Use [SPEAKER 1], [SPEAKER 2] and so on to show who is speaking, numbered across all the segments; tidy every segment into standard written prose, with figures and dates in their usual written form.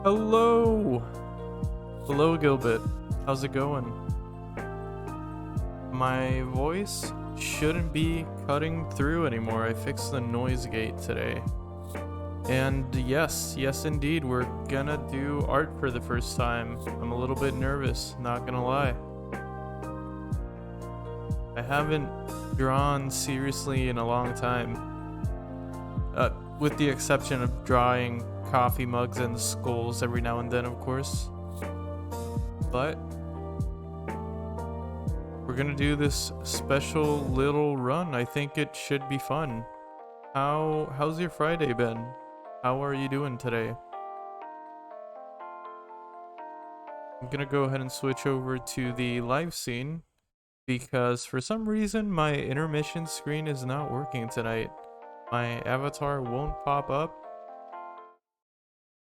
[SPEAKER 1] Hello! Hello, Gilbert. How's it going? My voice shouldn't be cutting through anymore. I fixed the noise gate today. And yes, indeed, we're gonna do art for the first time. I'm a little bit nervous, not gonna lie. I haven't drawn seriously in a long time. With the exception of drawing coffee mugs and skulls every now and then, of course. But we're gonna do this special little run. I think it should be fun. How's your Friday been? How are you doing today? I'm gonna go ahead and switch over to the live scene because for some reason my intermission screen is not working tonight. My avatar won't pop up.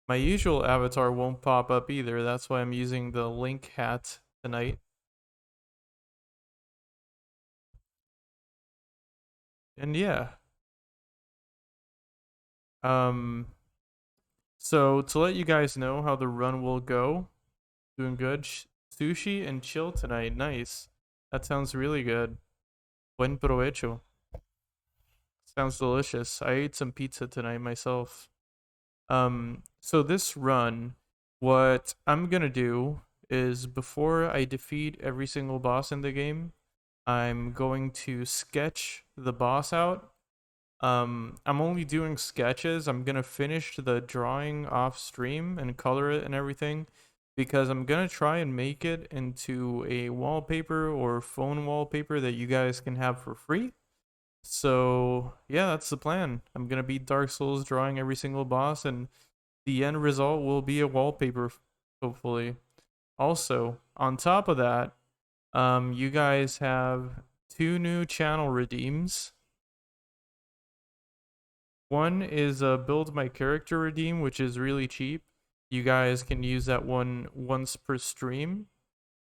[SPEAKER 1] My usual avatar won't pop up either. That's why I'm using the Link hat tonight. And yeah. So to let you guys know how the run will go, doing good. Sushi and chill tonight. Nice. That sounds really good. Buen provecho. Sounds delicious. I ate some pizza tonight myself. So this run, what I'm gonna do is before I defeat every single boss in the game, I'm going to sketch the boss out. I'm only doing sketches. I'm gonna finish the drawing off stream and color it and everything because I'm gonna try and make it into a wallpaper or phone wallpaper that you guys can have for free. So yeah, that's the plan. I'm gonna beat Dark Souls drawing every single boss, and the end result will be a wallpaper, hopefully. Also, on top of that, you guys have 2 new channel redeems. One is build my character redeem, which is really cheap. You guys can use that one once per stream,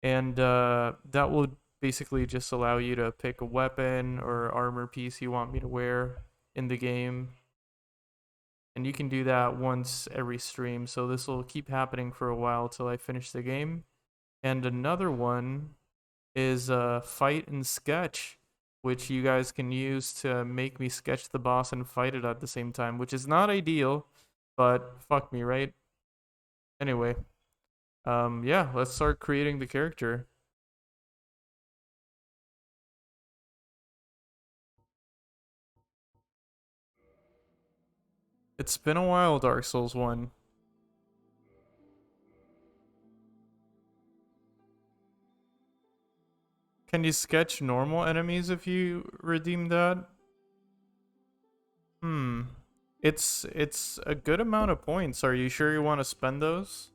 [SPEAKER 1] and that will basically just allow you to pick a weapon or armor piece you want me to wear in the game. And you can do that once every stream, so this will keep happening for a while till I finish the game. And another one is fight and sketch, which you guys can use to make me sketch the boss and fight it at the same time, which is not ideal, but fuck me, right? Anyway, yeah, let's start creating the character. It's been a while, Dark Souls 1. Can you sketch normal enemies if you redeem that? Hmm. It's a good amount of points. Are you sure you want to spend those?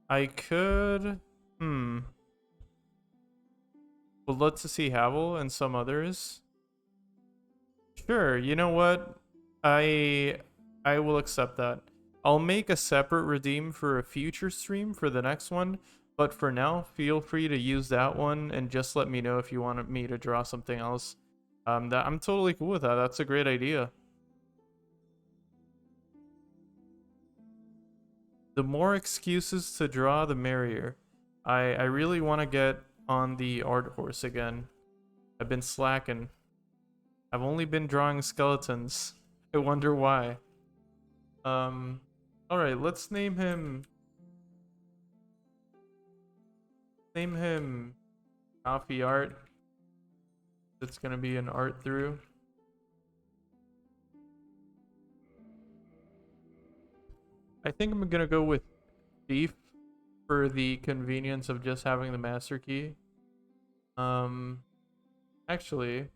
[SPEAKER 1] I could. Hmm. Well, let's see Havel and some others. Sure. You know what? I I will accept that. I'll make a separate redeem for a future stream for the next one, but for now, feel free to use that one and just let me know if you want me to draw something else. That I'm totally cool with that. That's a great idea. The more excuses to draw, the merrier. I really want to get on the art horse again. I've been slacking. I've only been drawing skeletons. I wonder why. All right, let's name him. Name him Coffee Art. It's gonna be an art through. I think I'm gonna go with Thief for the convenience of just having the master key. Um, actually,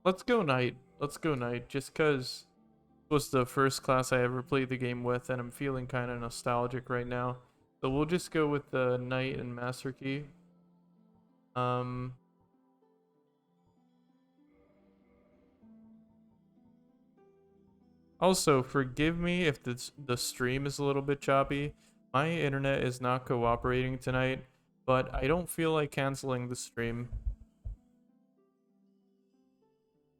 [SPEAKER 1] let's go Knight. Let's go Knight, just cause it was the first class I ever played the game with, and I'm feeling kind of nostalgic right now. So we'll just go with the Knight and master key. Um, Also, forgive me if the stream is a little bit choppy. My internet is not cooperating tonight, but I don't feel like canceling the stream.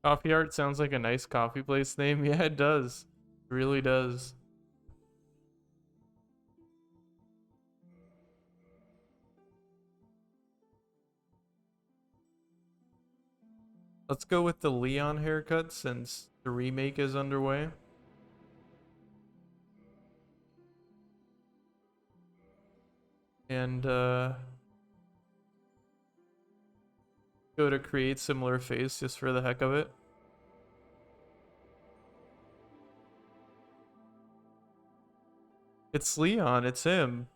[SPEAKER 1] Coffee Art sounds like a nice coffee place name. Yeah, it does. It really does. Let's go with the Leon haircut since the remake is underway. And go to create similar face just for the heck of it. It's Leon, it's him.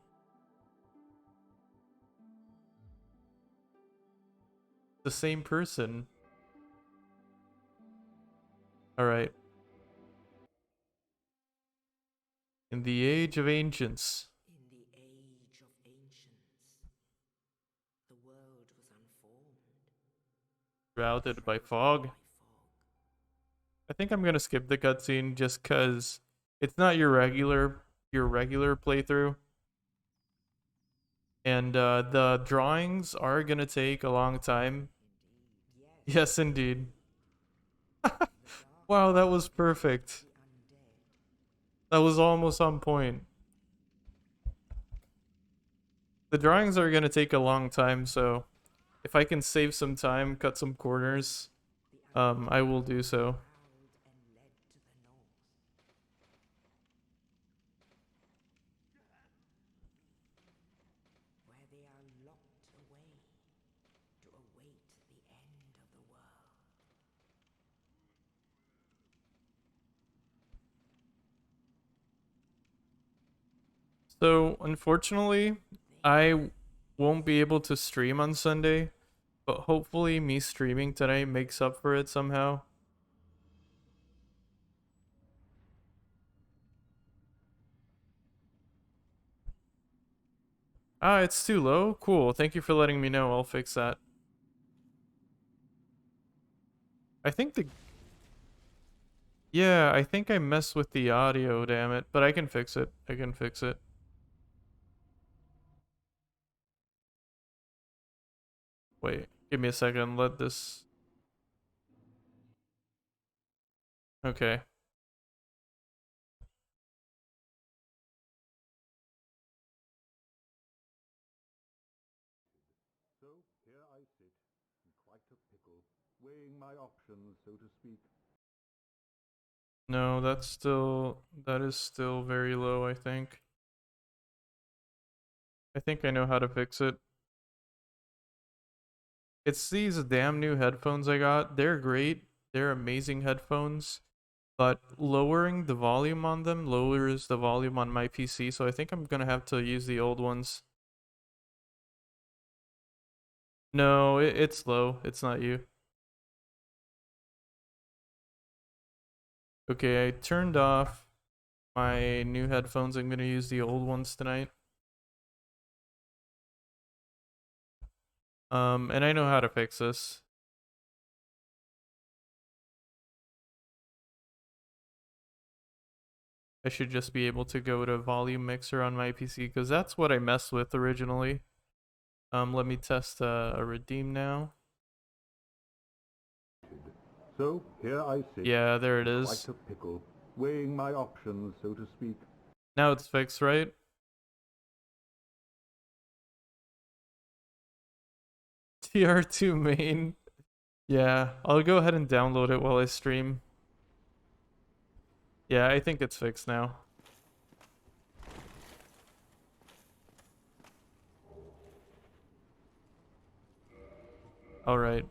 [SPEAKER 1] The same person. Alright. In the age of ancients.
[SPEAKER 2] In the age of ancients, the world was unformed,
[SPEAKER 1] Shrouded by
[SPEAKER 2] shrouded
[SPEAKER 1] fog.
[SPEAKER 2] by fog.
[SPEAKER 1] I think I'm gonna skip the cutscene just cause it's not your regular playthrough. And the drawings are gonna take a long time.
[SPEAKER 2] Indeed,
[SPEAKER 1] Yes, indeed.
[SPEAKER 2] the dark
[SPEAKER 1] Wow, that
[SPEAKER 2] age
[SPEAKER 1] was perfect.
[SPEAKER 2] of the undead.
[SPEAKER 1] That was almost on point. The drawings are gonna take a long time, so if I can save some time, cut some corners,
[SPEAKER 2] The
[SPEAKER 1] I
[SPEAKER 2] undead
[SPEAKER 1] will do so.
[SPEAKER 2] prowled and led to the north, where they are locked away to await the end of the world.
[SPEAKER 1] So, unfortunately, I won't be able to stream on Sunday, but hopefully me streaming tonight makes up for it somehow. Ah, it's too low? Cool. Thank you for letting me know. I'll fix that. I think the... Yeah, I think I messed with the audio, damn it. But I can fix it. I can fix it. Wait, give me a second. Let this... Okay.
[SPEAKER 3] So here I sit, in quite a pickle, weighing my options, so to speak.
[SPEAKER 1] No, that's still... That is still very low, I think. I think I know how to fix it. It's these damn new headphones I got. They're great. They're amazing headphones. But lowering the volume on them lowers the volume on my PC, so I think I'm gonna have to use the old ones. No, it's low. It's not you. Okay, I turned off my new headphones. I'm gonna use the old ones tonight. And I know how to fix this. I should just be able to go to volume mixer on my PC because that's what I messed with originally. Let me test a redeem now.
[SPEAKER 3] So here I sit,
[SPEAKER 1] Yeah, there it
[SPEAKER 3] in
[SPEAKER 1] is.
[SPEAKER 3] quite a pickle, weighing my options, so to speak.
[SPEAKER 1] Now it's fixed, right? TR2 main. Yeah, I'll go ahead and download it while I stream. Yeah, I think it's fixed now. Alright.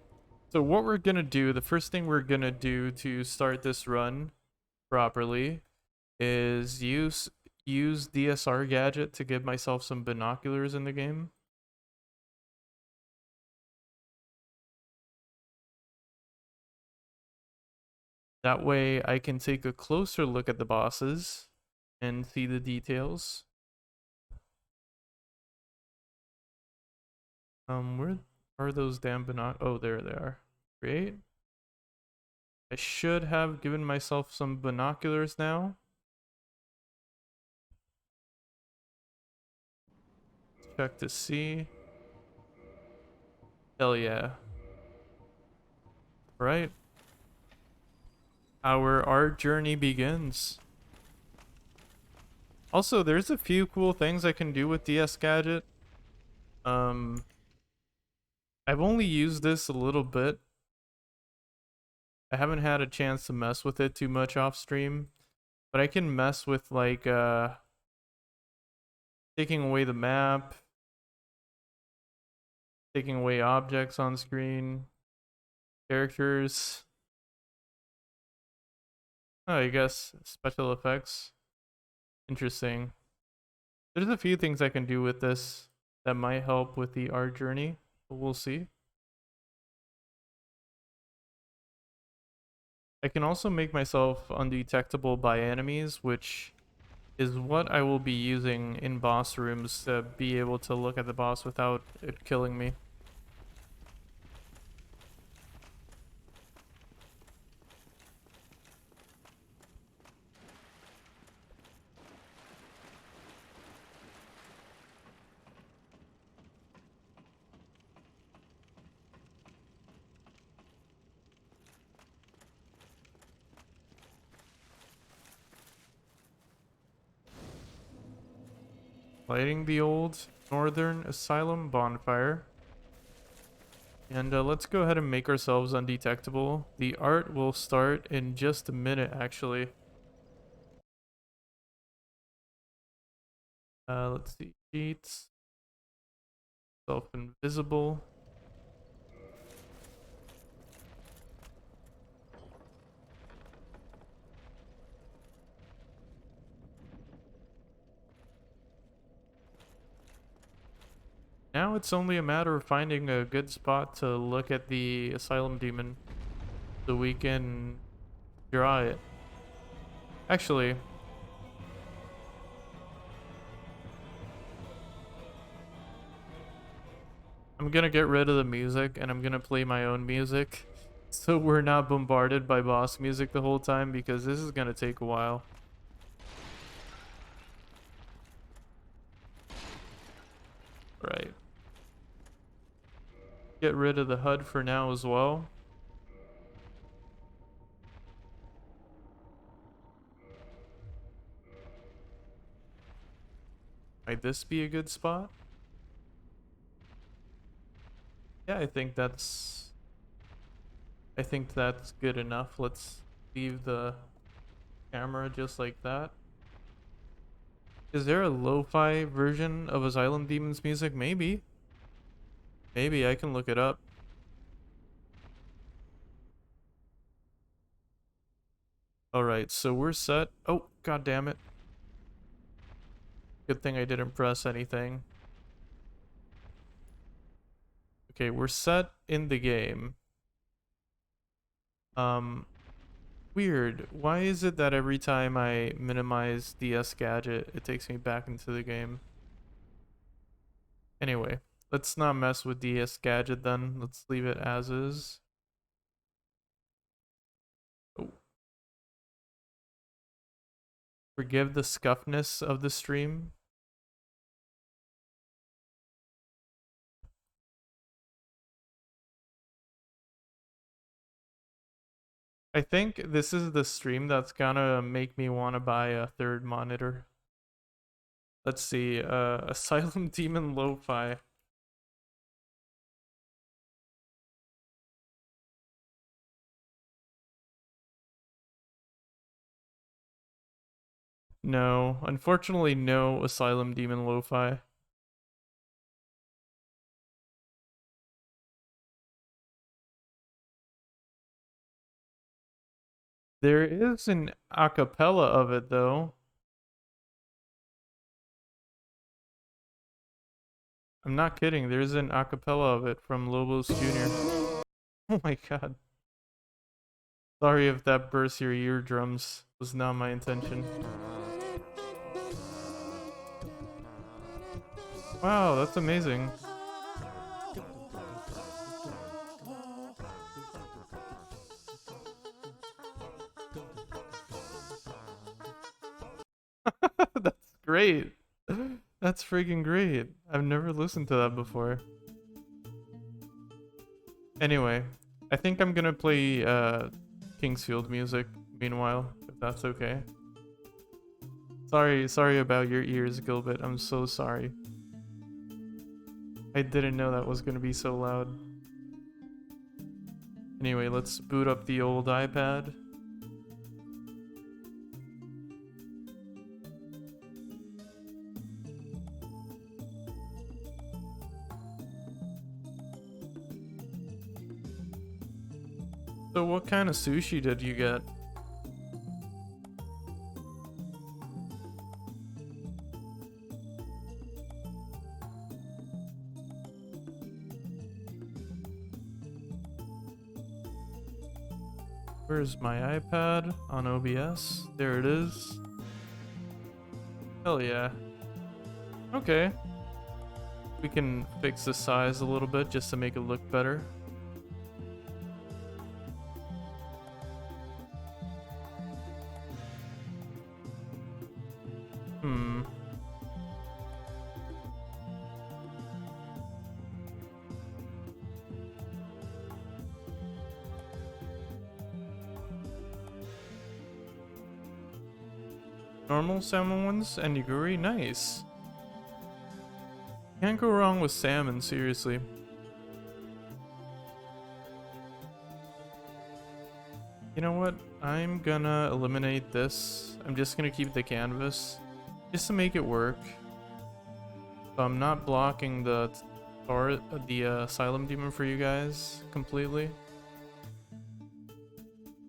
[SPEAKER 1] So what we're gonna do, the first thing we're gonna do to start this run properly is use DSR gadget to give myself some binoculars in the game. That way I can take a closer look at the bosses and see the details. Where are those damn Oh, there they are. Great. I should have given myself some binoculars now. Check to see. Hell yeah. Right. our art journey begins. Also, there's a few cool things I can do with DS Gadget. Um, I've only used this a little bit. I haven't had a chance to mess with it too much off stream, but I can mess with like taking away the map, taking away objects on screen, characters. Oh, I guess special effects. Interesting. There's a few things I can do with this that might help with the art journey, but we'll see. I can also make myself undetectable by enemies, which is what I will be using in boss rooms to be able to look at the boss without it killing me. Lighting the old Northern Asylum bonfire. And let's go ahead and make ourselves undetectable. The art will start in just a minute, actually. Let's see. Cheats. Self-invisible. Now it's only a matter of finding a good spot to look at the Asylum demon so we can draw it. Actually, I'm gonna get rid of the music and I'm gonna play my own music so we're not bombarded by boss music the whole time because this is gonna take a while. Right. Get rid of the HUD for now as well. Might this be a good spot? Yeah, I think that's good enough. Let's leave the camera just like that. Is there a lo-fi version of Asylum Demon's music? Maybe. Maybe I can look it up. Alright, so we're set. Oh, god damn it. Good thing I didn't press anything. Okay, we're set in the game. Weird. Why is it that every time I minimize DS Gadget, it takes me back into the game? Anyway, let's not mess with DS Gadget then. Let's leave it as is. Oh. Forgive the scuffness of the stream. I think this is the stream that's gonna make me want to buy a third monitor. Let's see, Asylum Demon Lo-Fi. No, unfortunately no Asylum Demon Lo-Fi. There is an acapella of it though. I'm not kidding, there's an acapella of it from Lobos Jr. Oh my god. Sorry if that burst your eardrums. Was not my intention. Wow, that's amazing. That's great. That's freaking great. I've never listened to that before. Anyway, I think I'm gonna play Kingsfield music. meanwhile, if that's okay. Sorry about your ears, Gilbert. I'm so sorry. I didn't know that was gonna be so loud. Anyway, let's boot up the old iPad. So what kind of sushi did you get? Where's my iPad on OBS? There it is. Hell yeah. Okay. We can fix the size a little bit just to make it look better. Normal salmon ones and nigiri, nice. Can't go wrong with salmon, seriously. You know what? I'm gonna eliminate this. I'm just gonna keep the canvas just to make it work. So I'm not blocking the Asylum demon for you guys completely.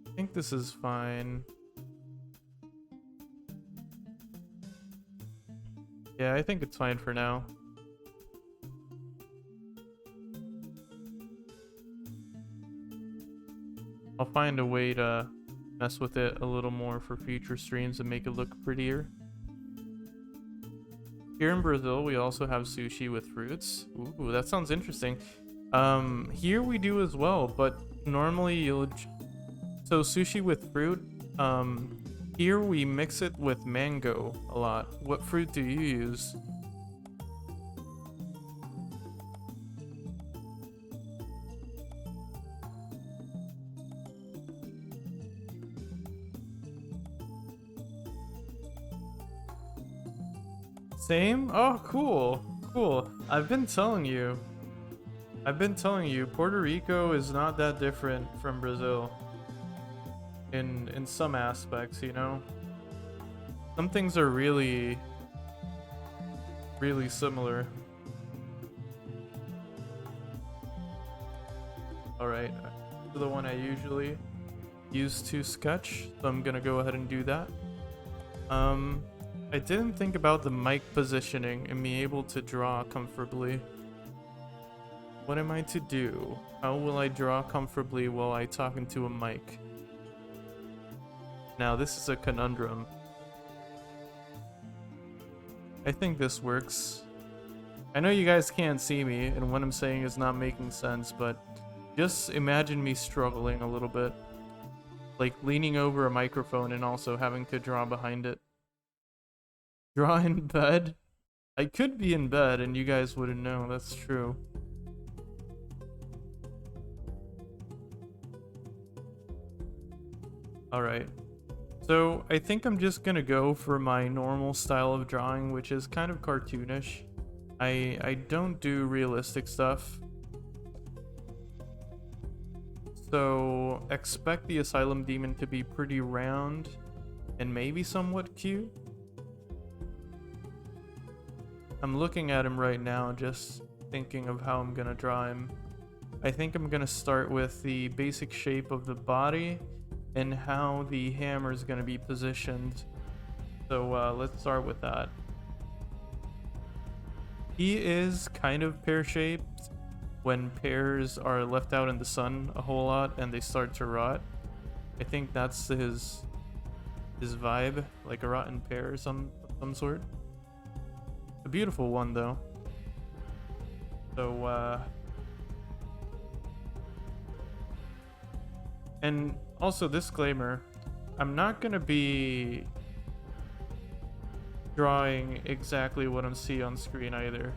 [SPEAKER 1] I think this is fine. Yeah, I think it's fine for now. I'll find a way to mess with it a little more for future streams and make it look prettier. Here in Brazil, we also have sushi with fruits. Ooh, that sounds interesting. Here we do as well, but normally you'll... So sushi with fruit, here we mix it with mango a lot. What fruit do you use? Same? Oh, cool. Cool. I've been telling you, Puerto Rico is not that different from Brazil. In some aspects, you know? Some things are really similar. Alright, to the one I usually use to sketch, so I'm gonna go ahead and do that. I didn't think about the mic positioning and being able to draw comfortably. What am I to do? How will I draw comfortably while I talk into a mic? Now this is a conundrum. I think this works. I know you guys can't see me and what I'm saying is not making sense, but just imagine me struggling a little bit. Like leaning over a microphone and also having to draw behind it. Draw in bed? I could be in bed and you guys wouldn't know, that's true. Alright. So I think I'm just gonna go for my normal style of drawing, which is kind of cartoonish. I don't do realistic stuff. So expect the Asylum demon to be pretty round and maybe somewhat cute. I'm looking at him right now, just thinking of how I'm gonna draw him. I think I'm gonna start with the basic shape of the body and how the hammer is gonna be positioned. So let's start with that. He is kind of pear-shaped when pears are left out in the sun a whole lot and they start to rot. I think that's his vibe, like a rotten pear of some sort. A beautiful one though. So and also disclaimer, I'm not gonna be drawing exactly what I see on screen either.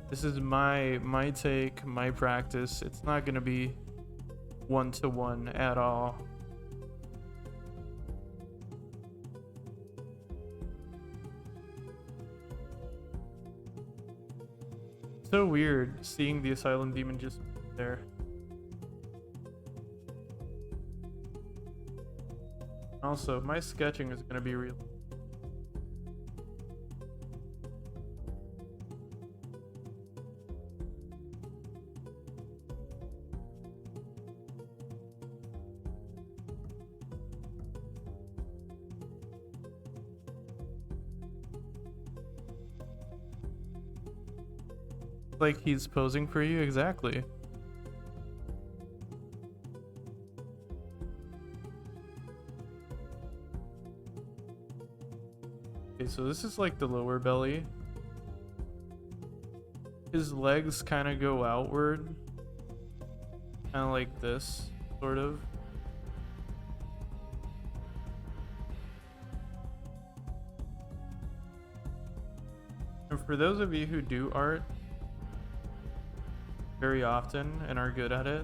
[SPEAKER 1] This is my take, my practice. It's not gonna be one-to-one at all. So weird seeing the Asylum demon just there. Also, my sketching is gonna be real. Like he's posing for you, exactly. Okay, so this is like the lower belly. His legs kind of go outward. Kind of like this, sort of. And for those of you who do art very often and are good at it,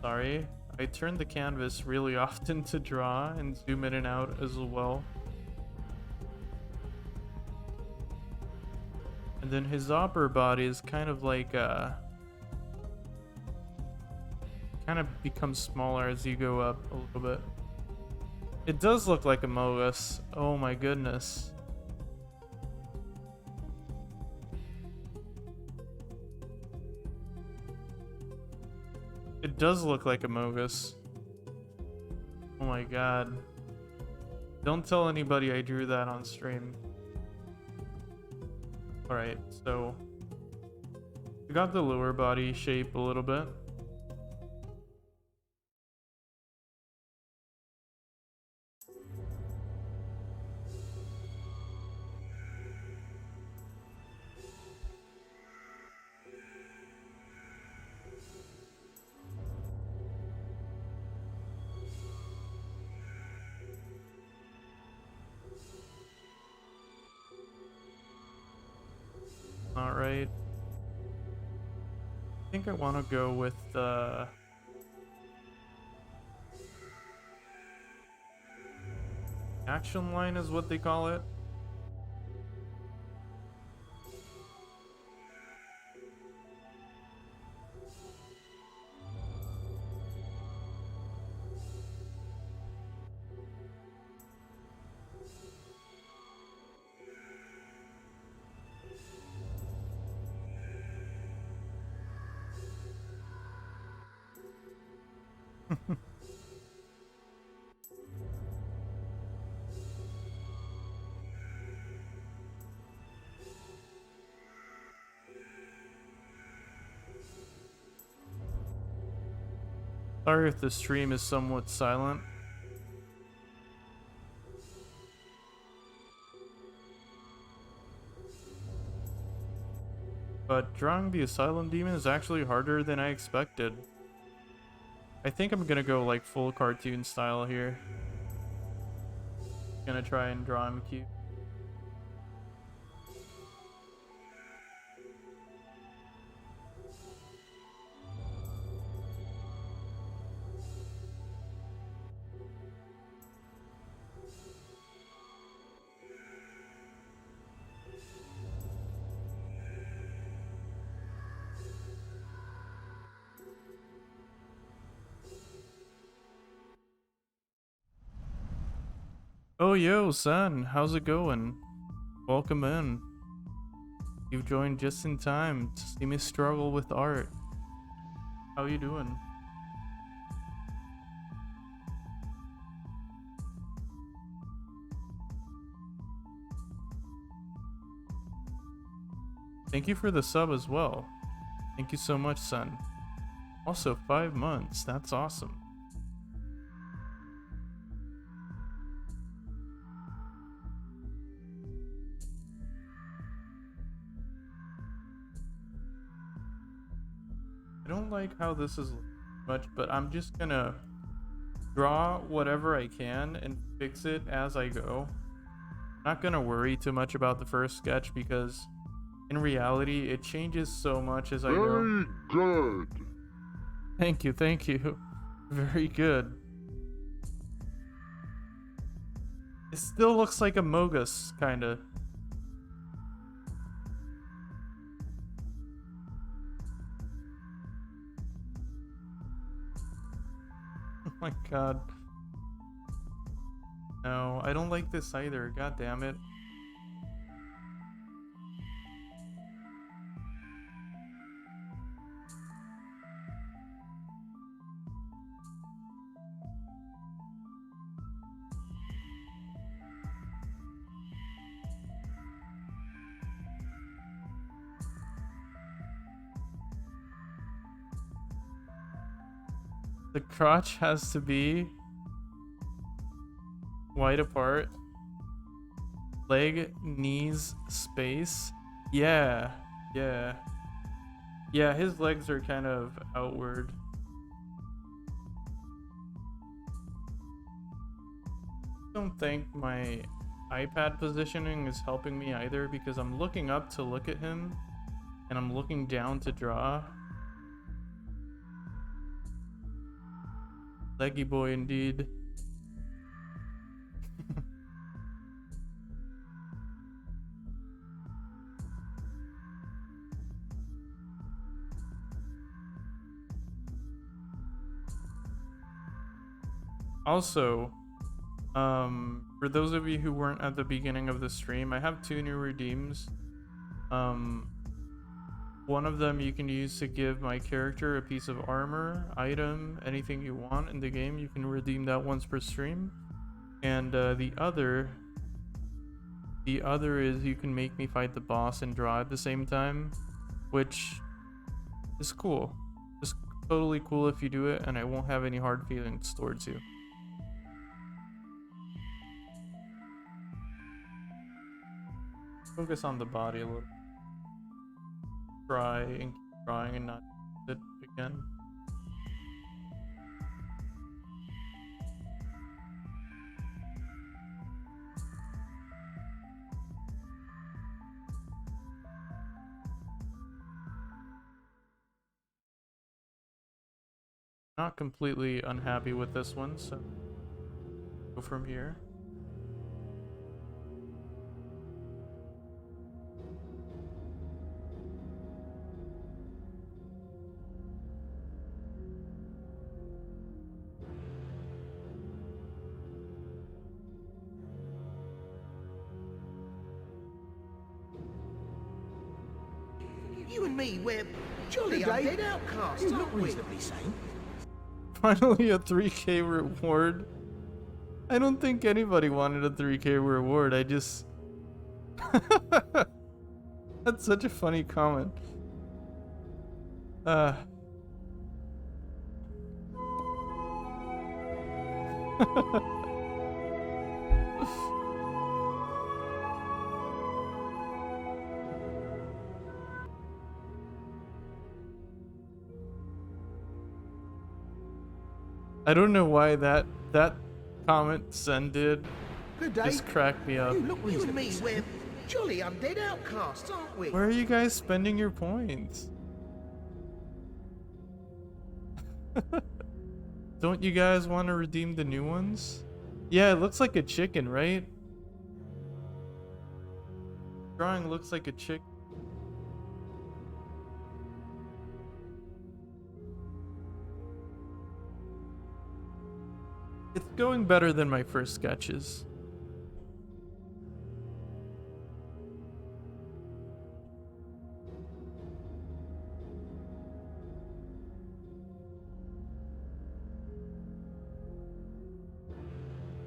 [SPEAKER 1] sorry, I turn the canvas really often to draw and zoom in and out as well. And then his upper body is kind of like kind of becomes smaller as you go up a little bit. It does look like a Mogus. Oh my goodness. It does look like a Mogus. Oh my god. Don't tell anybody I drew that on stream. Alright, so we got the lower body shape a little bit. Alright. I think I want to go with action line is what they call it. Sorry if the stream is somewhat silent. But drawing the Asylum demon is actually harder than I expected. I think I'm gonna go like full cartoon style here. Gonna try and draw him cute. Oh yo, son, how's it going? Welcome in. You've joined just in time to see me struggle with art. How you doing? Thank you for the sub as well. Thank you so much, son. Also, 5 months. That's awesome. I don't like how this is much, but I'm just gonna draw whatever I can and fix it as I go. Not gonna worry too much about the first sketch because in reality it changes so much as I go.
[SPEAKER 3] Very good.
[SPEAKER 1] Thank you, thank you. Very good. It still looks like a Mogus, kinda. my god. No, I don't like this either. God damn it. The crotch has to be wide apart. Leg, knees, space. Yeah, yeah. Yeah, his legs are kind of outward. Don't think my iPad positioning is helping me either, because I'm looking up to look at him and I'm looking down to draw. Leggy boy indeed. Also, for those of you who weren't at the beginning of the stream, I have 2 new redeems. One of them you can use to give my character a piece of armor, item, anything you want in the game. You can redeem that once per stream. And the other is you can make me fight the boss and draw at the same time, which is cool. It's totally cool if you do it, and I won't have any hard feelings towards you. Focus on the body a little. Try and keep drawing and not it again. Not completely unhappy with this one, so go from here.
[SPEAKER 4] You and me, we're jolly undead outcasts, aren't we? Reasonably sane.
[SPEAKER 1] Finally a 3K reward. I don't think anybody wanted a 3K reward. I just... That's such a funny comment. I don't know why that comment Sen did
[SPEAKER 4] Good day.
[SPEAKER 1] just cracked me up.
[SPEAKER 4] You and me, we're jolly undead outcasts, aren't we?
[SPEAKER 1] Where are you guys spending your points? Don't you guys want to redeem the new ones? Yeah, it looks like a chicken, right? Drawing looks like a chick. It's going better than my first sketches.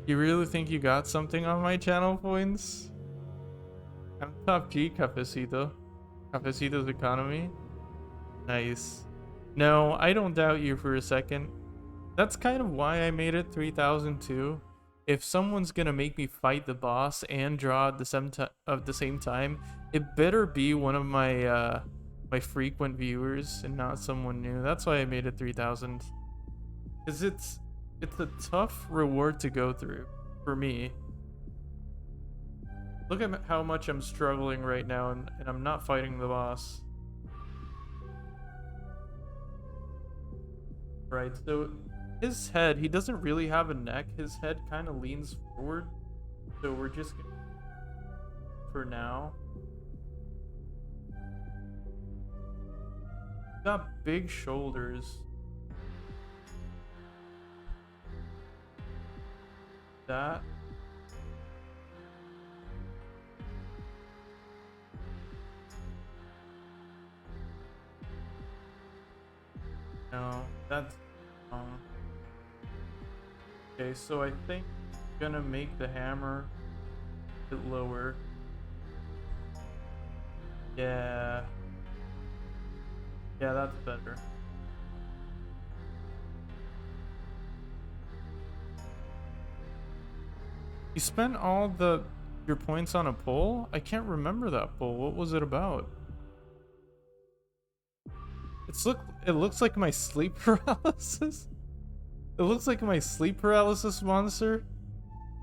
[SPEAKER 1] You really think you got something on my channel points? I'm top G, Cafecito. Cafecito's economy. Nice. No, I don't doubt you for a second. That's kind of why I made it 3002. If someone's gonna make me fight the boss and draw at the same time, it better be one of my my frequent viewers and not someone new. That's why I made it 3000. Cause it's a tough reward to go through for me. Look at how much I'm struggling right now, and I'm not fighting the boss. Right, so his head, he doesn't really have a neck. His head kind of leans forward. So we're just gonna, for now. Got big shoulders. that. No, that's okay, so I think I'm gonna make the hammer a bit lower. Yeah. Yeah, that's better. You spent all your points on a poll? I can't remember that poll. What was it about? It looks like my sleep paralysis. It looks like my sleep paralysis monster.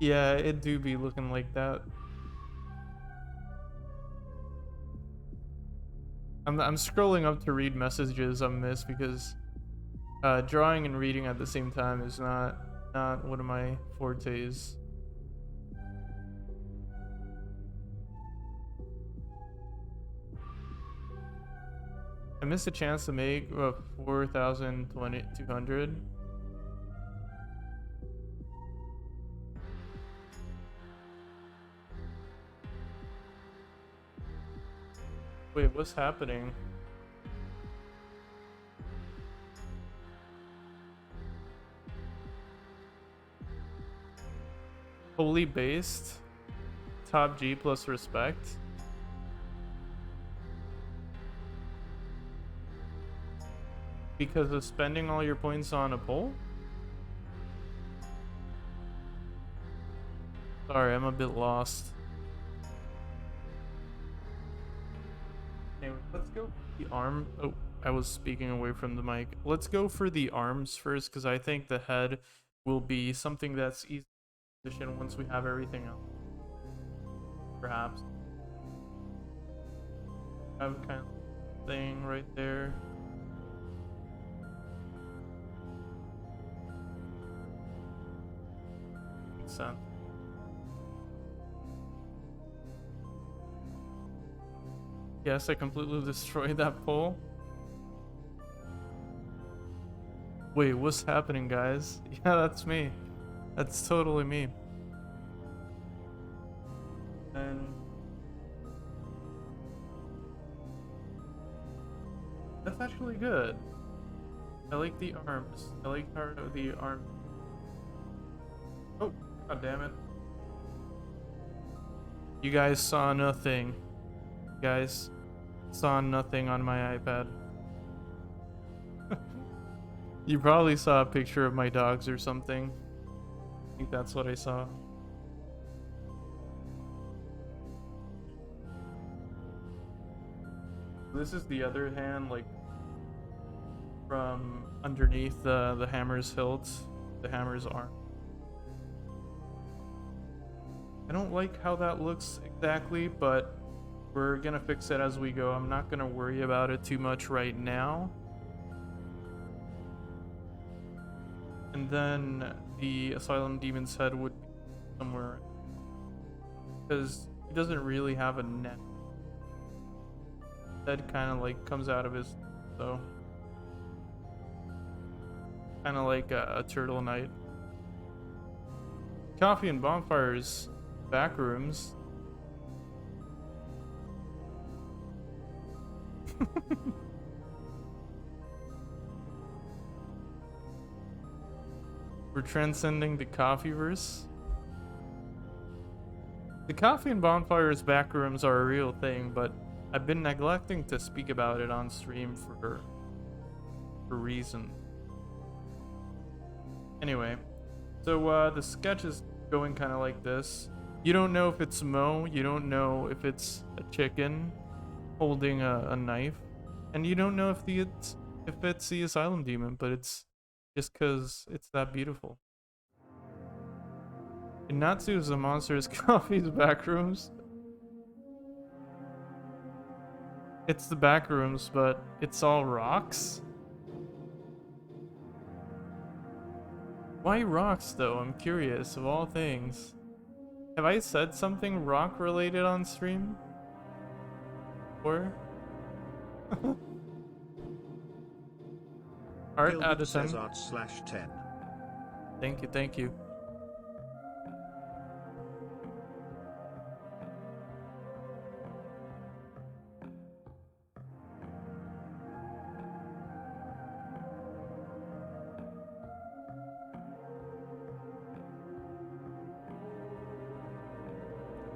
[SPEAKER 1] Yeah, it do be looking like that. I'm scrolling up to read messages on this because drawing and reading at the same time is not one of my fortes. I missed a chance to make 4,200. Wait, what's happening? Holy based. Top G plus respect. Because of spending all your points on a poll? Sorry, I'm a bit lost. Anyway, let's go for the arm. Oh, I was speaking away from the mic. Let's go for the arms first, because I think the head will be something that's easy to position once we have everything else. Perhaps. Have a kind of thing right there. Makes sense. Yes, I completely destroyed that pole. Wait, what's happening, guys? Yeah, that's me. That's totally me. And that's actually good. I like the arms. I like part of the arm. Oh, god damn it. You guys saw nothing. You guys saw nothing on my iPad. You probably saw a picture of my dogs or something. I think that's what I saw. This is the other hand, like from underneath the hammer's hilt, the hammer's arm. I don't like how that looks exactly, but we're gonna fix it as we go. I'm not gonna worry about it too much right now. And then the Asylum Demon's head would be somewhere, because he doesn't really have a neck. Head kind of like comes out of his, so kind of like a turtle knight. Coffee and bonfires, back rooms. We're transcending the coffeeverse. The coffee and bonfires back rooms are a real thing, but I've been neglecting to speak about it on stream for reason. Anyway, so the sketch is going kind of like this. You don't know if it's Mo, you don't know if it's a chicken holding a knife, and you don't know if it's the Asylum Demon, but it's just because it's that beautiful. And Natsu's the monster's coffee's backrooms. It's the backrooms, but it's all rocks? Why rocks though? I'm curious, of all things. Have I said something rock related on stream? Or? Art out of 10.
[SPEAKER 3] art/10.
[SPEAKER 1] Thank you, thank you.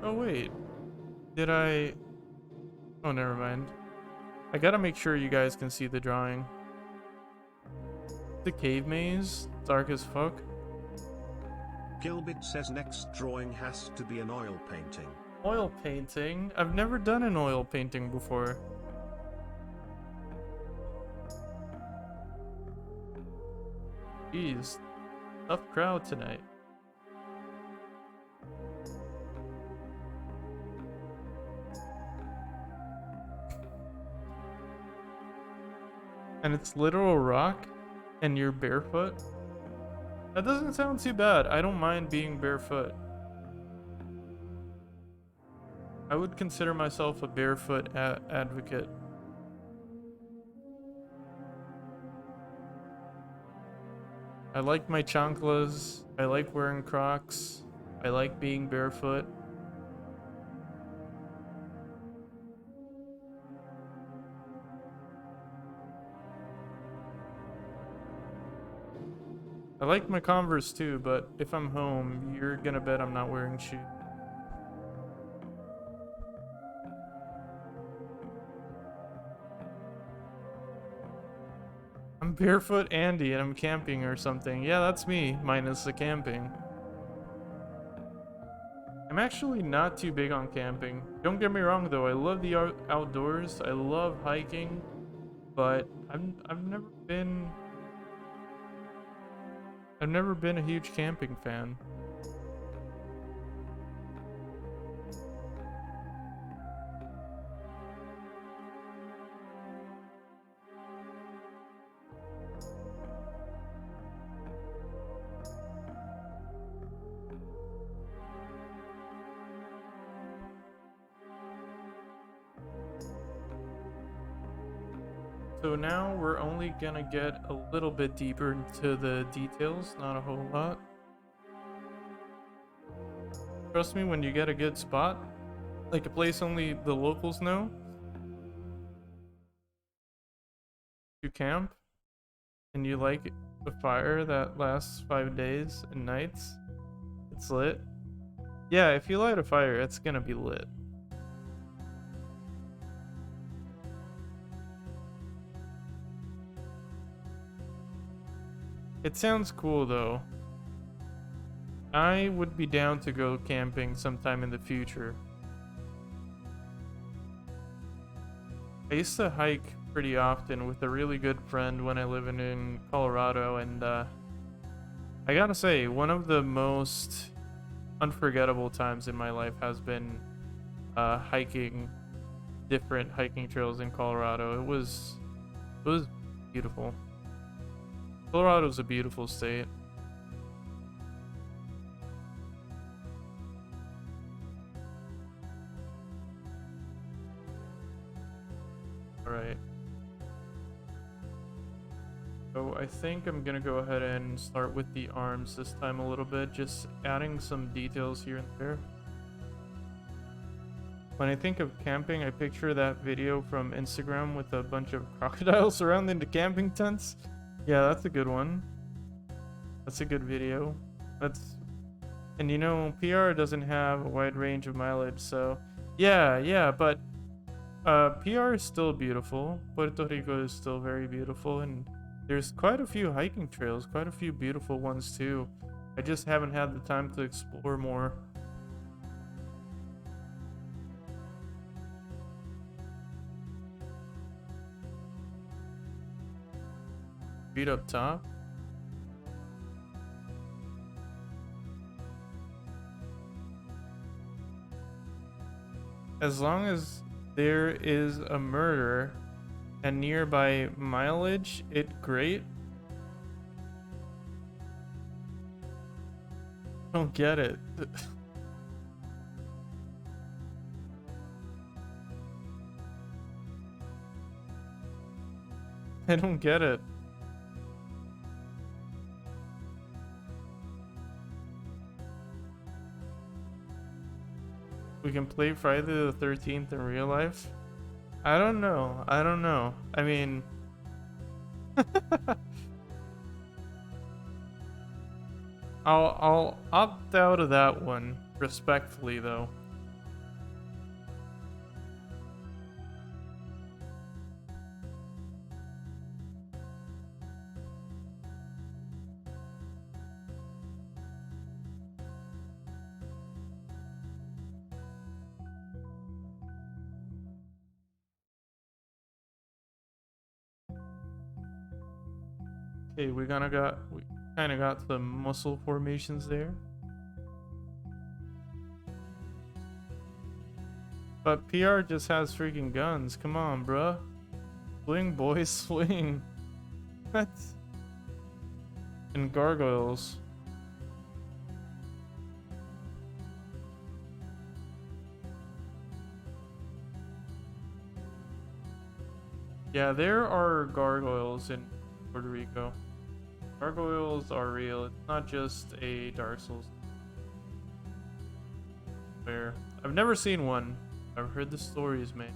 [SPEAKER 1] Oh wait, did I? Oh, never mind. I gotta make sure you guys can see the drawing. The cave maze, dark as fuck.
[SPEAKER 5] Gilbit says next drawing has to be an oil painting.
[SPEAKER 1] Oil painting? I've never done an oil painting before. Jeez, tough crowd tonight. And it's literal rock, and you're barefoot? That doesn't sound too bad. I don't mind being barefoot. I would consider myself a barefoot advocate. I like my chanclas. I like wearing Crocs. I like being barefoot. I like my Converse too, but if I'm home, you're gonna bet I'm not wearing shoes. I'm Barefoot Andy and I'm camping or something. Yeah, that's me, minus the camping. I'm actually not too big on camping. Don't get me wrong though, I love the outdoors. I love hiking, but I've never been a huge camping fan. So now we're only gonna get a little bit deeper into the details, not a whole lot. Trust me, when you get a good spot, like a place only the locals know, you camp, and you like a fire that lasts 5 days and nights, it's lit. Yeah, if you light a fire, it's gonna be lit. It sounds cool though. I would be down to go camping sometime in the future. I used to hike pretty often with a really good friend when I lived in Colorado, and I gotta say, one of the most unforgettable times in my life has been hiking different hiking trails in Colorado. It was beautiful. Colorado's a beautiful state. Alright. So I think I'm gonna go ahead and start with the arms this time a little bit, just adding some details here and there. When I think of camping, I picture that video from Instagram with a bunch of crocodiles surrounding the camping tents. Yeah, that's a good one. That's a good video. And you know, PR doesn't have a wide range of mileage, so yeah, but PR is still beautiful. Puerto Rico is still very beautiful, and there's quite a few hiking trails, quite a few beautiful ones too. I just haven't had the time to explore more. Read up top. As long as there is a murder and nearby mileage, it great. Don't get it. I don't get it. We can play Friday the 13th in real life? I don't know. I mean... I'll opt out of that one, respectfully though. Okay, we kind of got some muscle formations there. But PR just has freaking guns. Come on, bruh. Swing, boys, swing. What? And gargoyles. Yeah, there are gargoyles in Puerto Rico. Gargoyles are real. It's not just a Dark Souls. Where I've never seen one. I've heard the stories, man.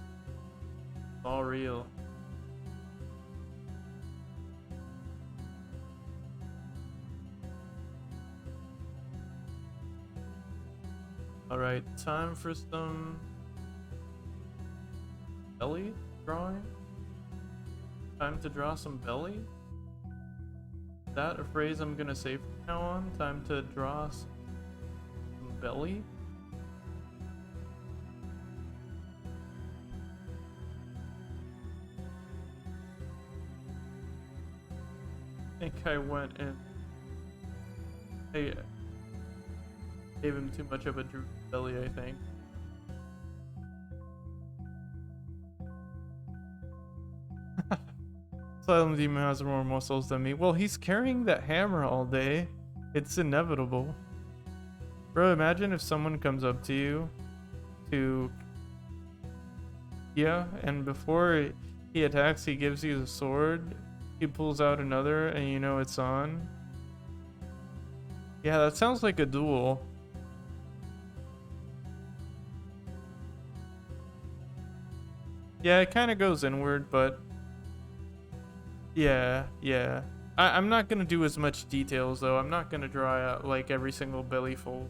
[SPEAKER 1] It's all real. Alright, time for some belly drawing. Time to draw some belly. Is that a phrase I'm gonna say from now on? Time to draw some belly. I think I went and I gave him too much of a droop belly, I think. Asylum Demon has more muscles than me. Well, he's carrying that hammer all day. It's inevitable. Bro, imagine if someone comes up to you and before he attacks, he gives you the sword. He pulls out another and you know it's on. Yeah, that sounds like a duel. Yeah, it kind of goes inward, but yeah. I'm not gonna do as much details though. I'm not gonna draw out like every single belly fold.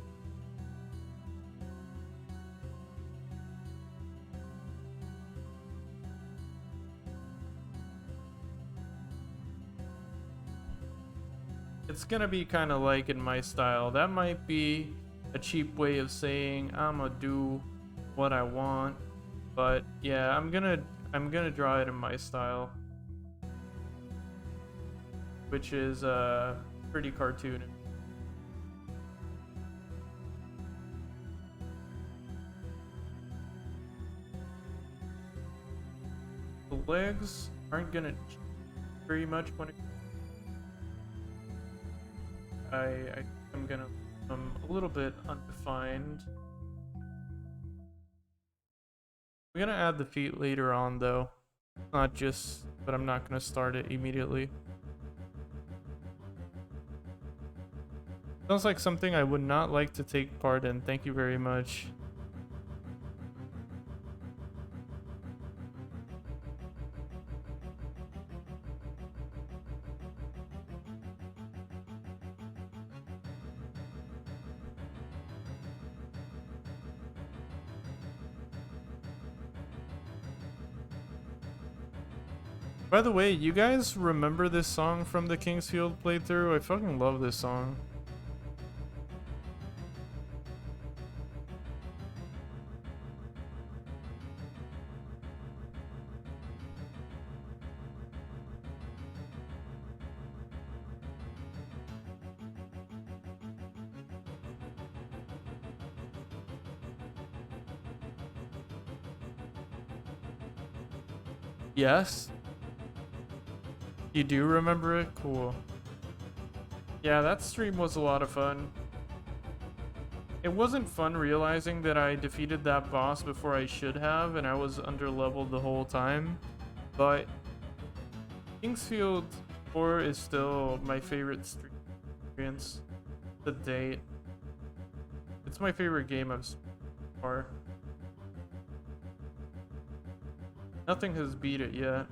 [SPEAKER 1] It's gonna be kind of like in my style. That might be a cheap way of saying I'ma do what I want, but yeah, I'm gonna draw it in my style, which is pretty cartoony. The legs aren't gonna change very much when it I'm gonna a little bit undefined. I'm gonna add the feet later on though, not just, but I'm not gonna start it immediately. Sounds like something I would not like to take part in. Thank you very much. By the way, you guys remember this song from the Kingsfield playthrough? I fucking love this song. Yes? You do remember it? Cool. Yeah, that stream was a lot of fun. It wasn't fun realizing that I defeated that boss before I should have, and I was underleveled the whole time. But Kingsfield 4 is still my favorite stream experience to date. It's my favorite game I've streamed so far. Nothing has beat it yet.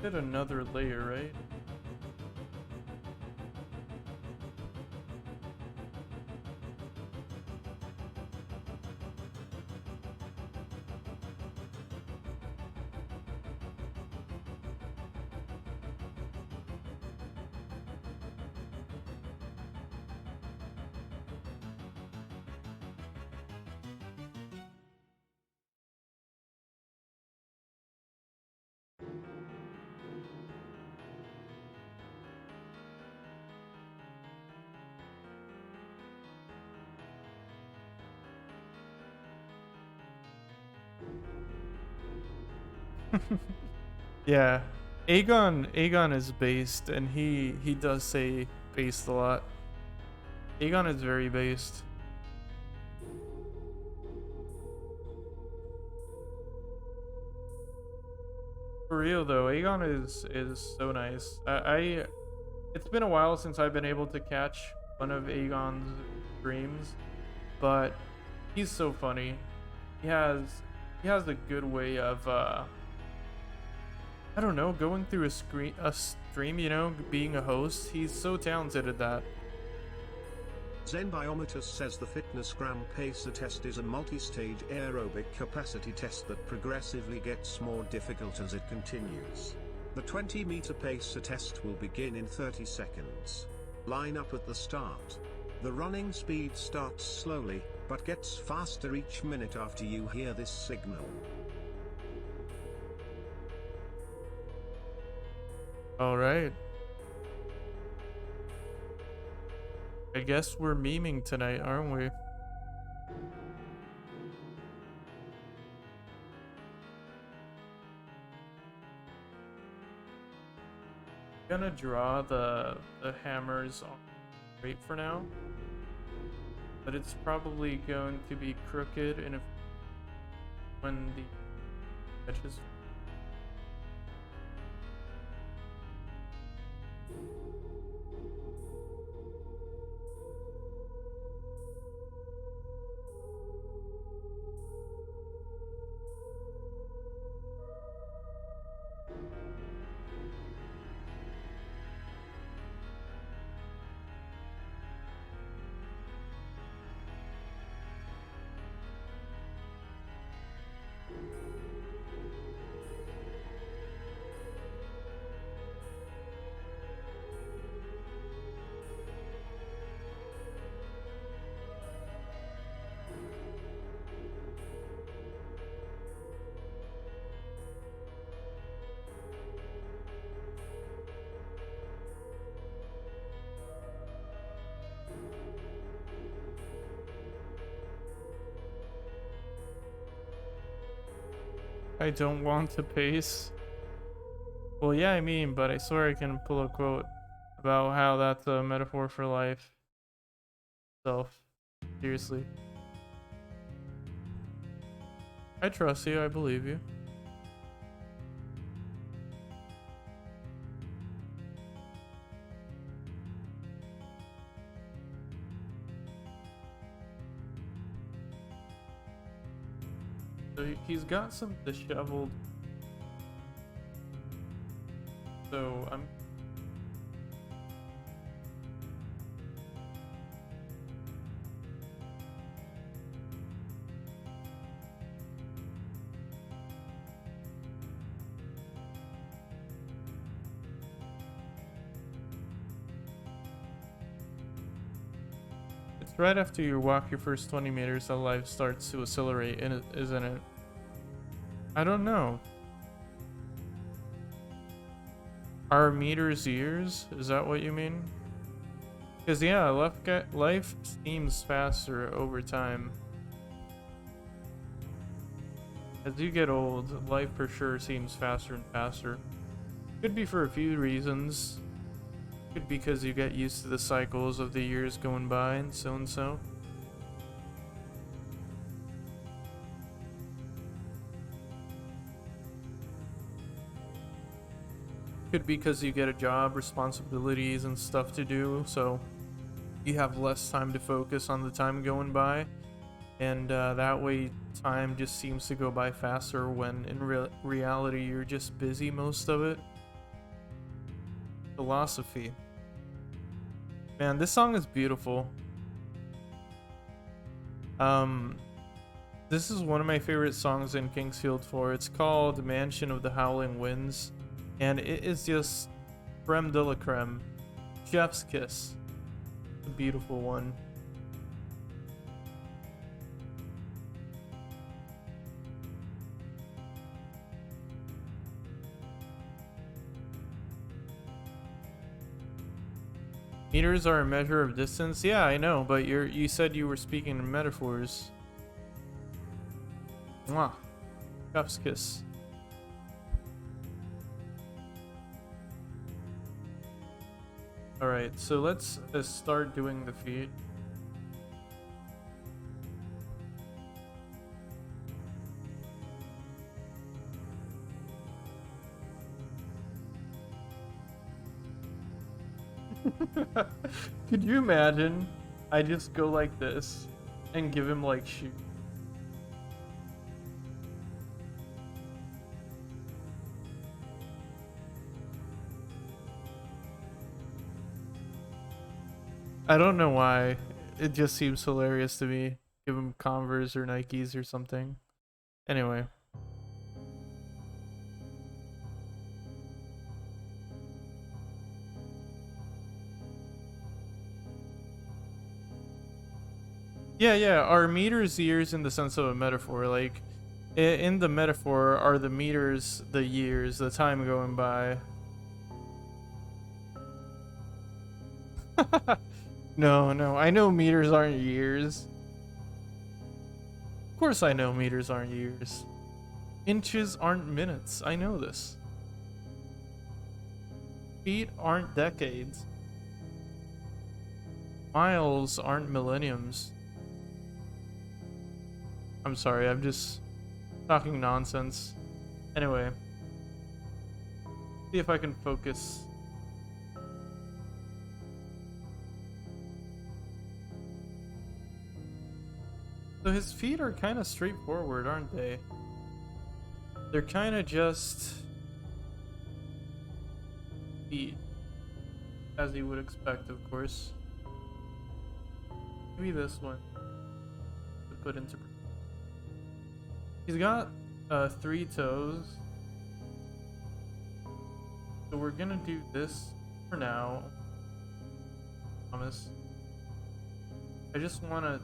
[SPEAKER 1] Did another layer, right? Yeah, Aegon is based, and he does say based a lot. Aegon is very based. For real though, Aegon is so nice. It's been a while since I've been able to catch one of Aegon's streams, but he's so funny. He has a good way of I don't know, going through a stream, you know, being a host. He's so talented at that.
[SPEAKER 5] Zen Biometus says the fitness gram pacer test is a multi-stage aerobic capacity test that progressively gets more difficult as it continues. The 20-meter pacer test will begin in 30 seconds. Line up at the start. The running speed starts slowly, but gets faster each minute after you hear this signal.
[SPEAKER 1] Alright. I guess we're memeing tonight, aren't we? Gonna draw the hammers on straight for now, but it's probably going to be crooked in when the edges. I don't want to pace. Well, yeah, I mean, but I swear I can pull a quote about how that's a metaphor for life. Self. Seriously. I trust you, I believe you. So he's got some disheveled. So I'm. It's right after you walk your first 20 meters that life starts to accelerate, isn't it? I don't know. Are meters years? Is that what you mean? Because yeah, life seems faster over time. As you get old, life for sure seems faster and faster. Could be for a few reasons. Could be because you get used to the cycles of the years going by and so and so. Could be because you get a job, responsibilities, and stuff to do, so you have less time to focus on the time going by, and that way time just seems to go by faster when in reality you're just busy most of it. Philosophy. Man, this song is beautiful. This is one of my favorite songs in Kingsfield 4. It's called Mansion of the Howling Winds, and it is just creme de la creme. Chef's kiss. A beautiful one. Meters are a measure of distance. Yeah, I know, but you said you were speaking in metaphors. Mwah. Chef's kiss. Alright, so let's start doing the feat. Could you imagine? I just go like this and give him like shoot. I don't know why. It just seems hilarious to me. Give him Converse or Nikes or something. Anyway. Yeah, are meters years in the sense of a metaphor? Like, in the metaphor, are the meters the years, the time going by? No, I know meters aren't years. Of course I know meters aren't years. Inches aren't minutes. I know this. Feet aren't decades. Miles aren't millenniums. I'm sorry, I'm just talking nonsense. Anyway. See if I can focus. So his feet are kind of straightforward, aren't they? They're kind of just feet, as you would expect, of course. Maybe this one to put into. He's got 3 toes, so we're gonna do this for now. Promise. I just want to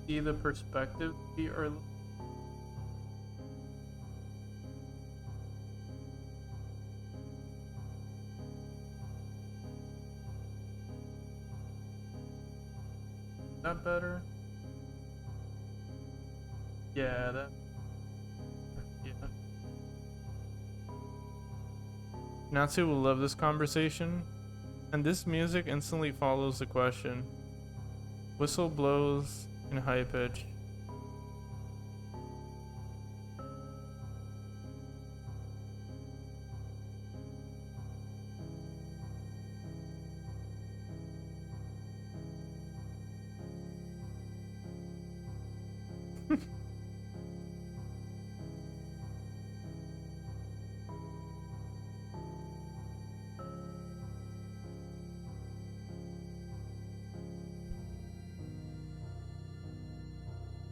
[SPEAKER 1] see the perspective we are. Is that better? Yeah, that. Yeah. Natsu will love this conversation, and this music instantly follows the question. Whistle blows in high pitch.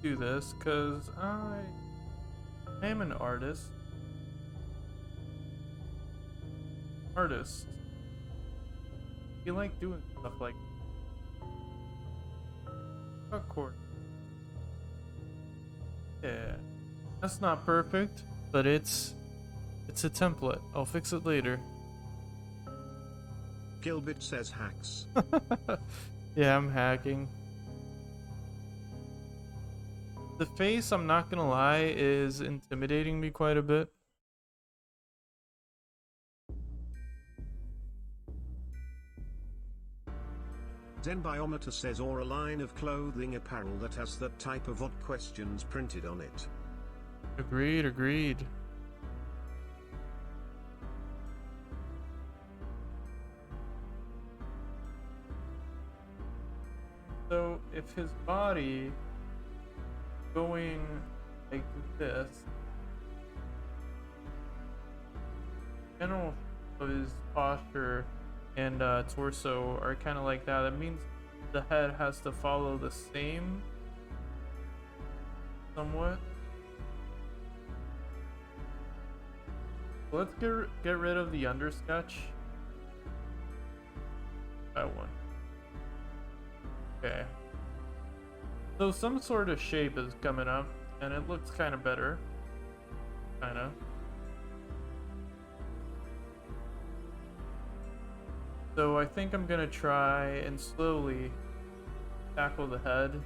[SPEAKER 1] Do this because I am an artist. You like doing stuff like of course. Yeah, that's not perfect, but it's a template. I'll fix it later.
[SPEAKER 5] Gilbert says hacks.
[SPEAKER 1] Yeah, I'm hacking. The face, I'm not gonna lie, is intimidating me quite a bit.
[SPEAKER 5] Zenbiometer says, or a line of clothing apparel that has that type of odd questions printed on it.
[SPEAKER 1] Agreed. So if his body going like this, general of his posture and torso are kind of like that. That means the head has to follow the same somewhat. Let's get rid of the undersketch. That one. Okay. So some sort of shape is coming up, and it looks kind of better. Kind of. So I think I'm gonna try and slowly tackle the head,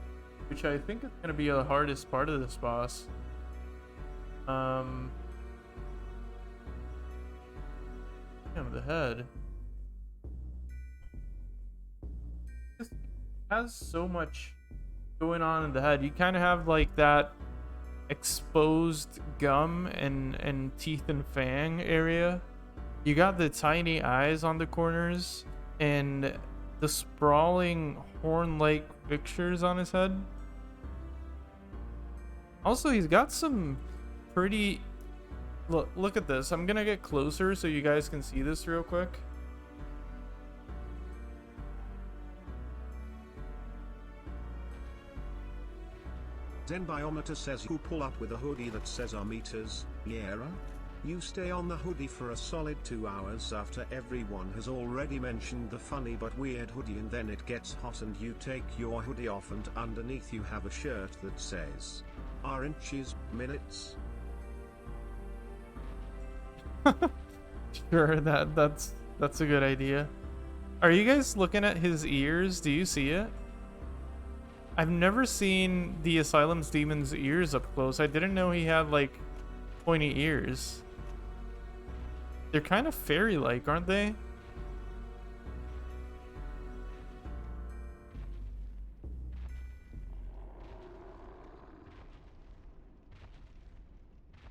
[SPEAKER 1] which I think is gonna be the hardest part of this boss. Damn, the head. This has so much going on in the head. You kind of have like that exposed gum and teeth and fang area. You got the tiny eyes on the corners and the sprawling horn-like pictures on his head. Also, he's got some pretty... Look at this. I'm gonna get closer so you guys can see this real quick.
[SPEAKER 5] Zenbiometer says you pull up with a hoodie that says our meters, Yera? You stay on the hoodie for a solid 2 hours after everyone has already mentioned the funny but weird hoodie, and then it gets hot and you take your hoodie off and underneath you have a shirt that says our inches, minutes.
[SPEAKER 1] Sure, that's a good idea. Are you guys looking at his ears? Do you see it? I've never seen the Asylum's demon's ears up close. I didn't know he had like pointy ears. They're kind of fairy-like, aren't they?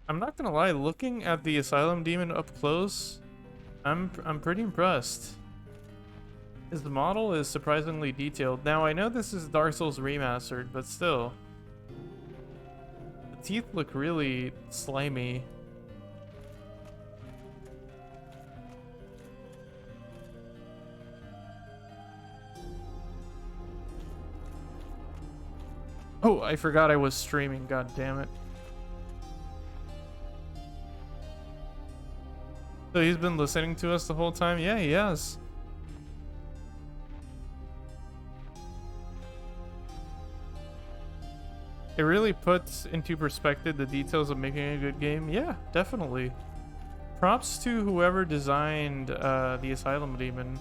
[SPEAKER 1] I'm not gonna lie, looking at the Asylum demon up close, I'm pretty impressed. His model is surprisingly detailed. Now, I know this is Dark Souls Remastered, but still. The teeth look really slimy. Oh, I forgot I was streaming, god damn it. So he's been listening to us the whole time? Yeah, he has. It really puts into perspective the details of making a good game. Yeah, definitely. Props to whoever designed the Asylum demon.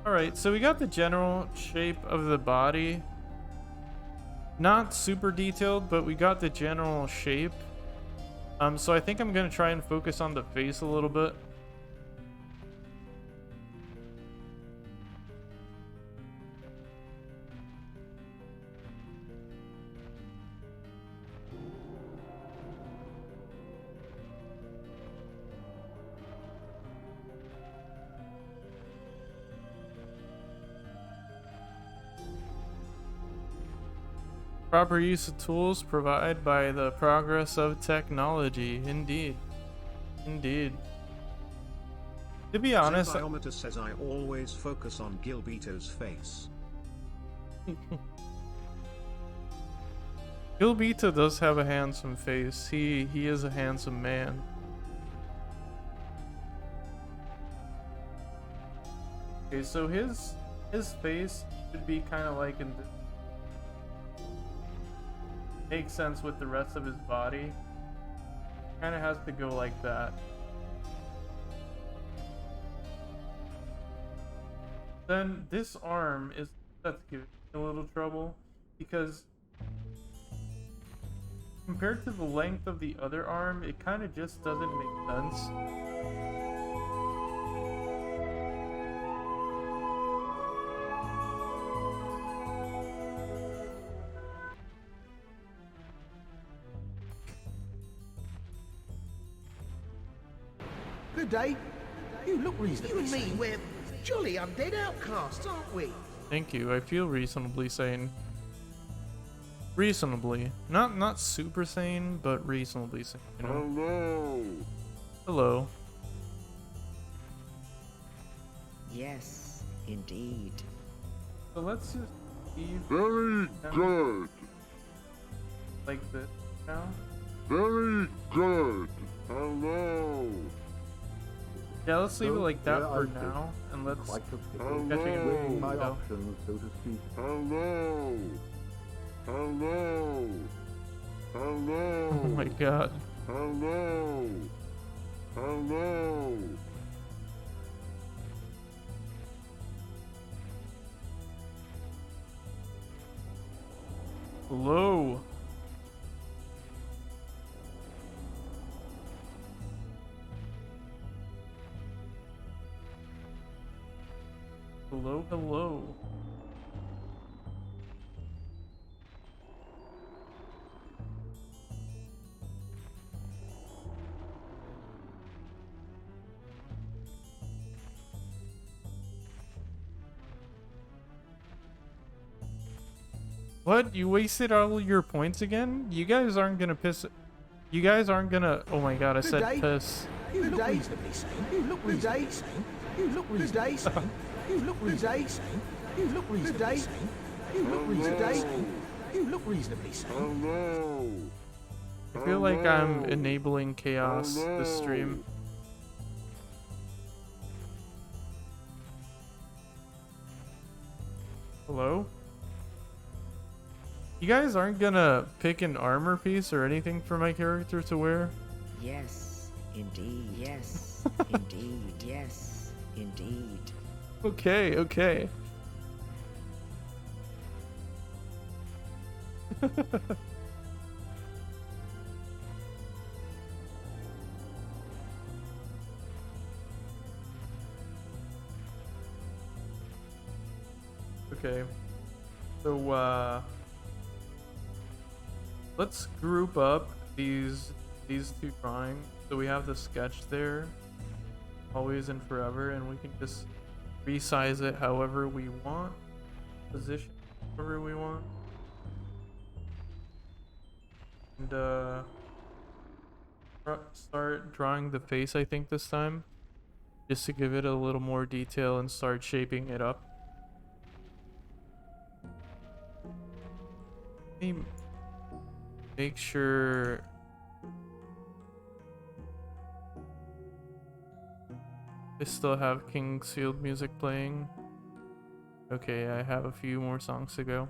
[SPEAKER 1] Alright, so we got the general shape of the body. Not super detailed, but we got the general shape. So I think I'm going to try and focus on the face a little bit. Proper use of tools provided by the progress of technology. Indeed. Indeed. To be honest...
[SPEAKER 5] Zenbiometer says I always focus on Gilbito's face.
[SPEAKER 1] Gilbito does have a handsome face. He is a handsome man. Okay, so his face should be kind of like in this. Makes sense with the rest of his body. Kind of has to go like that. Then this arm is that's giving me a little trouble because compared to the length of the other arm, it kind of just doesn't make sense.
[SPEAKER 4] Good day. You look reasonably You and me, we're jolly undead outcasts, aren't we?
[SPEAKER 1] Thank you. I feel reasonably sane. reasonably. Not super sane, but reasonably sane, you know?
[SPEAKER 3] Hello.
[SPEAKER 1] Hello.
[SPEAKER 2] Yes, indeed.
[SPEAKER 1] So let's just leave
[SPEAKER 3] Very good.
[SPEAKER 1] like this now.
[SPEAKER 3] Very good. Hello.
[SPEAKER 1] Yeah, let's leave it
[SPEAKER 3] So,
[SPEAKER 1] like that
[SPEAKER 3] here
[SPEAKER 1] for
[SPEAKER 3] I sit,
[SPEAKER 1] now, and let's
[SPEAKER 3] Like a pickle,
[SPEAKER 1] catching it
[SPEAKER 3] weighing my
[SPEAKER 1] go.
[SPEAKER 3] options, so to speak. Hello. Hello. Hello.
[SPEAKER 1] Oh my god.
[SPEAKER 3] Hello. Hello.
[SPEAKER 1] Hello. Hello, hello. What? You wasted all your points again? You guys aren't gonna piss. You guys aren't gonna. Oh my god, I said
[SPEAKER 4] Today-
[SPEAKER 1] piss.
[SPEAKER 4] You look reasonably sane. You look reasonably sane. You look reasonably sane. You look reasonably sane. You look reasonably sane. You look reasonably sane. You look reasonably sane.
[SPEAKER 3] Hello.
[SPEAKER 1] I feel like I'm enabling chaos this stream. Hello? You guys aren't gonna pick an armor piece or anything for my character to wear?
[SPEAKER 2] Yes, indeed. Yes, indeed. Yes, indeed.
[SPEAKER 1] Okay, okay. Okay. So let's group up these two drawings. So we have the sketch there, always and forever, and we can just resize it however we want, position however we want. And start drawing the face, I think, this time, just to give it a little more detail and start shaping it up. Let me make sure I still have Kingsfield music playing. Okay, I have a few more songs to go.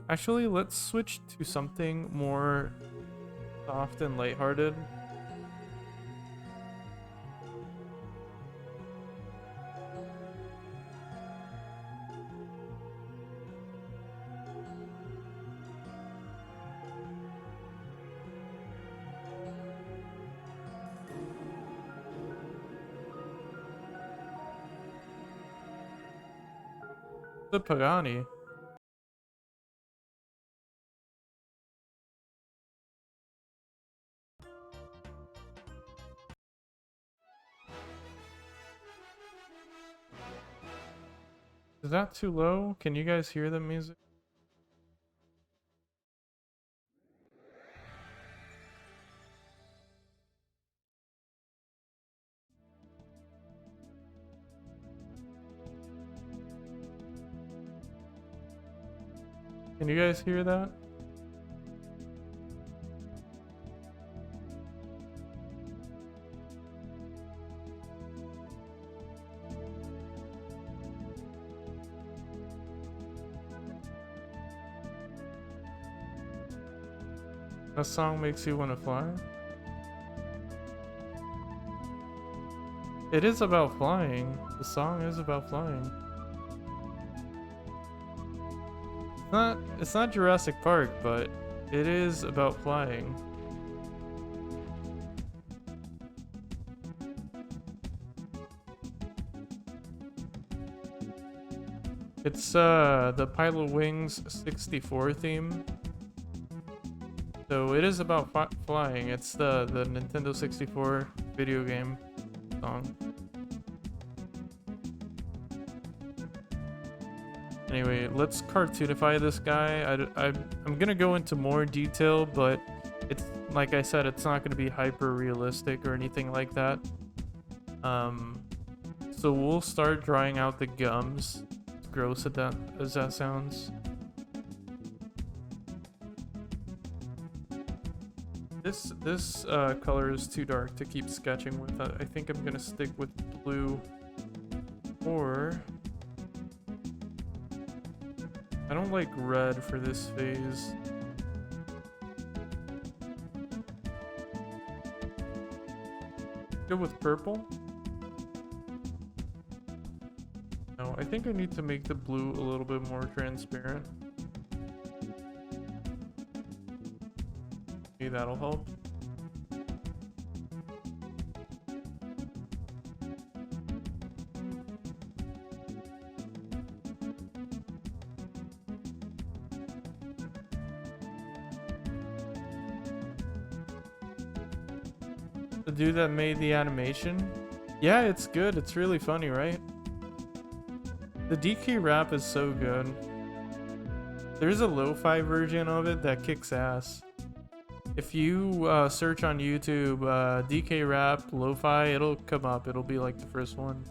[SPEAKER 1] Actually, let's switch to something more soft and lighthearted. The Pagani. Is that too low? Can you guys hear the music? Can you guys hear that? That song makes you want to fly? It is about flying. The song is about flying. It's not Jurassic Park, but it is about flying. It's the Pilot Wings 64 theme. So it is about flying. It's the Nintendo 64 video game song. Anyway, let's cartoonify this guy. I'm gonna go into more detail, but it's like I said, it's not gonna be hyper realistic or anything like that. So we'll start drawing out the gums. As gross as that sounds. This color is too dark to keep sketching with. I think I'm gonna stick with blue, or I don't like red for this phase. Go with purple. No, I think I need to make the blue a little bit more transparent. Maybe that'll help. The dude that made the animation? Yeah, it's good. It's really funny, right? The DK rap is so good. There's a lo-fi version of it that kicks ass. If you search on YouTube DK rap lo-fi, it'll come up. It'll be like the first one.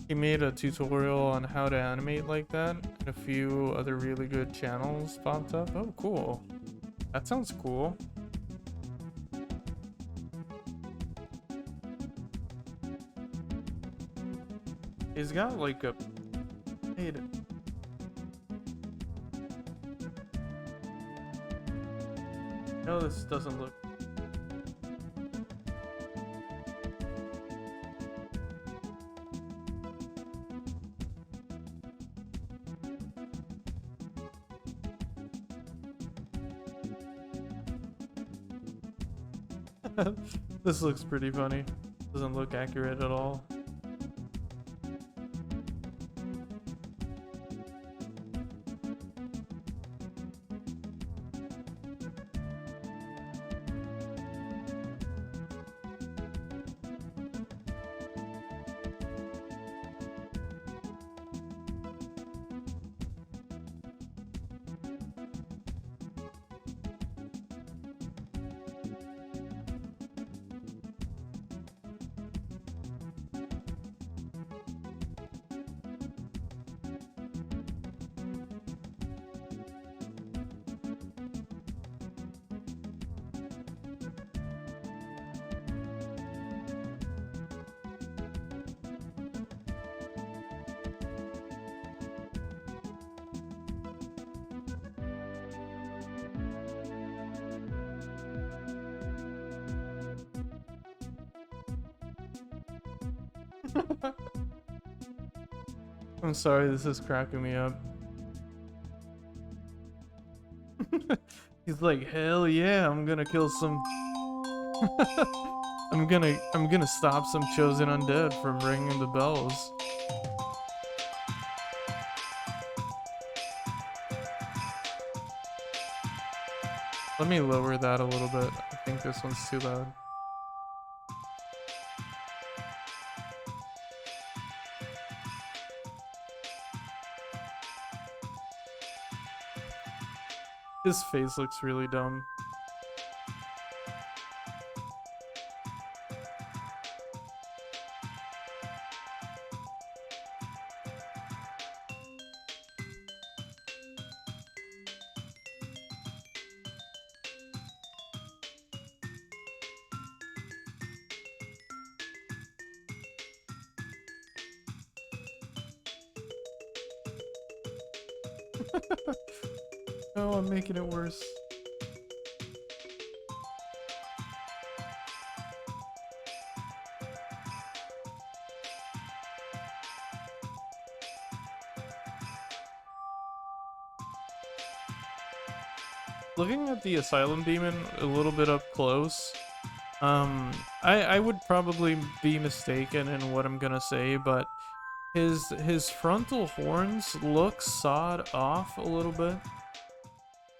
[SPEAKER 1] He made a tutorial on how to animate like that, and a few other really good channels popped up. Oh, cool. That sounds cool. He's got like a... No, this doesn't look... This looks pretty funny. Doesn't look accurate at all. I'm sorry, this is cracking me up. He's like, hell yeah, I'm gonna kill some... I'm gonna stop some chosen undead from ringing the bells. Let me lower that a little bit. I think this one's too loud. His face looks really dumb. Oh, I'm making it worse. Looking at the Asylum demon a little bit up close, I would probably be mistaken in what I'm gonna say, but his frontal horns look sawed off a little bit.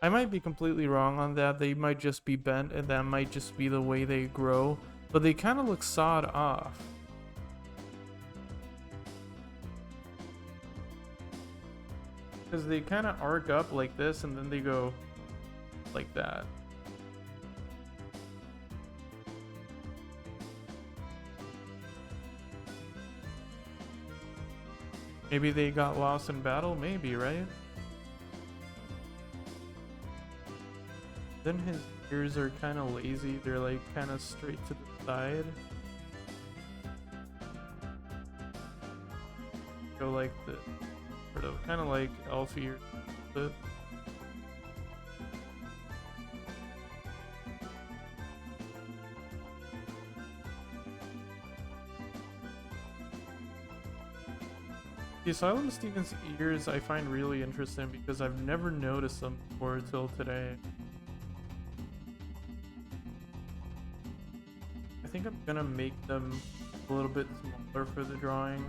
[SPEAKER 1] I might be completely wrong on that. They might just be bent, and that might just be the way they grow, but they kind of look sawed off. Because they kind of arc up like this, and then they go like that. Maybe they got lost in battle, maybe, right? Then his ears are kind of lazy, they're like kind of straight to the side. Go like the, sort of, kind of like elf ears. But the Asylum Steven's ears I find really interesting because I've never noticed them before till today. I think I'm gonna make them a little bit smaller for the drawing.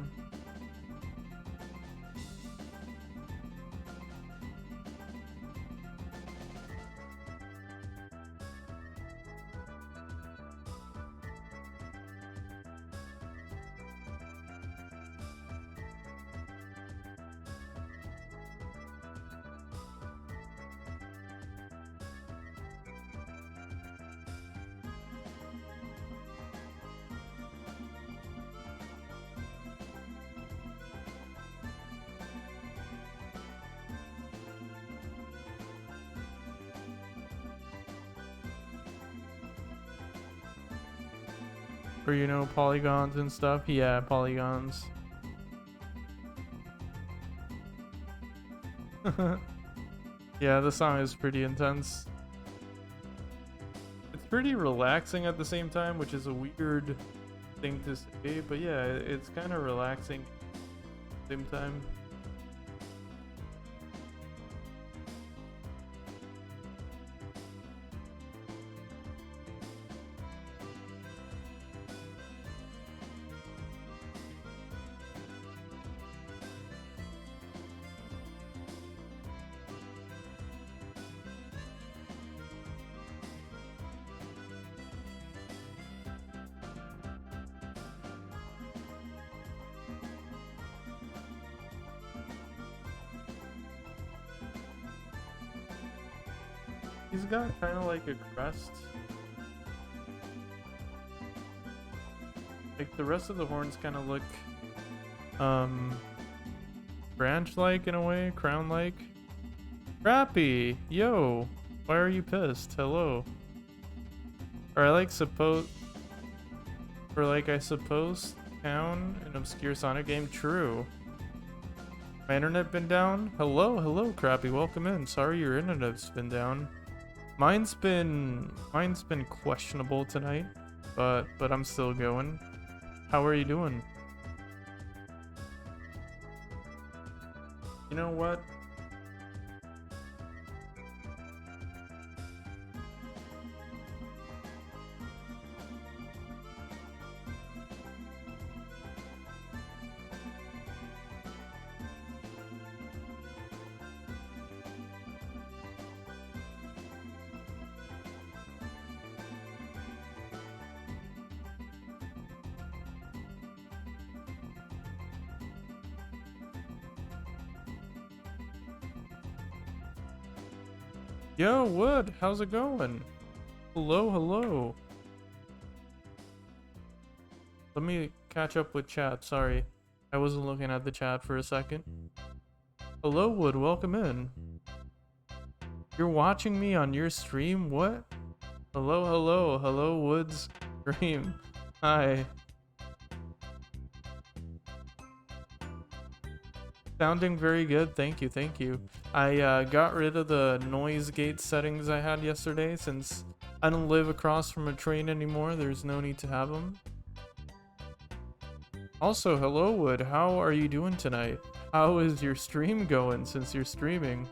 [SPEAKER 1] Or, you know, polygons and stuff. Yeah, polygons. Yeah, the song is pretty intense. It's pretty relaxing at the same time, which is a weird thing to say, but yeah, it's kind of relaxing at the same time. He's got kind of like a crest. Like the rest of the horns kind of look branch-like in a way, crown-like. Crappy! Yo! Why are you pissed? Hello. Or I suppose I suppose town an obscure Sonic game? True. My internet been down? Hello, Crappy, welcome in. Sorry your internet's been down. Mine's been questionable tonight, but I'm still going. How are you doing? You know what? Yo, Wood, how's it going? Hello. Let me catch up with chat, sorry. I wasn't looking at the chat for a second. Hello, Wood, welcome in. You're watching me on your stream? What? Hello, Wood's stream. Hi. Sounding very good. Thank you. Thank you. I got rid of the noise gate settings I had yesterday since I don't live across from a train anymore. There's no need to have them. Also, hello, Wood. How are you doing tonight? How is your stream going since you're streaming?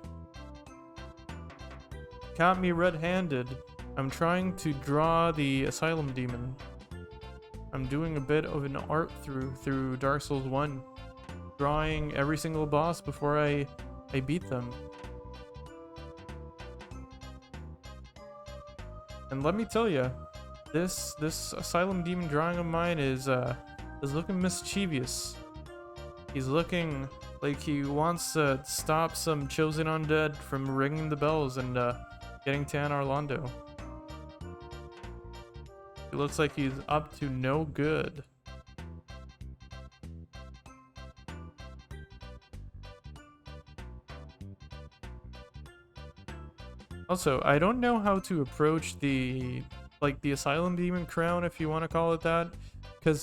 [SPEAKER 1] Caught me red-handed. I'm trying to draw the Asylum demon. I'm doing a bit of an art through Dark Souls 1. Drawing every single boss before I beat them. And let me tell you, this Asylum demon drawing of mine is looking mischievous. He's looking like he wants to stop some chosen undead from ringing the bells and getting to Anor Londo. It looks like he's up to no good. Also, I don't know how to approach the Asylum Demon crown, if you want to call it that, because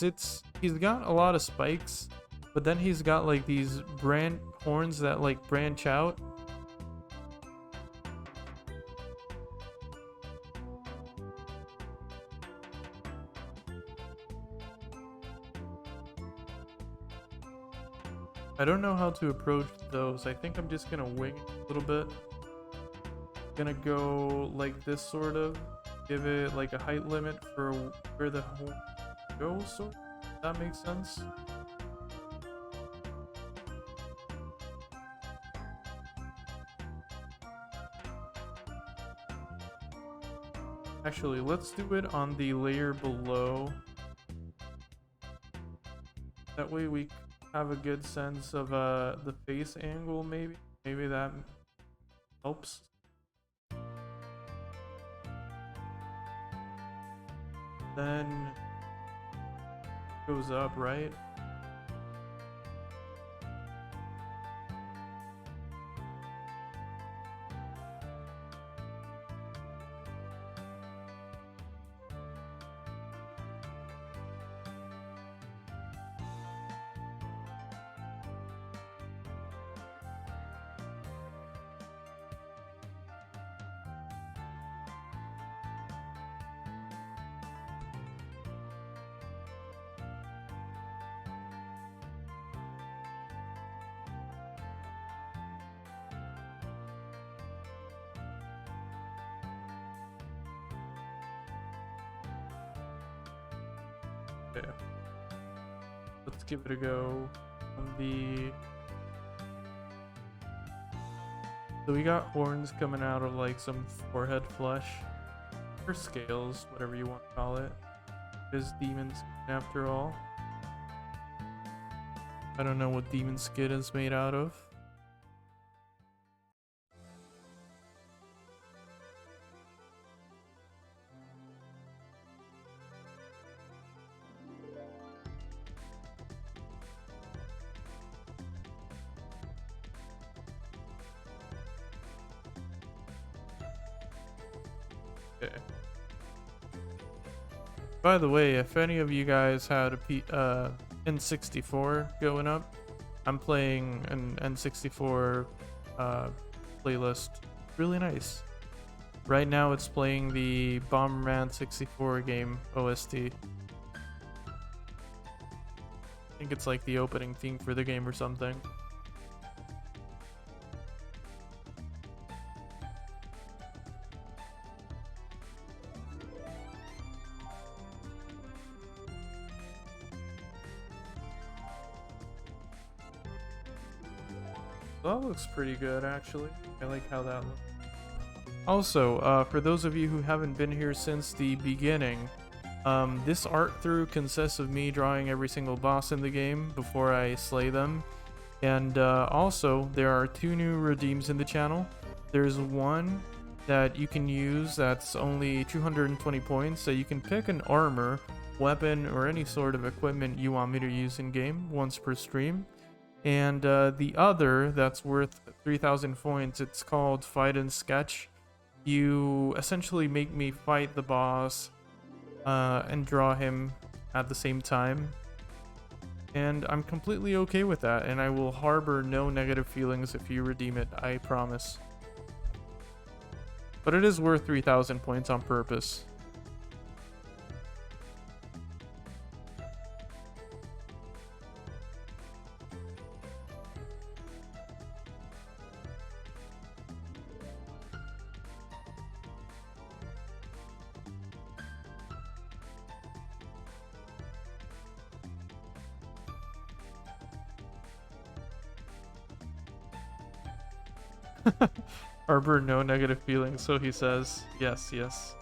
[SPEAKER 1] he's got a lot of spikes, but then he's got like these horns that like branch out. I don't know how to approach those. I think I'm just gonna wing it a little bit. Gonna go like this, sort of give it like a height limit for where the horn goes, sort of. That makes sense. Actually, let's do it on the layer below. That way we have a good sense of the face angle. Maybe that helps. Then goes up, right? Okay. Let's give it a go on the... So we got horns coming out of like some forehead flesh. Or scales, whatever you want to call it. There's demons after all. I don't know what demon skin is made out of. Okay. By the way, if any of you guys had a N64 going up, I'm playing an N64 playlist. Really nice. Right now it's playing the Bomberman 64 game OST. I think it's like the opening theme for the game or something. That looks pretty good, actually. I like how that looks. Also, for those of you who haven't been here since the beginning, this art through consists of me drawing every single boss in the game before I slay them. And also, there are 2 new redeems in the channel. There's one that you can use that's only 220 points, so you can pick an armor, weapon, or any sort of equipment you want me to use in game once per stream. And the other that's worth 3,000 points, it's called Fight and Sketch. You essentially make me fight the boss and draw him at the same time. And I'm completely okay with that, and I will harbor no negative feelings if you redeem it, I promise. But it is worth 3,000 points on purpose. Harbor no negative feelings, so he says. Yes, yes.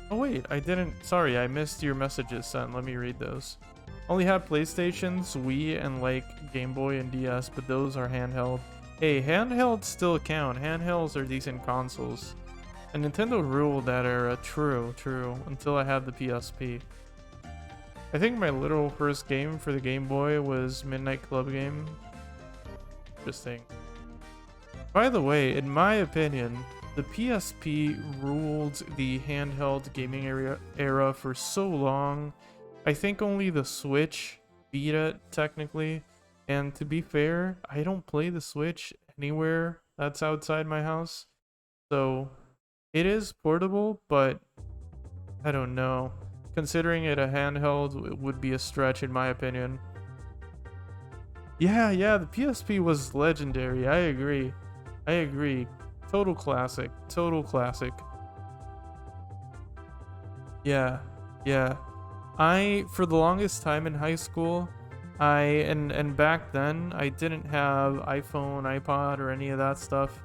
[SPEAKER 1] Oh wait, I didn't. Sorry, I missed your messages, son. Let me read those. Only have PlayStations, Wii, and like Game Boy and DS, but those are handheld. Hey, handhelds still count. Handhelds are decent consoles. And Nintendo ruled that era. True, true. Until I had the PSP. I think my literal first game for the Game Boy was Midnight Club Game. Interesting. By the way, in my opinion, the PSP ruled the handheld gaming era for so long. I think only the Switch beat it, technically. And to be fair, I don't play the Switch anywhere that's outside my house. So, it is portable, but I don't know. Considering it a handheld, it would be a stretch in my opinion. Yeah, the PSP was legendary. I agree. Total classic. Total classic. Yeah. For the longest time in high school, and back then, I didn't have iPhone, iPod, or any of that stuff.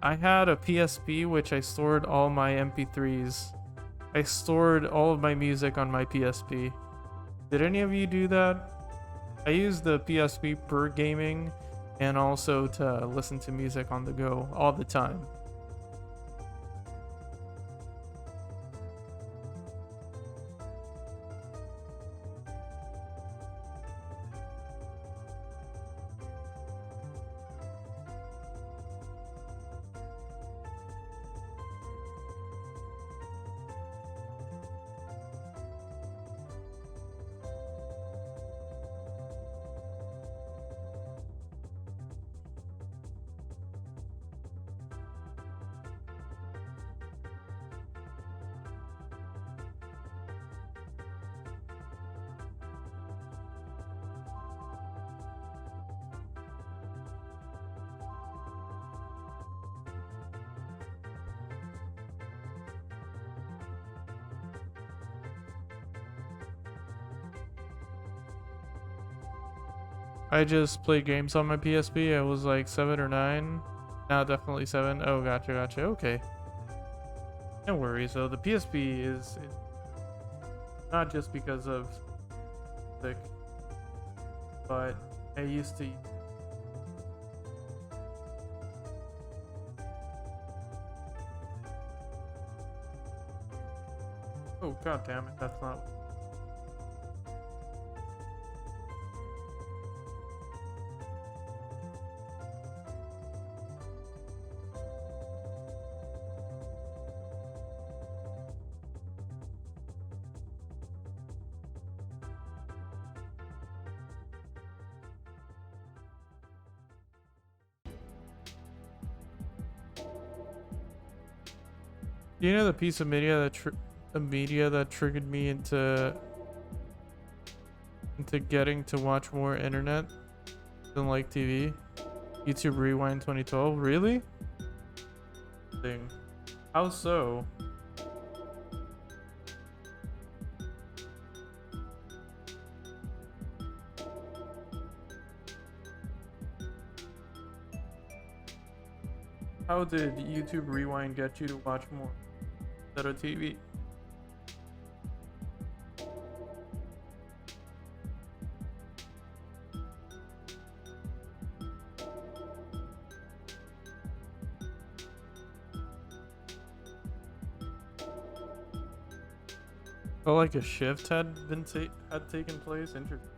[SPEAKER 1] I had a PSP, which I stored all my MP3s. I stored all of my music on my PSP. Did any of you do that? I used the PSP for gaming and also to listen to music on the go all the time. I just play games on my PSP. I was like 7 or 9. Now definitely 7. Oh, gotcha. Okay. No worries though. The PSP is not just because of music, but I used to. Oh, god damn it. That's not. Do you know the piece of media that triggered me into getting to watch more internet than like TV? YouTube Rewind 2012. Really? Thing. How so? How did YouTube Rewind get you to watch more instead of TV? Felt like a shift had taken place. Interesting.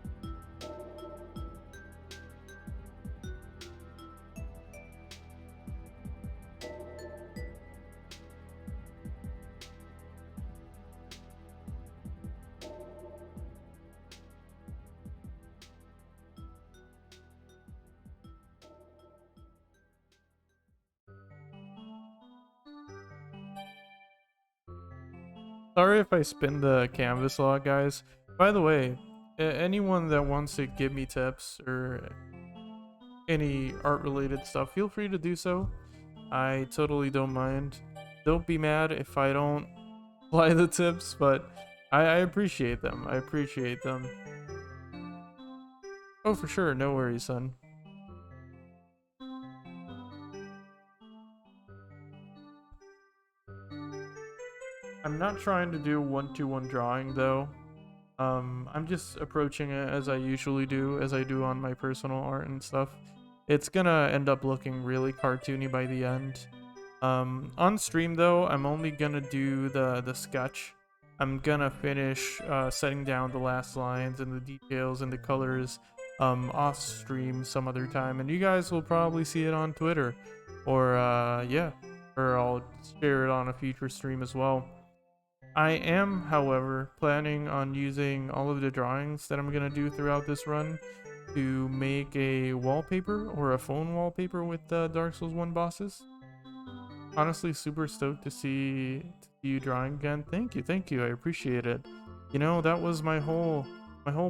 [SPEAKER 1] Sorry if I spin the canvas a lot, guys. By the way, anyone that wants to give me tips or any art related stuff, feel free to do so. I totally don't mind. Don't be mad if I don't apply the tips, but I appreciate them. I appreciate them. Oh, for sure. No worries, son. I'm not trying to do one-to-one drawing though. I'm just approaching it as I usually do, as I do on my personal art and stuff. It's gonna end up looking really cartoony by the end. On stream though, I'm only gonna do the sketch. I'm gonna finish setting down the last lines and the details and the colors off stream some other time, and you guys will probably see it on Twitter, or yeah, or I'll share it on a future stream as well. I am, however, planning on using all of the drawings that I'm gonna do throughout this run to make a wallpaper or a phone wallpaper with the Dark Souls 1 bosses. Honestly, super stoked to see you drawing again. Thank you, I appreciate it. You know, that was my whole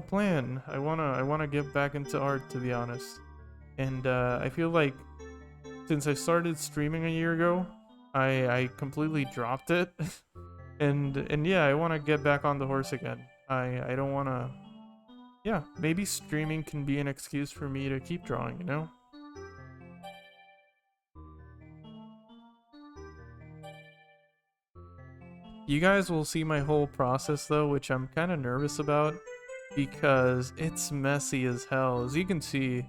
[SPEAKER 1] plan. I wanna get back into art, to be honest. And I feel like since I started streaming a year ago, I completely dropped it. And yeah, I want to get back on the horse again. I don't want to. Yeah, maybe streaming can be an excuse for me to keep drawing, you know? You guys will see my whole process though, which I'm kind of nervous about because it's messy as hell. As you can see,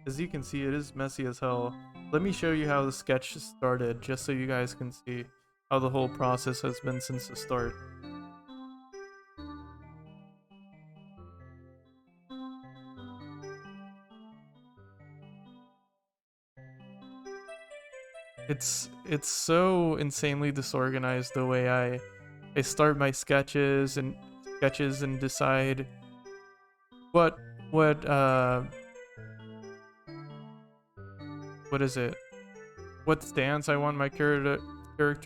[SPEAKER 1] it is messy as hell. Let me show you how the sketch started, just so you guys can see how the whole process has been since the start. It's so insanely disorganized the way I start my sketches and decide what what uh what is it? What stance I want my character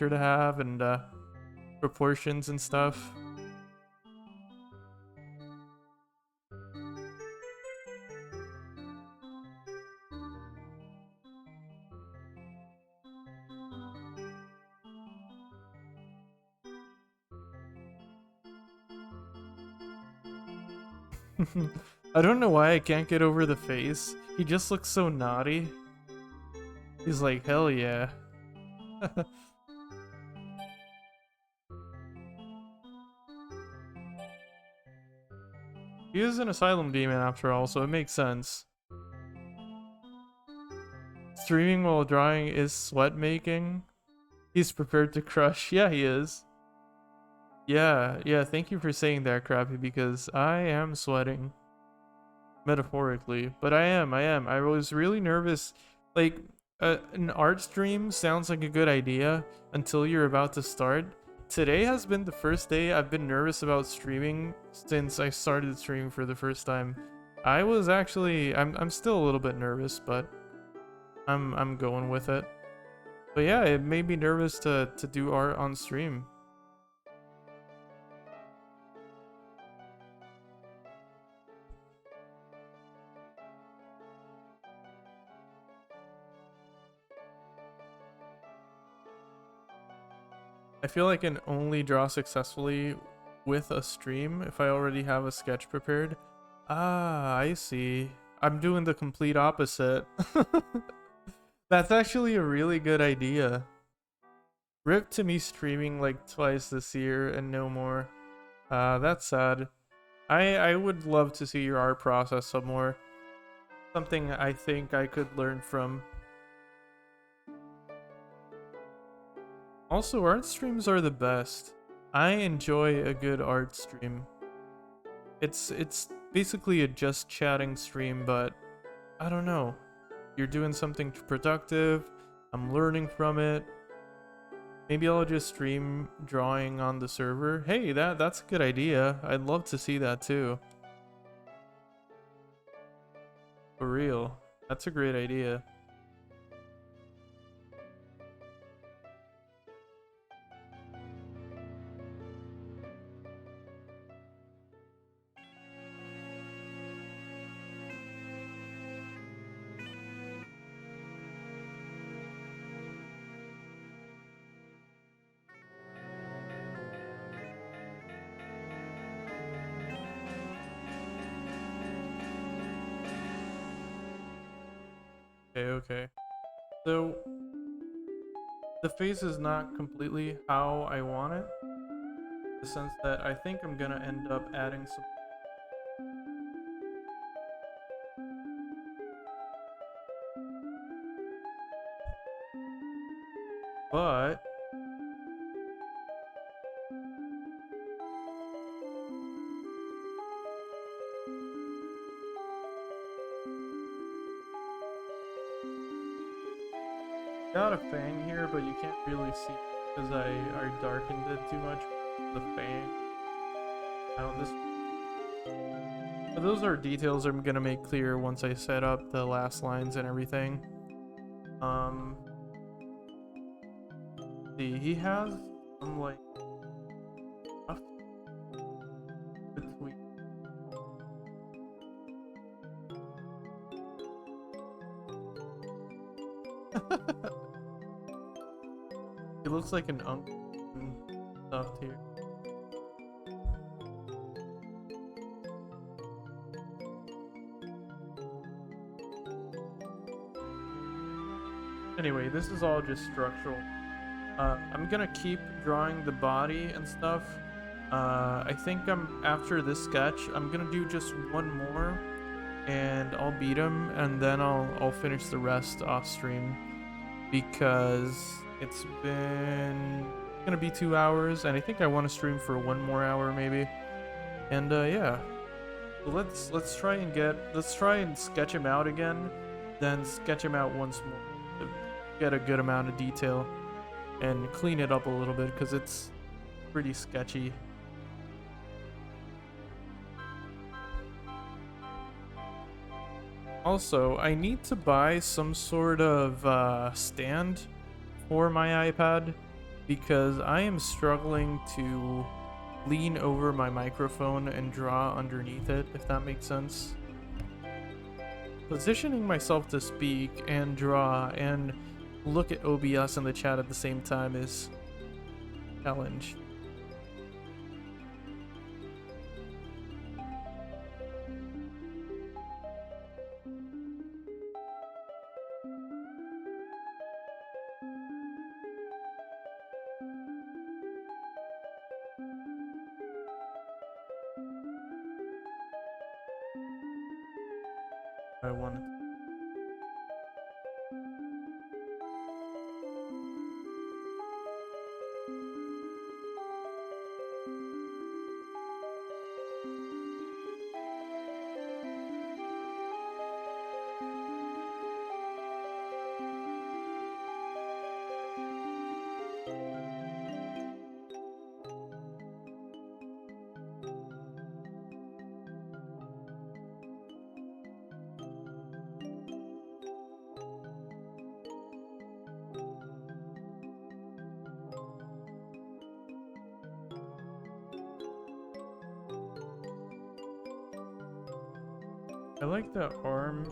[SPEAKER 1] to have, and proportions and stuff. I don't know why I can't get over the face. He just looks so naughty. He's like, hell yeah. He is an Asylum demon after all, so it makes sense. Streaming while drawing is sweat making. He's prepared to crush. Yeah, he is. Yeah, thank you for saying that, Crappy, because I am sweating. Metaphorically. But I am. I was really nervous. Like, an art stream sounds like a good idea until you're about to start. Today has been the first day I've been nervous about streaming since I started streaming for the first time. I was actually I'm still a little bit nervous, but I'm going with it. But yeah, it made me nervous to do art on stream. I feel like I can only draw successfully with a stream if I already have a sketch prepared. Ah, I see. I'm doing the complete opposite. That's actually a really good idea. Rip to me streaming like twice this year and no more. That's sad. I would love to see your art process some more. Something I think I could learn from. Also, art streams are the best. I enjoy a good art stream. It's basically a just chatting stream, but I don't know. You're doing something productive. I'm learning from it. Maybe I'll just stream drawing on the server. Hey, that's a good idea. I'd love to see that too. For real. That's a great idea. Okay. So the face is not completely how I want it. In the sense that I think I'm gonna end up adding some. But got a fang here, but you can't really see because I darkened it too much. The fang. Now this. But those are details I'm gonna make clear once I set up the last lines and everything. See, he has some like stuff between. It looks like an uncle stuff here. Anyway, this is all just structural. I'm gonna keep drawing the body and stuff. I think after this sketch, I'm gonna do just one more, and I'll beat him, and then I'll finish the rest off stream because it's gonna be 2 hours, and I think I want to stream for 1 more hour maybe. And yeah, so let's try and sketch him out again, then sketch him out once more to get a good amount of detail and clean it up a little bit because it's pretty sketchy. Also, I need to buy some sort of stand for my iPad because I am struggling to lean over my microphone and draw underneath it, if that makes sense. Positioning myself to speak and draw and look at OBS in the chat at the same time is a challenge. I wanted. I like the arm.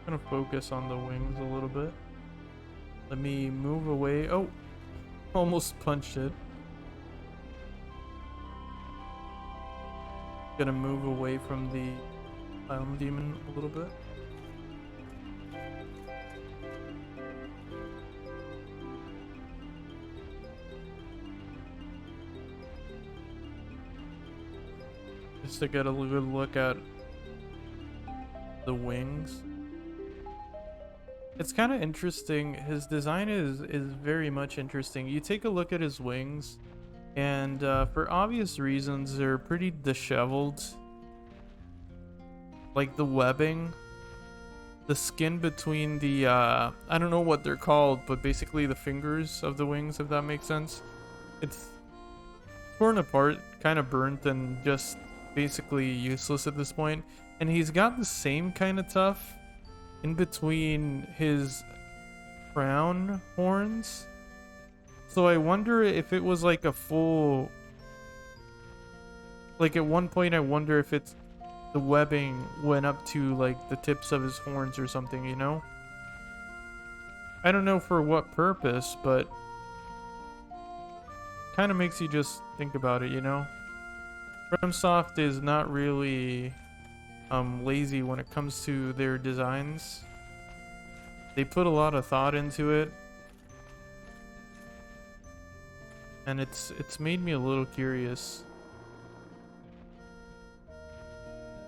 [SPEAKER 1] Gonna focus on the wings a little bit. Let me move away. Oh, almost punched it. Gonna move away from the Asylum demon a little bit. Just to get a good look at the wings. It's kind of interesting. His design is very much interesting. You take a look at his wings And for obvious reasons, they're pretty disheveled. Like the webbing, the skin between the, I don't know what they're called, but basically the fingers of the wings, if that makes sense. It's torn apart, kind of burnt, and just basically useless at this point. And he's got the same kind of tuft in between his crown horns. So I wonder if it was like a full... Like at one point I wonder if it's the webbing went up to like the tips of his horns or something, you know? I don't know for what purpose, but kind of makes you just think about it, you know? FromSoft is not really lazy when it comes to their designs. They put a lot of thought into it. And it's made me a little curious.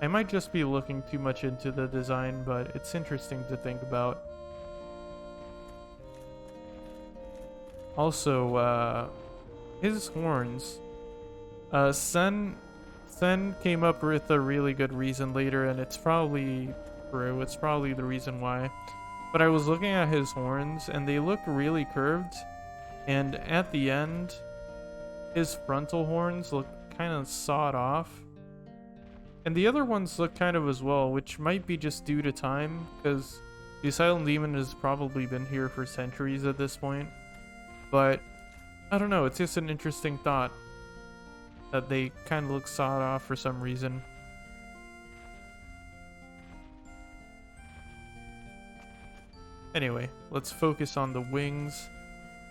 [SPEAKER 1] I might just be looking too much into the design, but it's interesting to think about. Also, his horns. Sen came up with a really good reason later, and it's probably true. It's probably the reason why. But I was looking at his horns, and they look really curved. And at the end, his frontal horns look kind of sawed off. And the other ones look kind of as well, which might be just due to time, because the Asylum Demon has probably been here for centuries at this point. But, I don't know, it's just an interesting thought that they kind of look sawed off for some reason. Anyway, let's focus on the wings.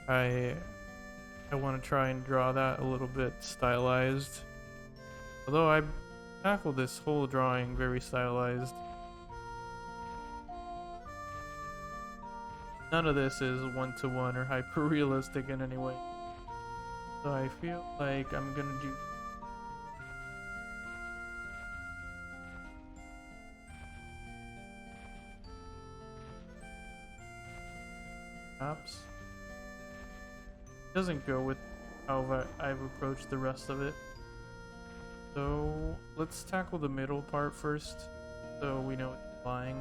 [SPEAKER 1] I want to try and draw that a little bit stylized. Although I tackled this whole drawing very stylized. None of this is one-to-one or hyper-realistic in any way. So I feel like I'm gonna do... Perhaps. Doesn't go with how I've approached the rest of it. So let's tackle the middle part first, so we know it's flying.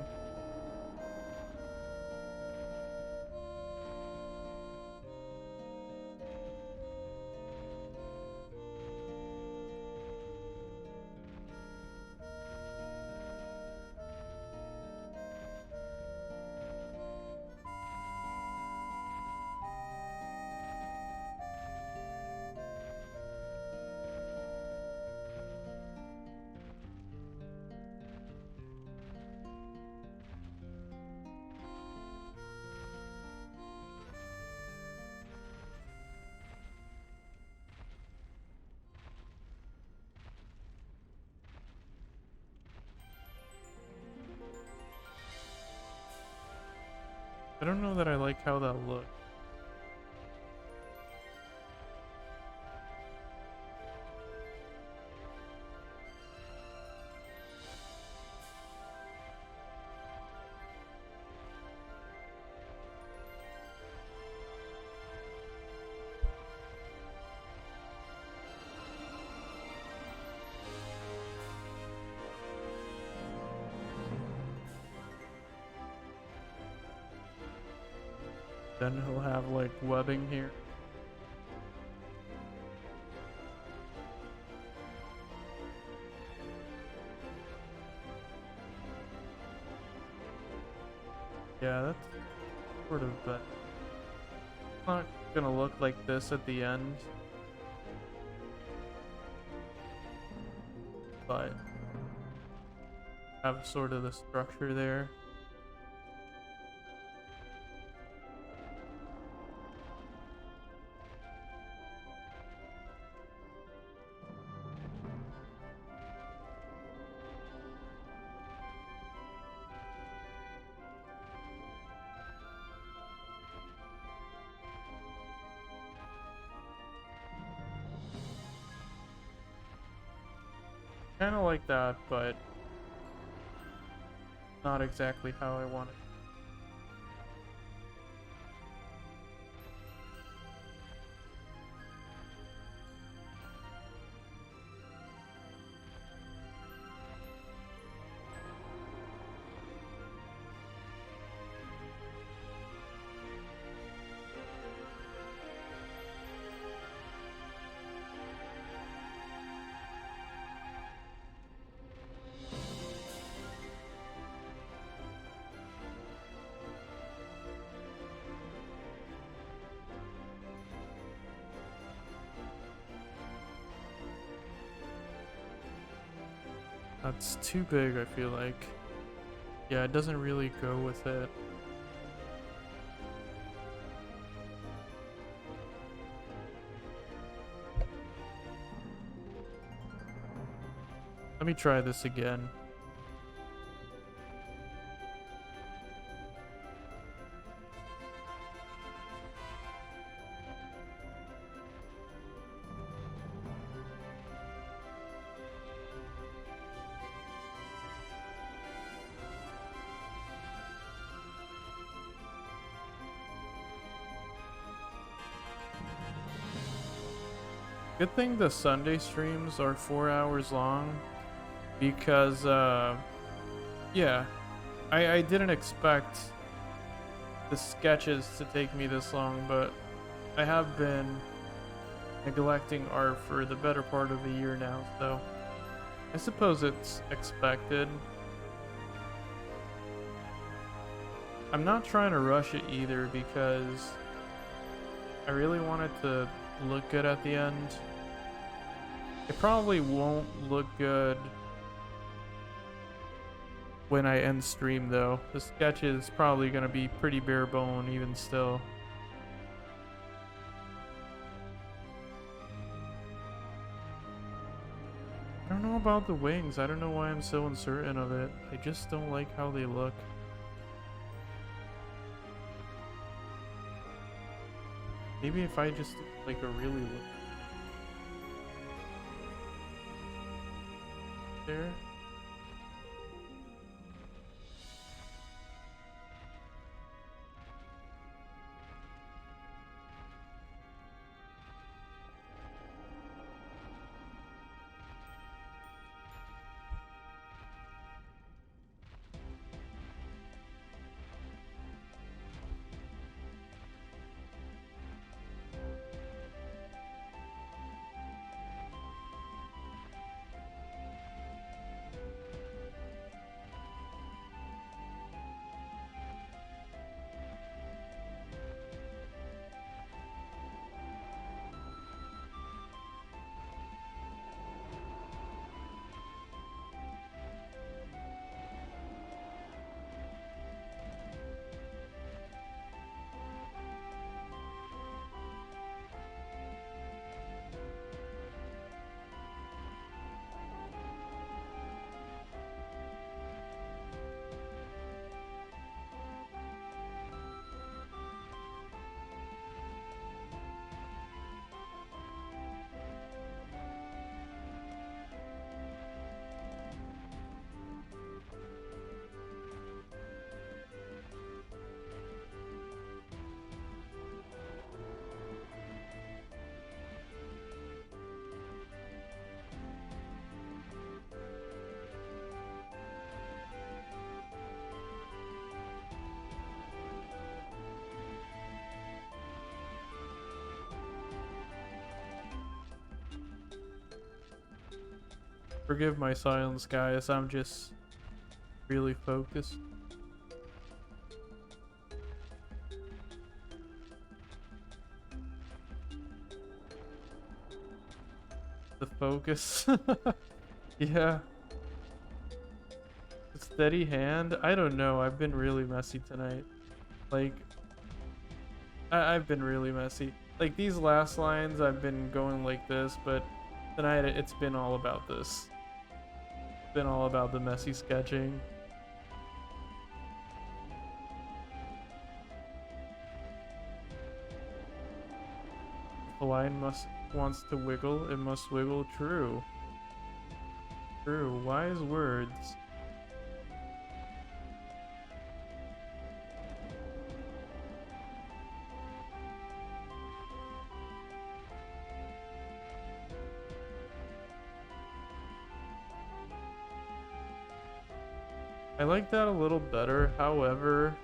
[SPEAKER 1] I don't know that I like how that looks. Then he'll have like webbing here. Yeah, that's sort of, but it's not gonna look like this at the end. But have sort of the structure there. Kind of like that, but not exactly how I want it. That's too big, I feel like. Yeah, it doesn't really go with it. Let me try this again. Good thing the Sunday streams are 4 hours long because, yeah, I didn't expect the sketches to take me this long, but I have been neglecting art for the better part of a year now, so I suppose it's expected. I'm not trying to rush it either because I really want it to look good at the end. It probably won't look good when I end stream though. The sketch is probably gonna be pretty bare bone even still. I don't know about the wings. I don't know why I'm so uncertain of it. I just don't like how they look. Maybe if I just like a really look there. Forgive my silence, guys. I'm just really focused. The focus. Yeah. A steady hand. I don't know. I've been really messy tonight. Like, I've been really messy. Like, these last lines, I've been going like this, but tonight it's been all about this. It's been all about the messy sketching. If the line wants to wiggle, it must wiggle. True. True. Wise words. I like that a little better, however,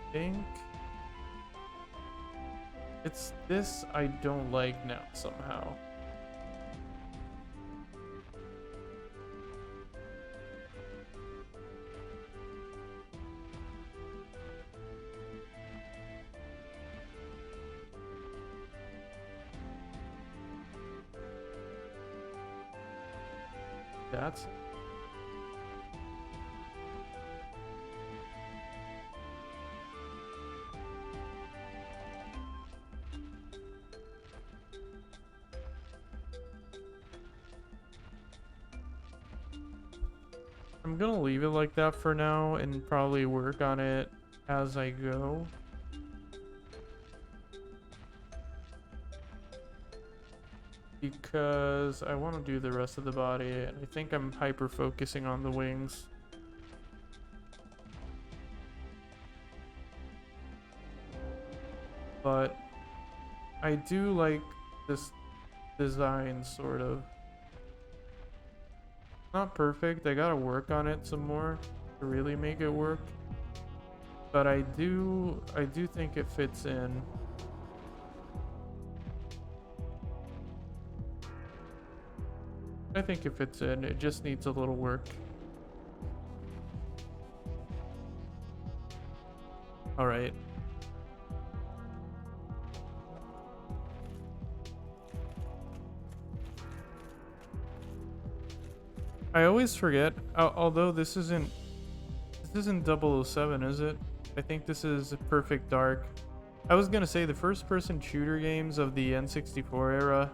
[SPEAKER 1] I think it's this I don't like now somehow. That's I'm gonna leave it like that for now and probably work on it as I go. Because I want to do the rest of the body, and I think I'm hyper focusing on the wings. But I do like this design, sort of. Not perfect, I gotta work on it some more to really make it work. But I do think it fits in. I think it fits in, it just needs a little work. Alright. I always forget, although this isn't 007, is it? I think this is Perfect Dark. I was gonna say the first person shooter games of the N64 era,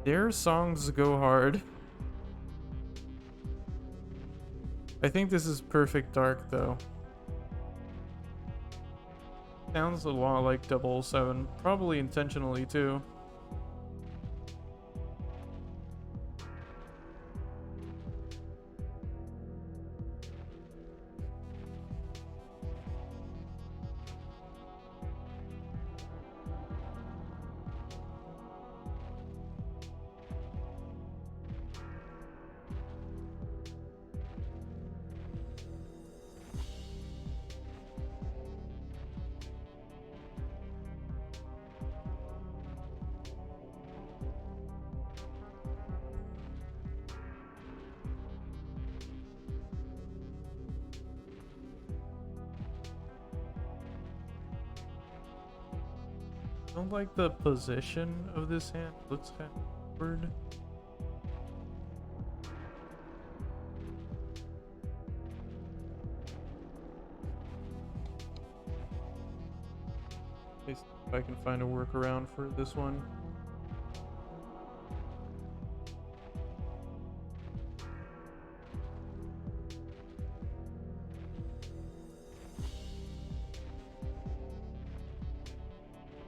[SPEAKER 1] their songs go hard. I think this is Perfect Dark though. Sounds a lot like 007, probably intentionally too. I don't like the position of this hand. Looks kind of weird. At least if I can find a workaround for this one.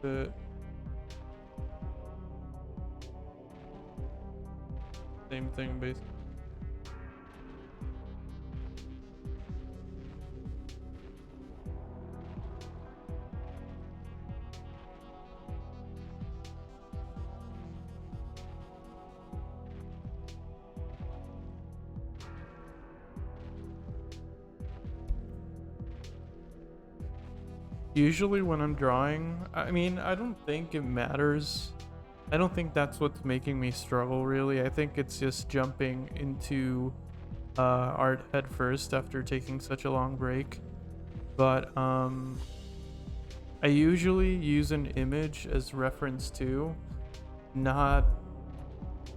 [SPEAKER 1] The same thing basically. Usually when I'm drawing, I mean, I don't think it matters. I don't think that's what's making me struggle really. I think it's just jumping into art head first after taking such a long break. But I usually use an image as reference too, not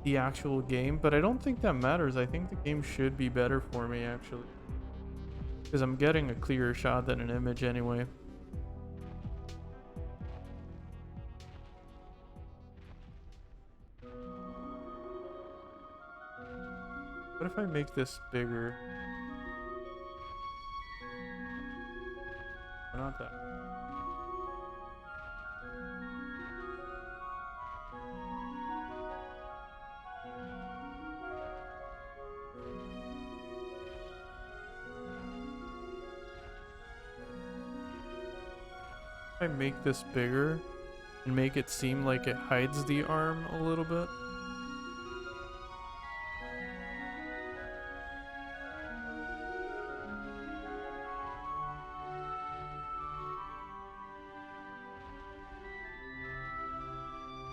[SPEAKER 1] the actual game, but I don't think that matters. I think the game should be better for me actually, because I'm getting a clearer shot than an image anyway. What if I make this bigger? Or not that. If I make this bigger and make it seem like it hides the arm a little bit.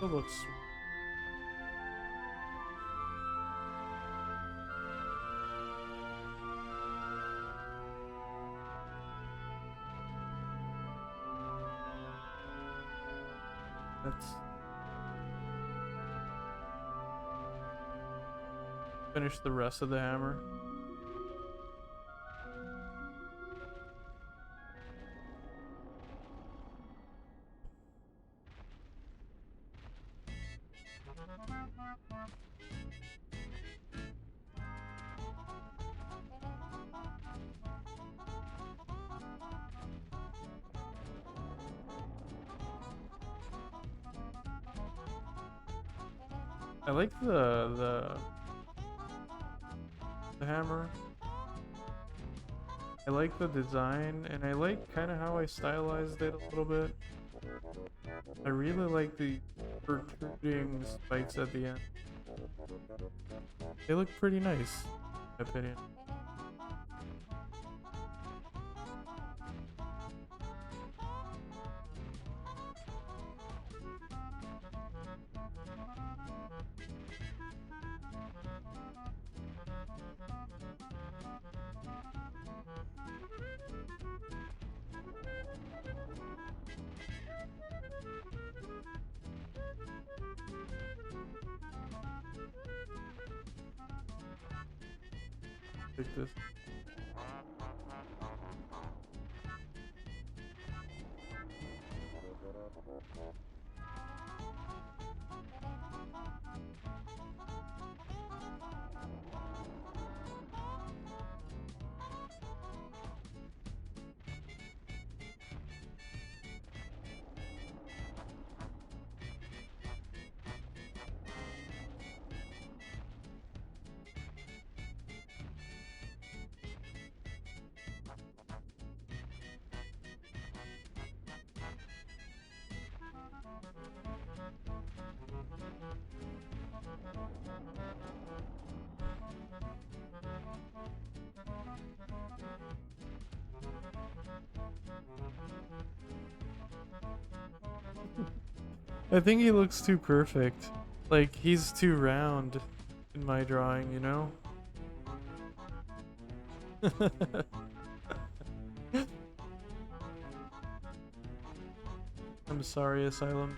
[SPEAKER 1] It looks. finish the rest of the hammer. I like the hammer. I like the design, and I like kind of how I stylized it a little bit. I really like the protruding spikes at the end. They look pretty nice, in my opinion. Like this. I think he looks too perfect. Like, he's too round in my drawing, you know? I'm sorry, Asylum.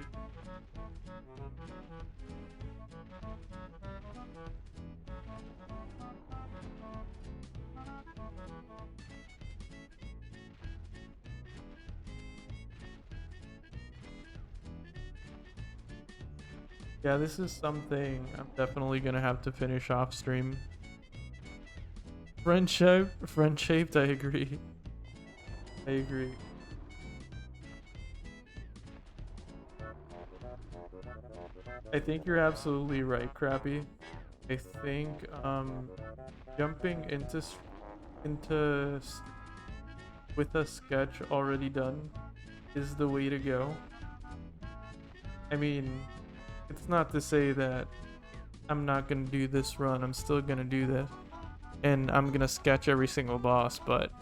[SPEAKER 1] Yeah, this is something I'm definitely gonna have to finish off stream. Friend shaped, I agree. I agree. I think you're absolutely right, Crappy. I think jumping with a sketch already done is the way to go. I mean, it's not to say that I'm not gonna do this run. I'm still gonna do this, and I'm gonna sketch every single boss, but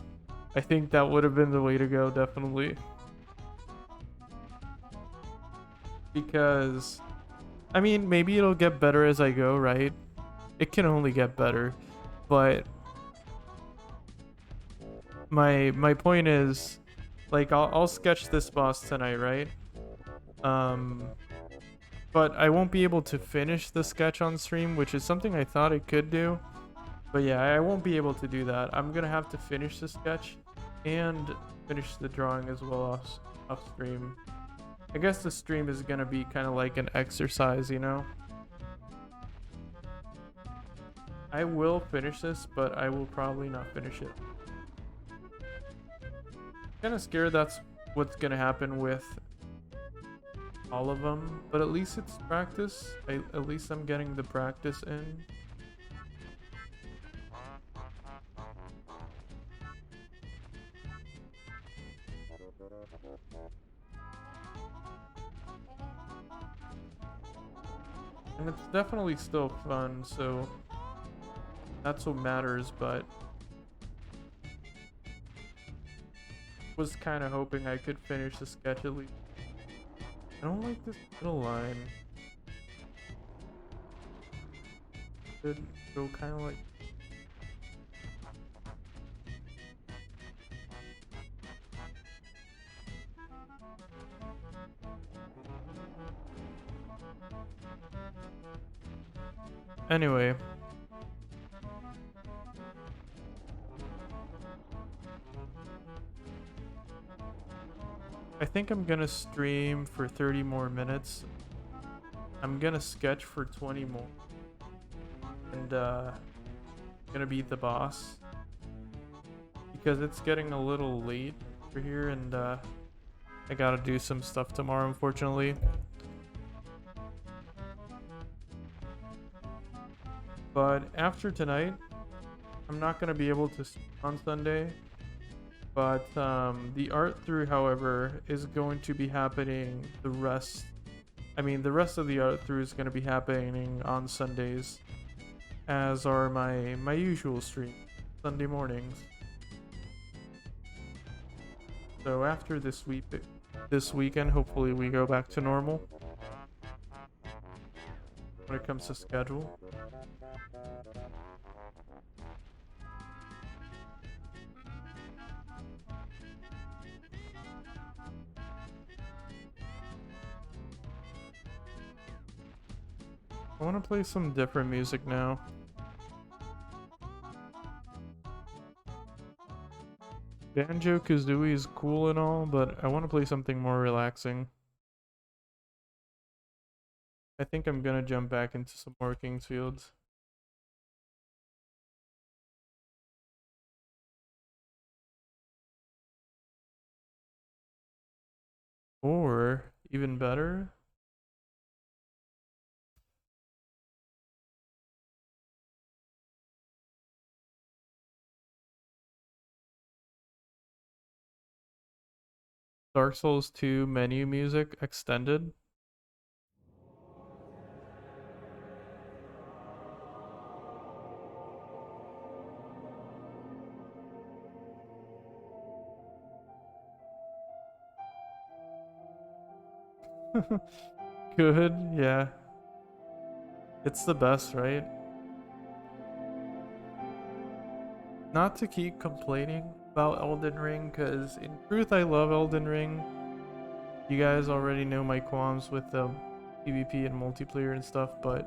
[SPEAKER 1] I think that would have been the way to go, definitely. Because, I mean, maybe it'll get better as I go, right? It can only get better, but my point is, like, I'll sketch this boss tonight, right? But I won't be able to finish the sketch on stream, which is something I thought I could do. But yeah, I won't be able to do that. I'm gonna have to finish the sketch and finish the drawing as well off stream. I guess the stream is gonna be kind of like an exercise, you know? I will finish this, but I will probably not finish it. Kind of scared that's what's gonna happen with all of them, but at least it's practice. At least I'm getting the practice in. And it's definitely still fun, so that's what matters, but was kind of hoping I could finish the sketch at least. I don't like this middle line. Could go kind of like. Anyway, I think I'm gonna stream for 30 more minutes. I'm gonna sketch for 20 more. And gonna beat the boss. Because it's getting a little late over here and I gotta do some stuff tomorrow, unfortunately. But after tonight, I'm not gonna be able to on Sunday. But the art through, however, is going to be happening the rest of the art through is going to be happening on Sundays, as are my usual stream, Sunday mornings. So after this weekend, hopefully we go back to normal when it comes to schedule. I want to play some different music now. Banjo-Kazooie is cool and all, but I want to play something more relaxing. I think I'm gonna jump back into some more Kingsfields. Or, even better, Dark Souls 2 menu music extended. Good, yeah. It's the best, right? Not to keep complaining about Elden Ring, because in truth I love Elden Ring. You guys already know my qualms with the PvP and multiplayer and stuff, but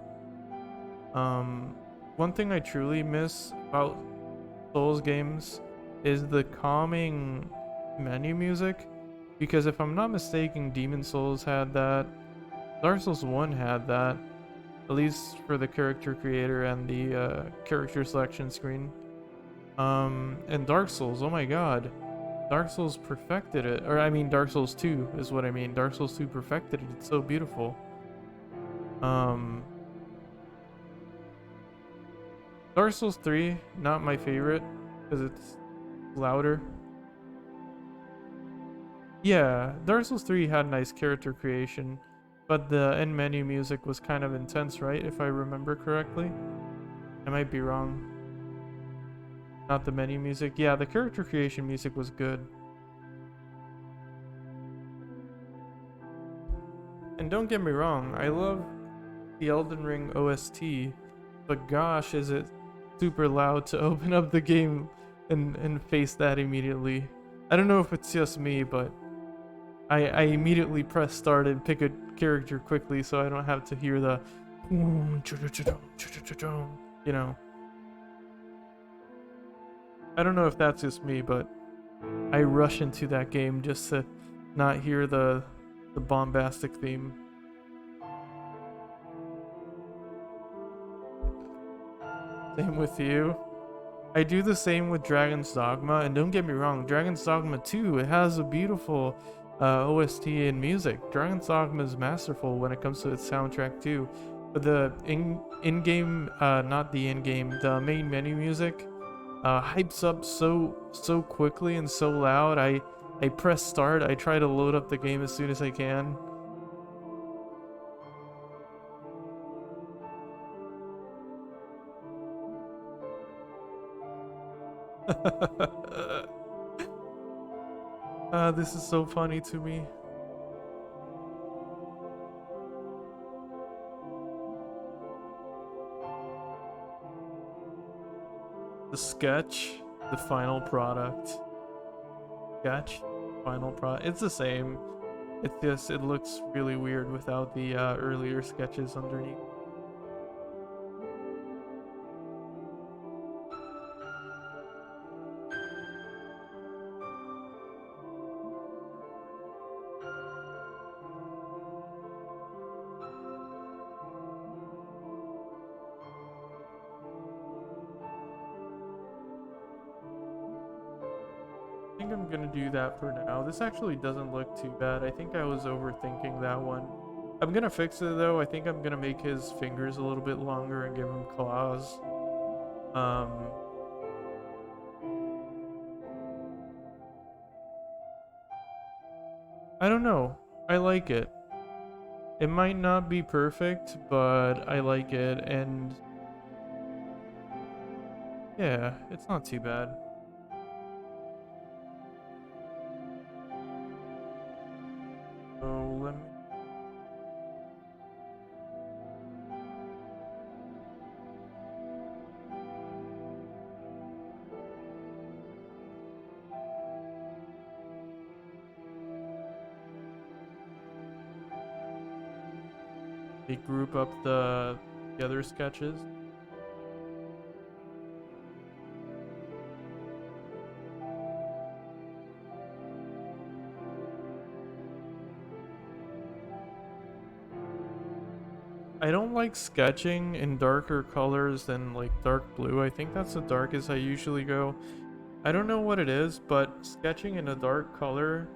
[SPEAKER 1] one thing I truly miss about Souls games is the calming menu music, because if I'm not mistaken, Demon Souls had that, Dark Souls 1 had that, at least for the character creator and the character selection screen. And Dark Souls, oh my god, Dark Souls perfected it. Or I mean Dark Souls 2 is what I mean. Dark Souls 2 perfected it. It's so beautiful. Dark Souls 3, not my favorite because it's louder. Yeah, Dark Souls 3 had nice character creation, but the end menu music was kind of intense, right? If I remember correctly. I might be wrong. Not the menu music. Yeah, the character creation music was good. And don't get me wrong, I love the Elden Ring OST, but gosh, is it super loud to open up the game and face that immediately. I don't know if it's just me, but I immediately press start and pick a character quickly so I don't have to hear the you know. I don't know if that's just me, but I rush into that game just to not hear the bombastic theme. Same with you. I do the same with Dragon's Dogma, and don't get me wrong, Dragon's Dogma 2, it has a beautiful OST and music. Dragon's Dogma is masterful when it comes to its soundtrack too. But the in-game, not the in-game, the main menu music hypes up so quickly and so loud. I press start, I try to load up the game as soon as I can. This is so funny to me. The sketch, the final product. Sketch, final product. It's the same. It's just, it looks really weird without the earlier sketches underneath. think I'm gonna do that for now. This actually doesn't look too bad. I think I was overthinking that one. I'm gonna fix it though. I think I'm gonna make his fingers a little bit longer and give him claws. I don't know. I like it. It might not be perfect, but I like it, and yeah, it's not too bad. So let me. Group up the other sketches. I don't like sketching in darker colors than like dark blue. I think that's the darkest I usually go. I don't know what it is, but sketching in a dark color,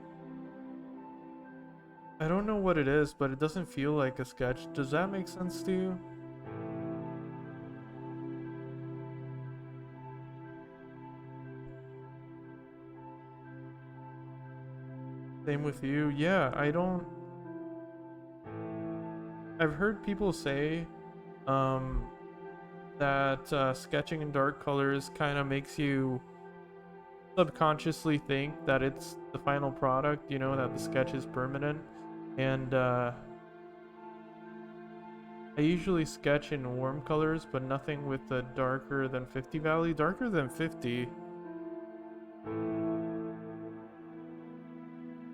[SPEAKER 1] I don't know what it is, but it doesn't feel like a sketch. Does that make sense to you? Same with you. Yeah, I've heard people say that sketching in dark colors kind of makes you subconsciously think that it's the final product, you know, that the sketch is permanent. And I usually sketch in warm colors, but nothing with the darker than 50 value. Darker than 50?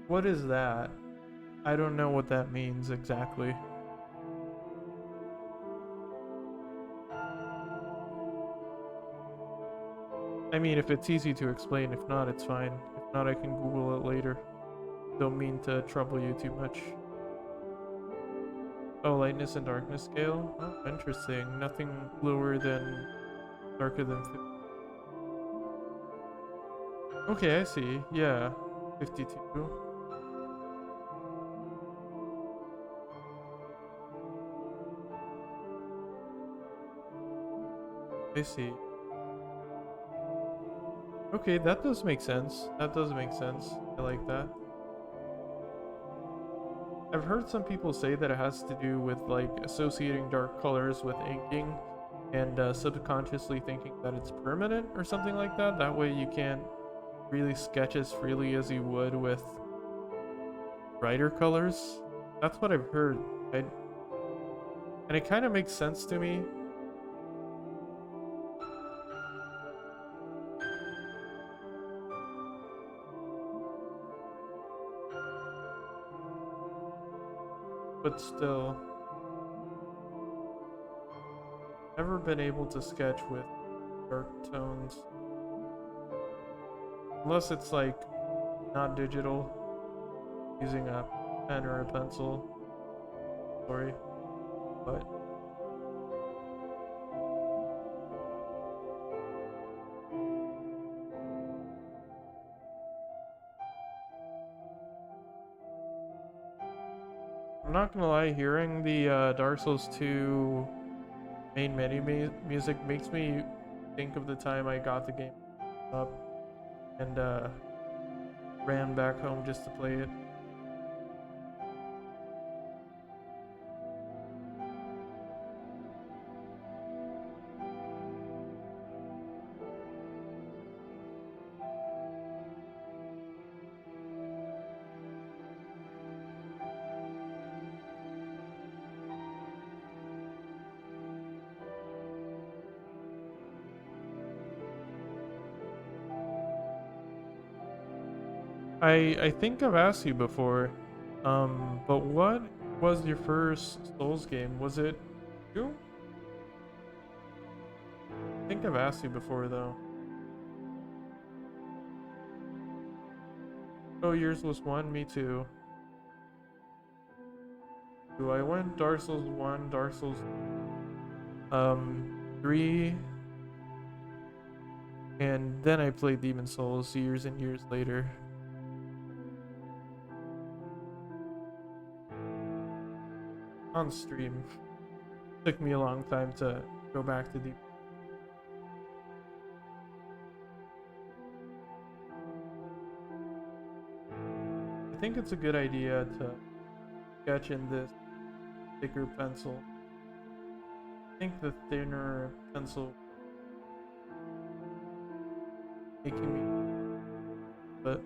[SPEAKER 1] What is that? I don't know what that means exactly. I mean, if it's easy to explain. If not, it's fine. If not, I can Google it later. Don't mean to trouble you too much. Oh, lightness and darkness scale? Oh, interesting. Nothing lower than darker than 50. Okay, I see. Yeah. 52. I see. Okay, that does make sense. That does make sense. I like that. I've heard some people say that it has to do with like associating dark colors with inking and subconsciously thinking that it's permanent or something like that. That way you can't really sketch as freely as you would with brighter colors. That's what I've heard. And it kind of makes sense to me. But still, never been able to sketch with dark tones. Unless it's like not digital, using a pen or a pencil. Sorry, but I'm not gonna lie, hearing the Dark Souls 2 main menu music makes me think of the time I got the game up and ran back home just to play it. I think I've asked you before, but what was your first Souls game? Was it 2? I think I've asked you before though. Oh, yours was 1, me too. So I went Dark Souls 1, Dark Souls 3. And then I played Demon Souls years and years later. On stream. Took me a long time to go back to Demon. I think it's a good idea to sketch in this thicker pencil. I think the thinner pencil making me, but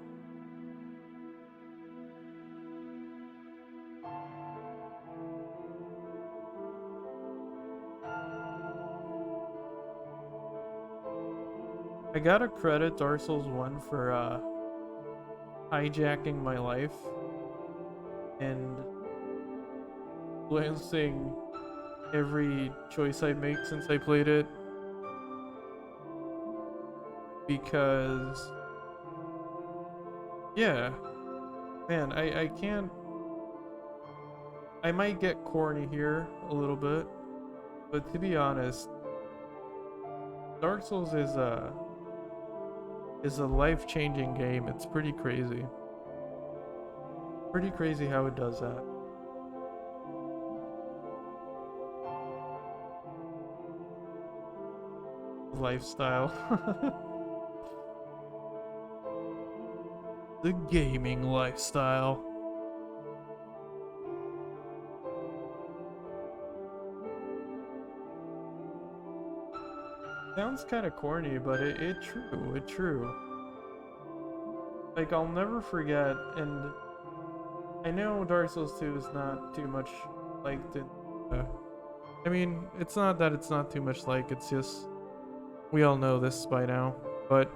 [SPEAKER 1] I gotta credit Dark Souls 1 for hijacking my life and influencing every choice I make since I played it, because yeah, man, I can't, I might get corny here a little bit, but to be honest, Dark Souls is a life-changing game. It's pretty crazy. Pretty crazy how it does that. Lifestyle. The gaming lifestyle. Sounds kind of corny, but it true. Like, I'll never forget, and I know Dark Souls 2 is not too much liked in, I mean, it's not that it's not too much like, it's just, we all know this by now, but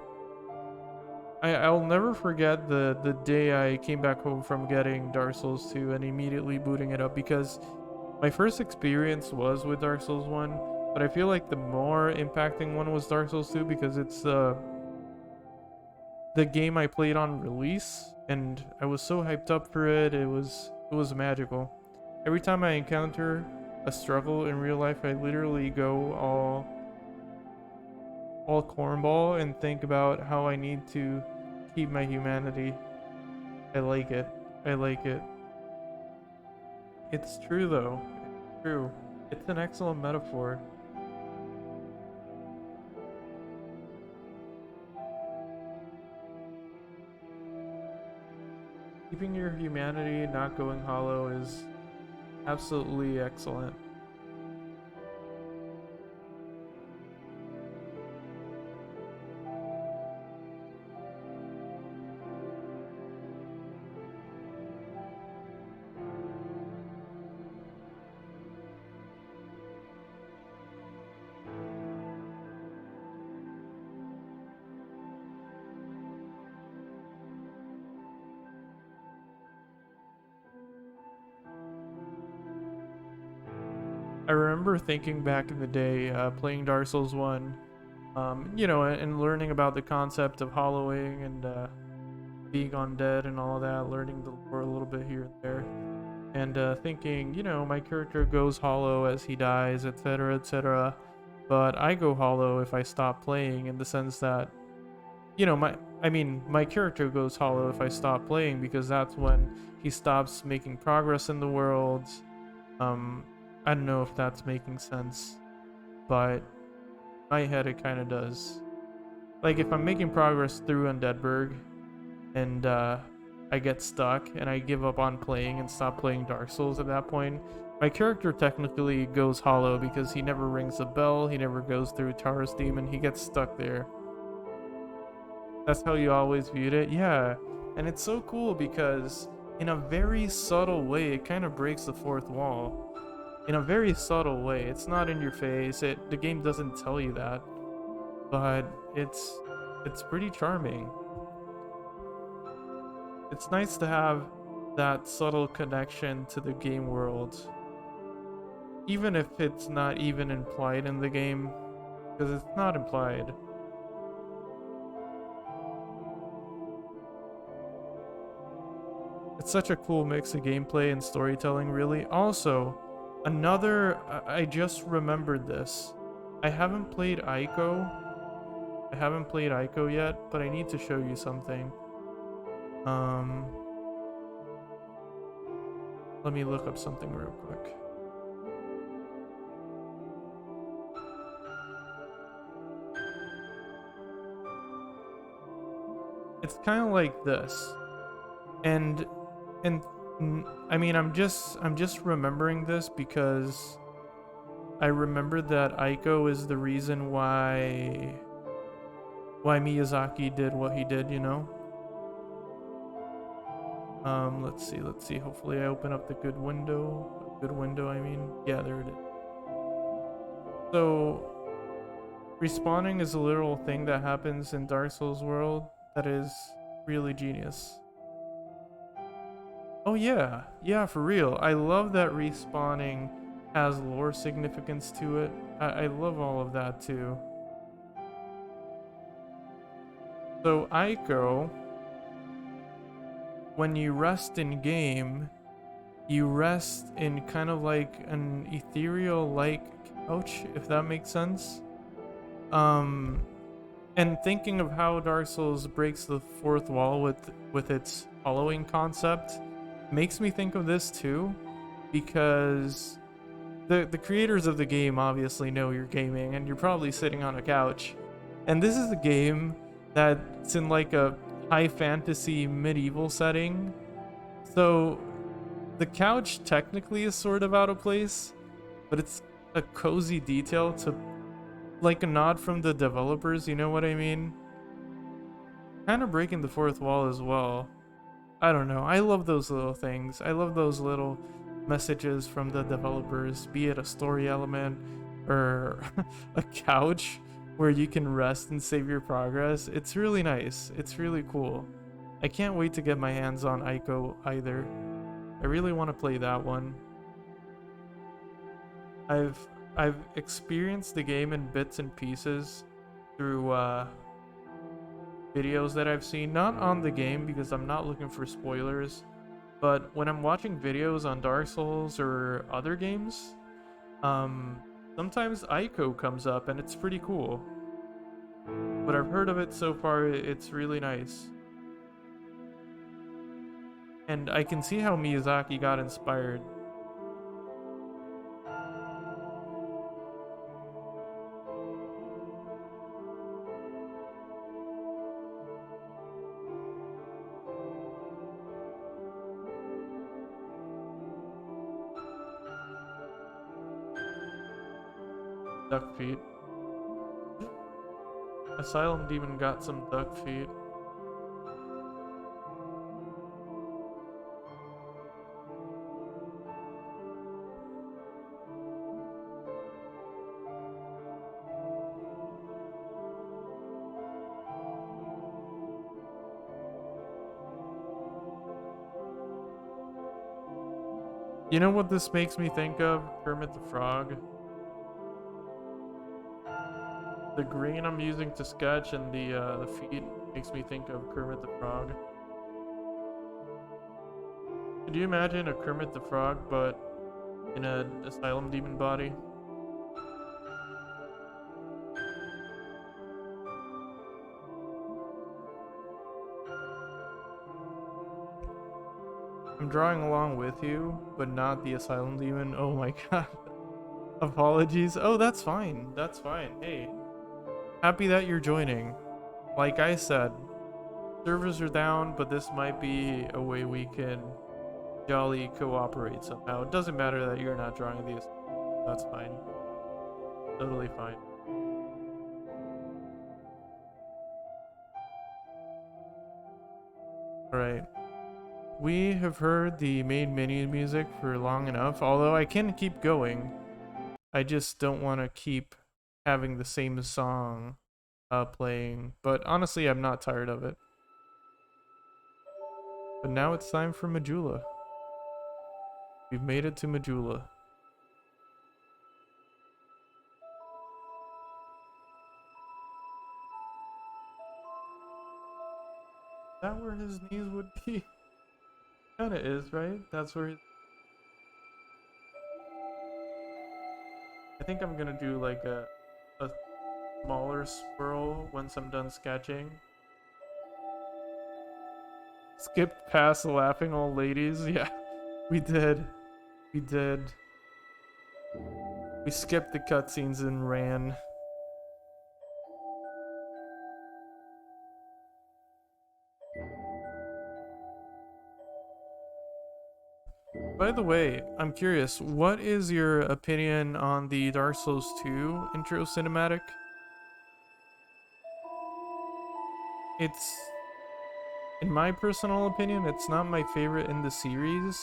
[SPEAKER 1] I'll never forget the day I came back home from getting Dark Souls 2 and immediately booting it up, because my first experience was with Dark Souls 1, but I feel like the more impacting one was Dark Souls 2 because it's the game I played on release, and I was so hyped up for it. It was magical. Every time I encounter a struggle in real life, I literally go all cornball and think about how I need to keep my humanity. I like it. It's true though. It's true. It's an excellent metaphor. Keeping your humanity not going hollow is absolutely excellent. I remember thinking back in the day, playing Dark Souls 1, you know, and learning about the concept of hollowing and being undead and all of that, learning the lore a little bit here and there, and thinking, you know, my character goes hollow as he dies, etc., etc., but I go hollow if I stop playing, in the sense that, you know, my character goes hollow if I stop playing, because that's when he stops making progress in the world. I don't know if that's making sense, but in my head it kind of does. Like, if I'm making progress through Undeadburg and I get stuck and I give up on playing and stop playing Dark Souls at that point, my character technically goes hollow because he never rings a bell, he never goes through Taurus Demon, he gets stuck there. That's how you always viewed it? Yeah, and it's so cool because in a very subtle way it kind of breaks the fourth wall. In a very subtle way. It's not in your face. The game doesn't tell you that, but it's pretty charming. It's nice to have that subtle connection to the game world, even if it's not even implied in the game, because it's not implied. It's such a cool mix of gameplay and storytelling, really. Also, I just remembered this. I haven't played Ico I haven't played Ico yet, but I need to show you something. Let me look up something real quick. It's kind of like this, and I mean, I'm just remembering this because I remember that Ico is the reason why Miyazaki did what he did, you know? Let's see. Hopefully I open up the good window. Good window, I mean. Yeah, there it is. So, respawning is a literal thing that happens in Dark Souls world that is really genius. Oh yeah, yeah, for real. I love that respawning has lore significance to it. I love all of that too. So Ico, when you rest in game, you rest in kind of like an ethereal-like couch, if that makes sense. And thinking of how Dark Souls breaks the fourth wall with its hollowing concept makes me think of this too, because the creators of the game obviously know you're gaming and you're probably sitting on a couch. And this is a game that's in like a high fantasy medieval setting. So the couch technically is sort of out of place, but it's a cozy detail to like a nod from the developers, you know what I mean? Kind of breaking the fourth wall as well. I don't know. I love those little things. I love those little messages from the developers, be it a story element or a couch where you can rest and save your progress. It's really nice. It's really cool. I can't wait to get my hands on Ico either. I really want to play that one. I've experienced the game in bits and pieces through videos that I've seen, not on the game because I'm not looking for spoilers, but when I'm watching videos on Dark Souls or other games, sometimes Ico comes up and it's pretty cool. But I've heard of it so far, it's really nice. And I can see how Miyazaki got inspired. Duck feet. Asylum Demon got some duck feet. You know what this makes me think of? Kermit the Frog. The green I'm using to sketch and the feet makes me think of Kermit the Frog. Could you imagine a Kermit the Frog but in an Asylum Demon body? I'm drawing along with you, but not the Asylum Demon. Oh my god. Apologies. Oh, that's fine. That's fine. Hey. Happy that you're joining. Like I said, servers are down, but this might be a way we can jolly cooperate somehow. It doesn't matter that you're not drawing these. That's fine. Totally fine. Alright. We have heard the main menu music for long enough, although I can keep going. I just don't want to keep having the same song playing, but honestly I'm not tired of it. But now it's time for Majula. We've made it to Majula. Is that where his knees would be? Kinda is, right? That's where I think I'm gonna do like a smaller swirl once I'm done sketching. Skipped past the laughing old ladies. Yeah, we did. We did. We skipped the cutscenes and ran. By the way, I'm curious, what is your opinion on the Dark Souls 2 intro cinematic? It's, in my personal opinion, it's not my favorite in the series,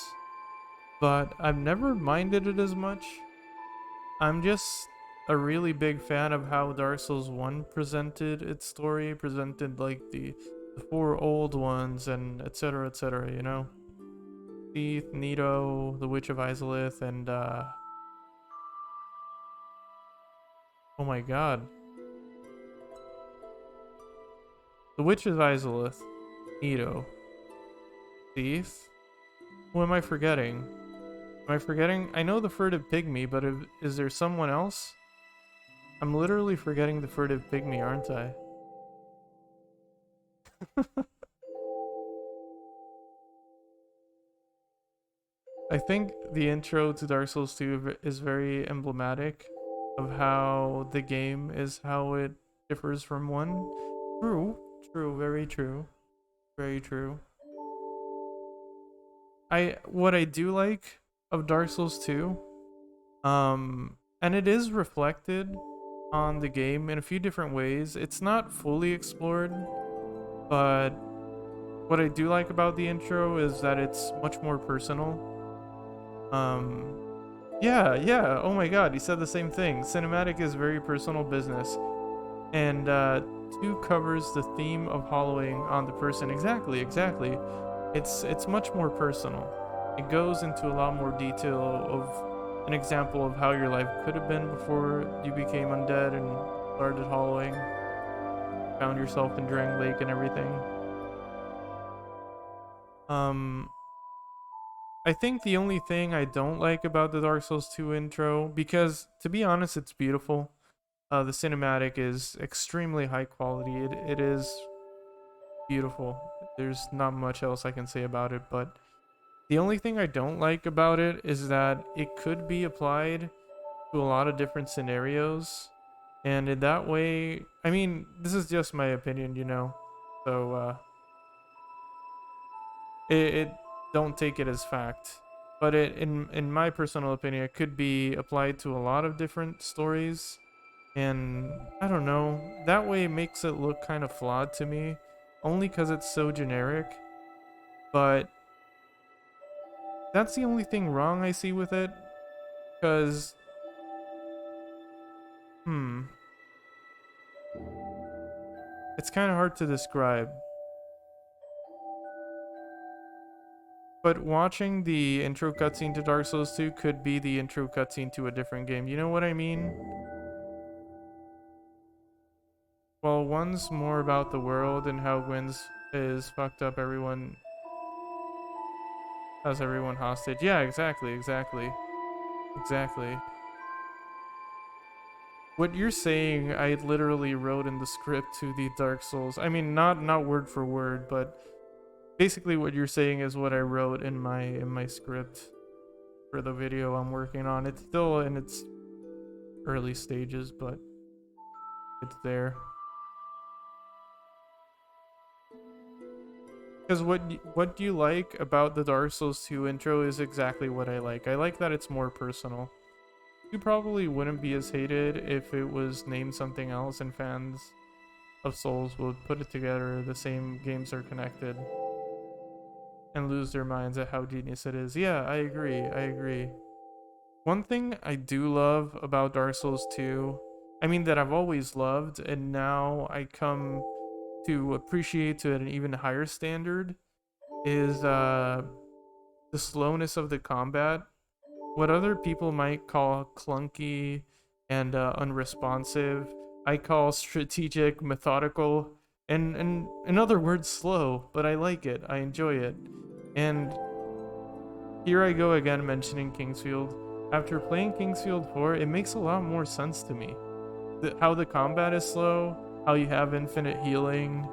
[SPEAKER 1] but I've never minded it as much. I'm just a really big fan of how Dark Souls 1 presented its story, presented like the four old ones and etc., you know? Thief, Nito, the Witch of Izalith, and oh my god. The Witch of Izalith, Nito, Thief. Who am I forgetting? Am I forgetting? I know the Furtive Pygmy, but is there someone else? I'm literally forgetting the Furtive Pygmy, aren't I? I think the intro to Dark Souls 2 is very emblematic of how the game is, how it differs from 1. True, true, very true. Very true. What I do like of Dark Souls 2, and it is reflected on the game in a few different ways. It's not fully explored, but what I do like about the intro is that it's much more personal. Yeah, oh my god, he said the same thing. Cinematic is very personal business. And 2 covers the theme of hollowing on the person. Exactly. It's much more personal. It goes into a lot more detail of an example of how your life could have been before you became undead and started hollowing. Found yourself in Drang Lake and everything. I think the only thing I don't like about the Dark Souls 2 intro, because to be honest, it's beautiful. The cinematic is extremely high quality. It is beautiful. There's not much else I can say about it, but the only thing I don't like about it is that it could be applied to a lot of different scenarios. And in that way, I mean, this is just my opinion, you know. So, it don't take it as fact. But in my personal opinion, it could be applied to a lot of different stories. And I don't know, that way it makes it look kind of flawed to me, only because it's so generic. But that's the only thing wrong I see with it, because, it's kind of hard to describe. But watching the intro cutscene to Dark Souls 2 could be the intro cutscene to a different game, you know what I mean? Well, one's more about the world and how Gwyn's is fucked up everyone, has everyone hostage. Yeah, exactly. What you're saying, I literally wrote in the script to the Dark Souls. I mean, not word for word, but basically what you're saying is what I wrote in my script for the video I'm working on. It's still in its early stages, but it's there. Because what you like about the Dark Souls 2 intro is exactly what I like. I like that it's more personal. You probably wouldn't be as hated if it was named something else and fans of Souls would put it together, the same games are connected, and lose their minds at how genius it is. Yeah, I agree. One thing I do love about Dark Souls 2, I mean that I've always loved, and now I come to appreciate to an even higher standard, is the slowness of the combat. What other people might call clunky and unresponsive, I call strategic, methodical, and in other words, slow. But I like it. I enjoy it. And here I go again mentioning Kingsfield. After playing Kingsfield 4, it makes a lot more sense to me. how the combat is slow, how you have infinite healing.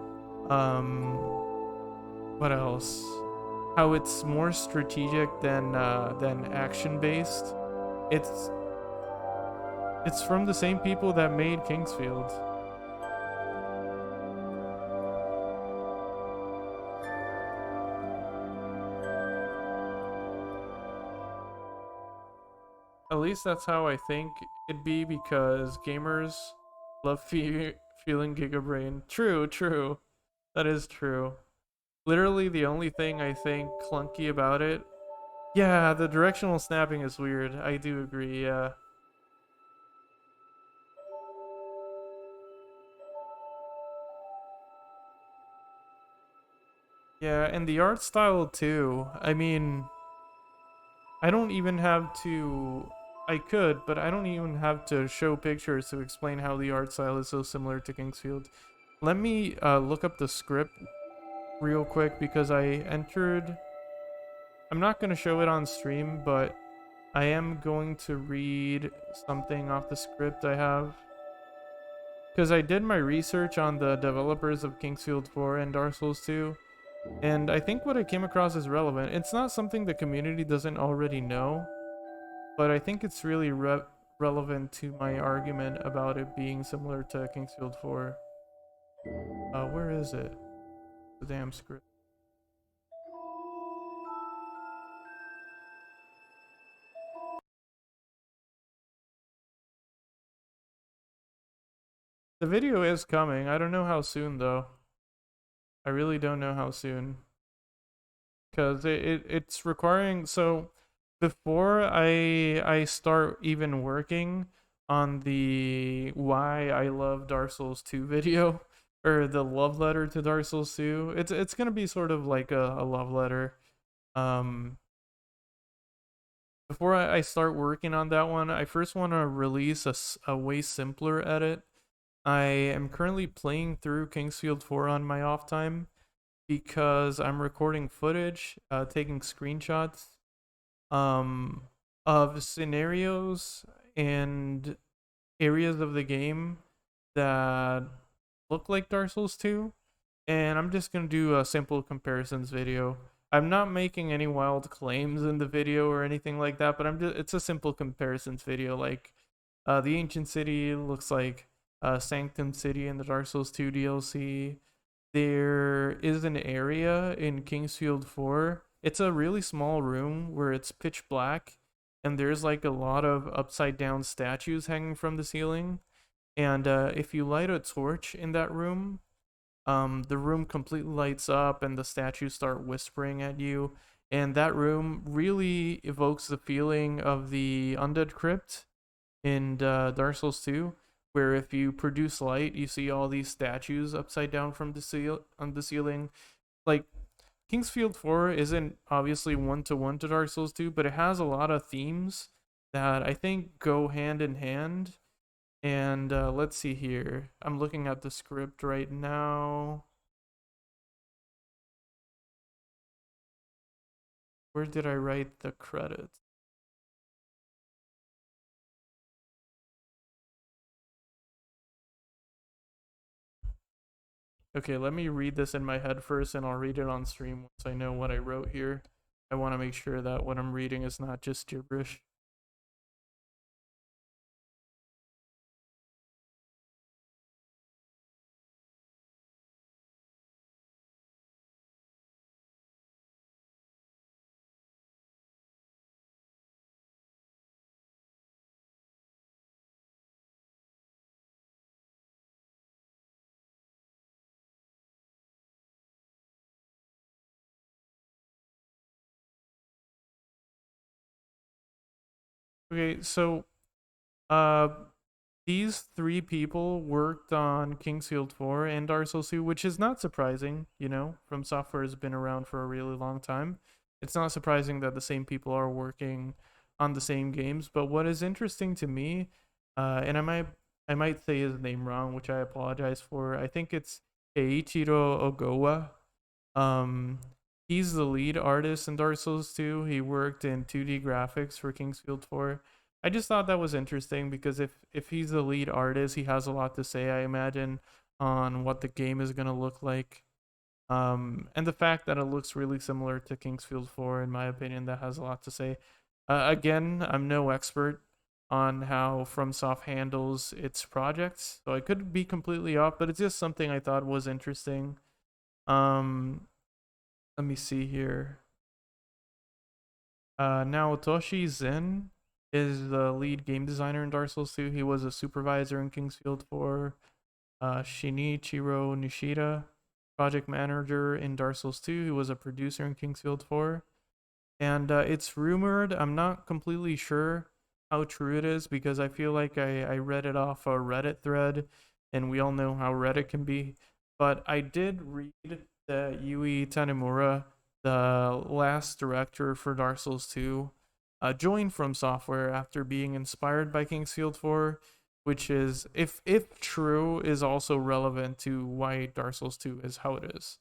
[SPEAKER 1] What else? How it's more strategic than action based. It's from the same people that made Kingsfield. At least that's how I think it'd be, because gamers love feeling Giga Brain. True, true. That is true. Literally the only thing I think clunky about it. Yeah, the directional snapping is weird. I do agree, yeah. Yeah, and the art style too. I mean, I don't even have to. I could, but I don't even have to show pictures to explain how the art style is so similar to Kingsfield. Let me look up the script real quick, because I entered. I'm not going to show it on stream, but I am going to read something off the script I have. Because I did my research on the developers of Kingsfield 4 and Dark Souls 2, and I think what I came across is relevant. It's not something the community doesn't already know, but I think it's really relevant to my argument about it being similar to Kingsfield 4. Where is it? The damn script. The video is coming. I don't know how soon, though. I really don't know how soon. Because it's requiring... So, before I start even working on the why I love Dark Souls 2 video, or the love letter to Dark Souls 2, it's gonna be sort of like a love letter. Before I start working on that one, I first want to release a way simpler edit. I am currently playing through Kingsfield 4 on my off time, because I'm recording footage, taking screenshots of scenarios and areas of the game that look like Dark Souls 2, and I'm just gonna do a simple comparisons video. I'm not making any wild claims in the video or anything like that, but it's a simple comparisons video. Like, the Ancient City looks like Sanctum City in the Dark Souls 2 DLC. There is an area in Kingsfield 4. It's a really small room where it's pitch black, and there's like a lot of upside down statues hanging from the ceiling. And if you light a torch in that room, the room completely lights up and the statues start whispering at you. And that room really evokes the feeling of the Undead Crypt in Dark Souls 2, where if you produce light, you see all these statues upside down from on the ceiling. Like, Kingsfield 4 isn't obviously one-to-one to Dark Souls 2, but it has a lot of themes that I think go hand in hand. And let's see here. I'm looking at the script right now. Where did I write the credits? Okay, let me read this in my head first, and I'll read it on stream once I know what I wrote here. I want to make sure that what I'm reading is not just gibberish. Okay, so uh these three people worked on Kingsfield 4 and Dark Souls 2, which is not surprising, you know, From Software has been around for a really long time. It's not surprising that the same people are working on the same games, but what is interesting to me, and I might say his name wrong, which I apologize for. I think it's Eiichiro Ogawa. Um, he's the lead artist in Dark Souls 2. He worked in 2D graphics for Kingsfield 4. I just thought that was interesting because if he's the lead artist, he has a lot to say, I imagine, on what the game is gonna look like. And the fact that it looks really similar to Kingsfield 4, in my opinion, that has a lot to say. Again, I'm no expert on how FromSoft handles its projects, so I could be completely off, but it's just something I thought was interesting. Let me see here. Naotoshi Zen is the lead game designer in Dark Souls 2. He was a supervisor in Kingsfield 4. Shinichiro Nishida, project manager in Dark Souls 2. He was a producer in Kingsfield 4. And it's rumored, I'm not completely sure how true it is because I feel like I read it off a Reddit thread, and we all know how Reddit can be. But I did read that Yui Tanemura, the last director for Dark Souls 2, joined From Software after being inspired by Kingsfield 4, which is, if true, is also relevant to why Dark Souls 2 is how it is.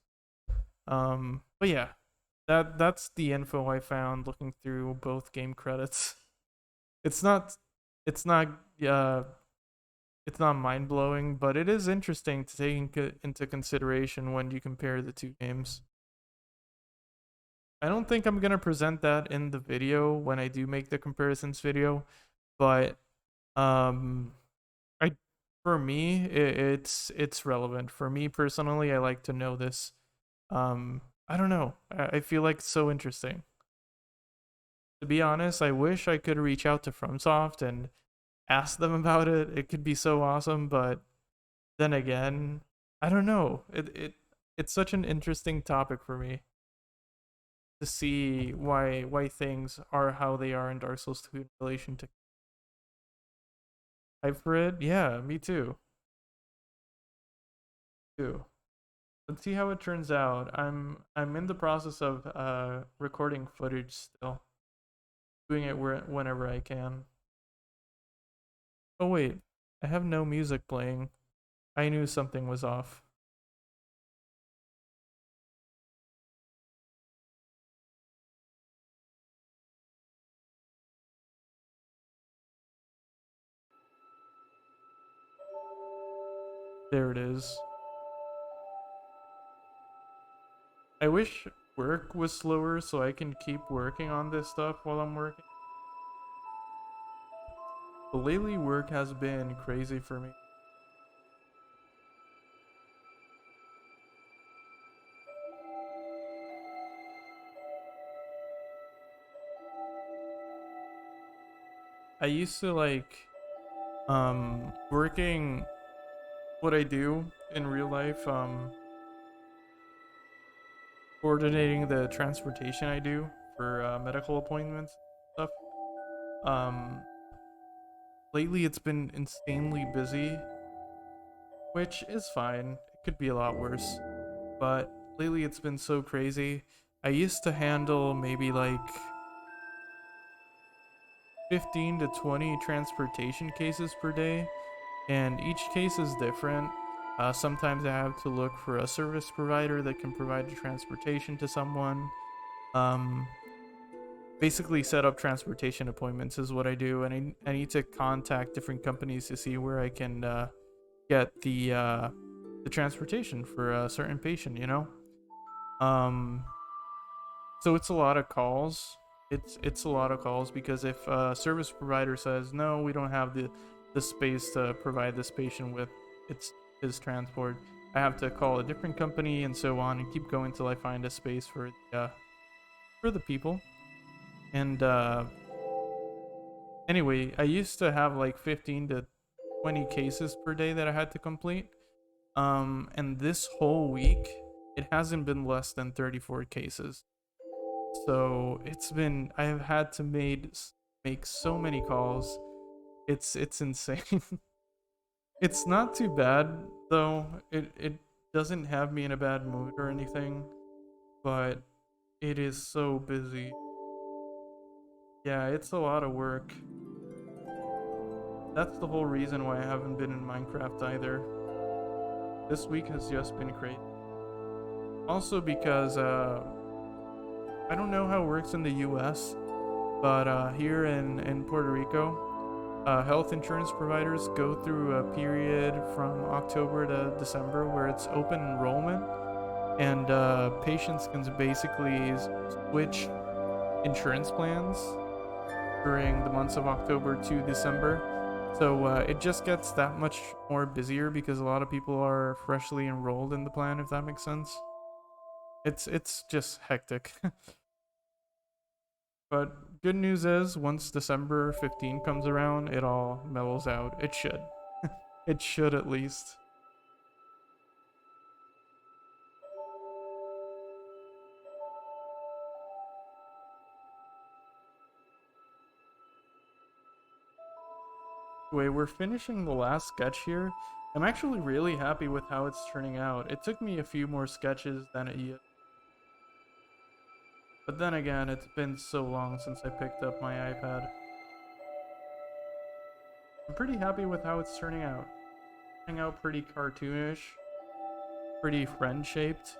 [SPEAKER 1] But yeah, that's the info I found looking through both game credits. It's not it's not it's not mind blowing, but it is interesting to take into consideration when you compare the two games. I don't think I'm gonna present that in the video when I do make the comparisons video, but I for me it's relevant. For me personally, I like to know this. I don't know. I feel like it's so interesting. To be honest, I wish I could reach out to FromSoft and ask them about it. It could be so awesome, but then again, I don't know. It's such an interesting topic for me to see why things are how they are in Dark Souls 2 in relation to hype for it. Yeah, me too. Too. Let's see how it turns out. I'm in the process of recording footage still. Doing it whenever I can. Oh wait, I have no music playing. I knew something was off. There it is. I wish work was slower so I can keep working on this stuff while I'm working. But lately work has been crazy for me. I used to like working what I do in real life, coordinating the transportation I do for medical appointments and stuff. Um Lately it's been insanely busy, which is fine. It could be a lot worse. But lately it's been so crazy. I used to handle maybe like 15 to 20 transportation cases per day, and each case is different. Sometimes I have to look for a service provider that can provide the transportation to someone. Um, Basically, set up transportation appointments is what I do, and I need to contact different companies to see where I can get the transportation for a certain patient. Um, so it's a lot of calls. It's a lot of calls because if a service provider says no, we don't have the space to provide this patient with his transport, I have to call a different company and so on, and keep going till I find a space for the people. And anyway, I used to have like 15 to 20 cases per day that I had to complete. And this whole week, it hasn't been less than 34 cases. So I have had to make so many calls. It's insane. It's not too bad though. It doesn't have me in a bad mood or anything, but it is so busy. Yeah, it's a lot of work. That's the whole reason why I haven't been in Minecraft either. This week has just been crazy. Also because I don't know how it works in the US, but here in Puerto Rico, health insurance providers go through a period from October to December where it's open enrollment, and patients can basically switch insurance plans during the months of October to December. So it just gets that much more busier because a lot of people are freshly enrolled in the plan, if that makes sense. It's just hectic. But good news is, once December 15 comes around, it all mellows out. It should. It should at least. Anyway, we're finishing the last sketch here. I'm actually really happy with how it's turning out. It took me a few more sketches than it used. But then again, it's been so long since I picked up my iPad. I'm pretty happy with how it's turning out. Turning out pretty cartoonish, pretty friend-shaped.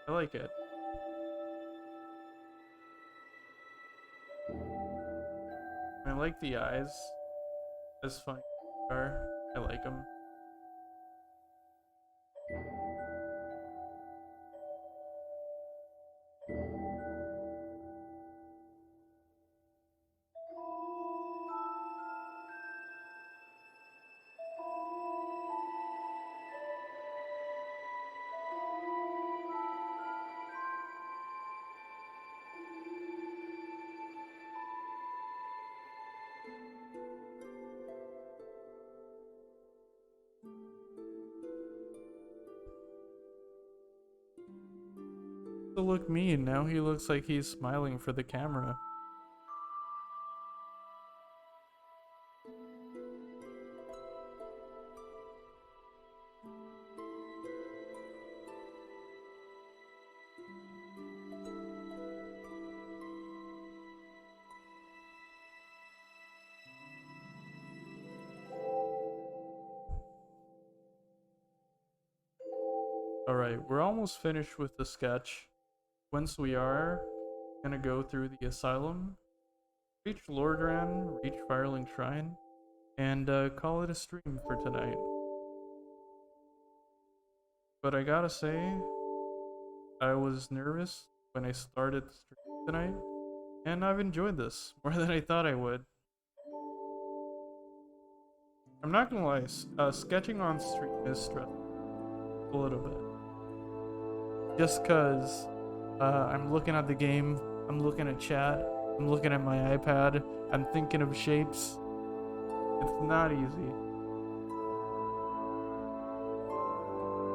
[SPEAKER 1] I like it. I like the eyes. As funny as they are. I like them. To look mean, now he looks like he's smiling for the camera. Alright, we're almost finished with the sketch. Once we are, gonna go through the Asylum, reach Lordran, reach Firelink Shrine, and call it a stream for tonight. But I gotta say, I was nervous when I started the stream tonight, and I've enjoyed this more than I thought I would. I'm not gonna lie, sketching on stream is stressful a little bit. Just cause I'm looking at the game, I'm looking at chat, I'm looking at my iPad, I'm thinking of shapes. It's not easy.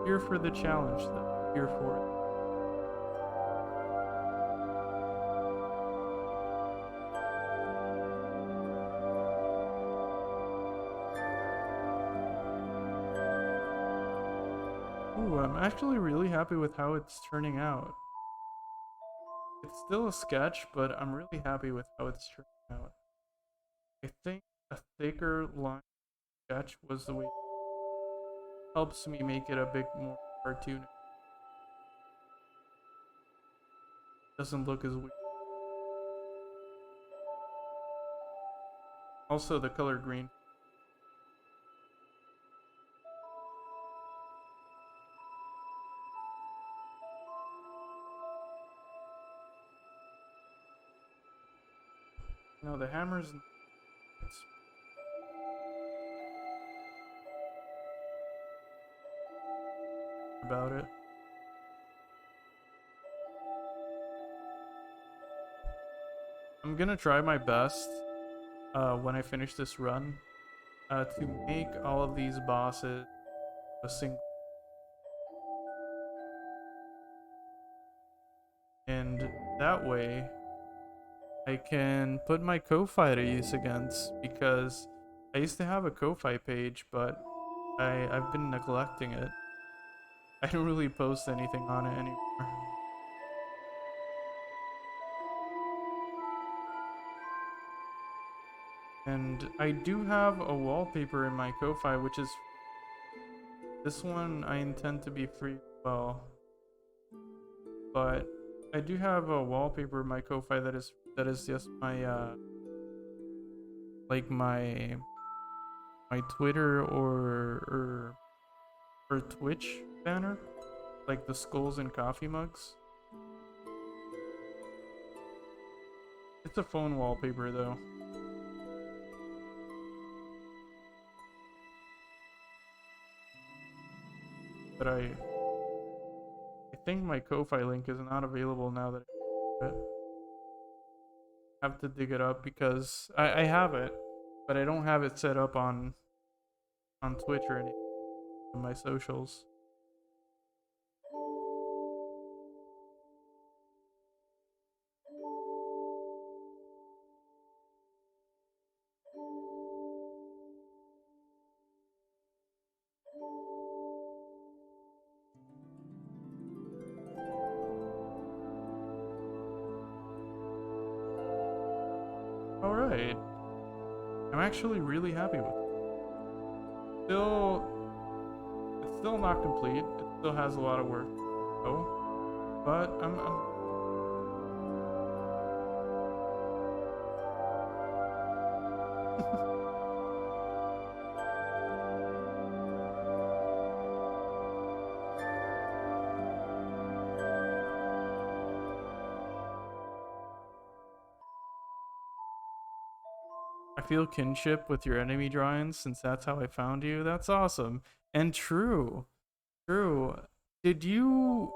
[SPEAKER 1] Here for the challenge though, here for it. Ooh, I'm actually really happy with how it's turning out. It's still a sketch, but I'm really happy with how it's turning out. I think a thicker line sketch was the way it helps me make it a bit more cartoonish. Doesn't look as weird. Also, the color green. No, the hammer's about it. I'm gonna try my best when I finish this run to make all of these bosses a single, and that way I can put my Ko-Fi to use against, because I used to have a Ko-Fi page, but I've been neglecting it. I don't really post anything on it anymore. And I do have a wallpaper in my Ko-Fi, which is this one. I intend to be free as well, but I do have a wallpaper in my Ko-Fi that is just my like my Twitter or Twitch banner, like the skulls and coffee mugs. It's a phone wallpaper though. But I think my Ko-Fi link is not available now that I have to dig it up because I have it, but I don't have it set up on Twitch or anything on my socials. Alright. I'm actually really happy with it. It's still not complete. It still has a lot of work to go. But I'm I feel kinship with your enemy drawings since that's how I found you. That's awesome. And true. True. Did you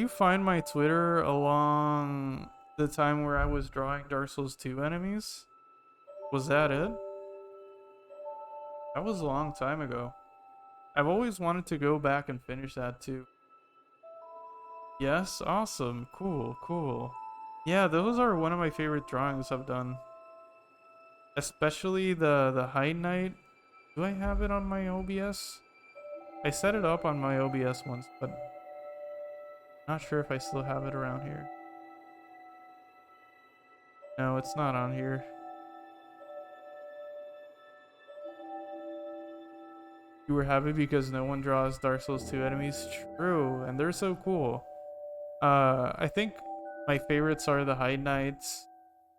[SPEAKER 1] find my Twitter along the time where I was drawing Dark Souls 2 enemies? Was that it? That was a long time ago. I've always wanted to go back and finish that too. Yes, awesome. Cool, cool. Yeah, those are one of my favorite drawings I've done. Especially the High Knight. Do I have it on my OBS? I set it up on my OBS once, but not sure if I still have it around here. No, it's not on here. You were happy because no one draws Dark Souls 2 enemies? True, and they're so cool. I think my favorites are the High Knights,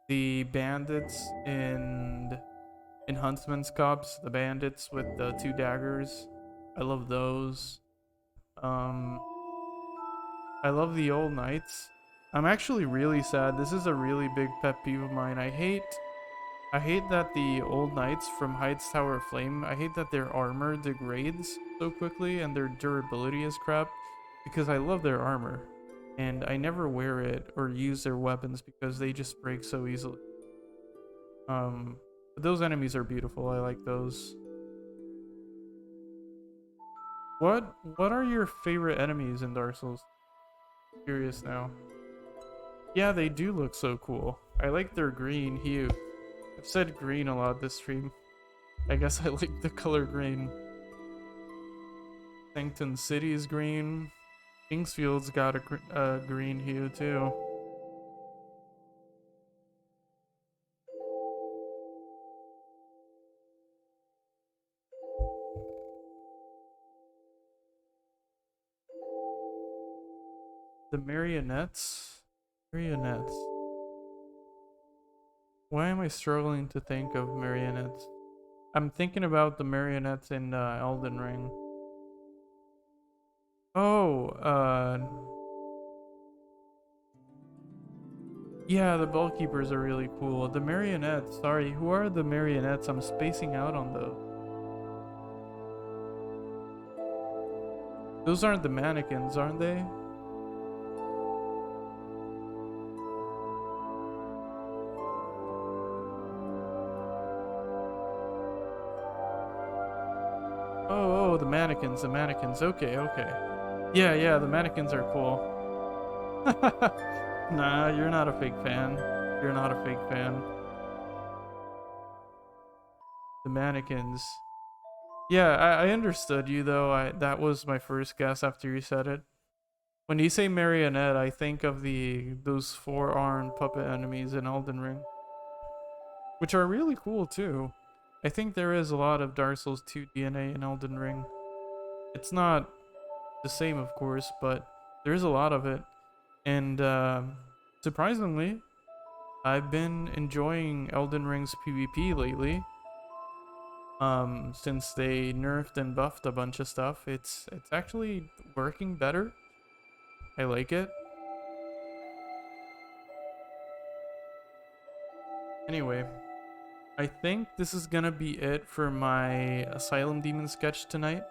[SPEAKER 1] the bandits in Huntsman's Cups, the bandits with the 2 daggers. I love those. I love the old knights. I'm actually really sad. This is a really big pet peeve of mine. I hate that the old knights from Heights Tower of Flame, I hate that their armor degrades so quickly and their durability is crap because I love their armor. And I never wear it or use their weapons because they just break so easily. But those enemies are beautiful. I like those. What are your favorite enemies in Dark Souls? I'm curious now. Yeah, they do look so cool. I like their green hue. I've said green a lot this stream. I guess I like the color green. Sanctum City is green. Kingsfield's got a green hue too. The marionettes? Marionettes. Why am I struggling to think of marionettes? I'm thinking about the marionettes in Elden Ring. Oh, yeah, the bellkeepers are really cool. The marionettes, sorry, who are the marionettes? I'm spacing out on those. Those aren't the mannequins, aren't they? Oh, the mannequins, okay, okay. Yeah, the mannequins are cool. Nah, you're not a fake fan. You're not a fake fan. The mannequins. Yeah, I understood you though. That was my first guess after you said it. When you say marionette, I think of those 4-armed puppet enemies in Elden Ring, which are really cool too. I think there is a lot of Dark Souls 2 DNA in Elden Ring. It's not the same, of course, but there's a lot of it. And surprisingly, I've been enjoying Elden Ring's PvP lately. Since they nerfed and buffed a bunch of stuff, it's actually working better. I like it. Anyway, I think this is gonna be it for my Asylum Demon sketch tonight.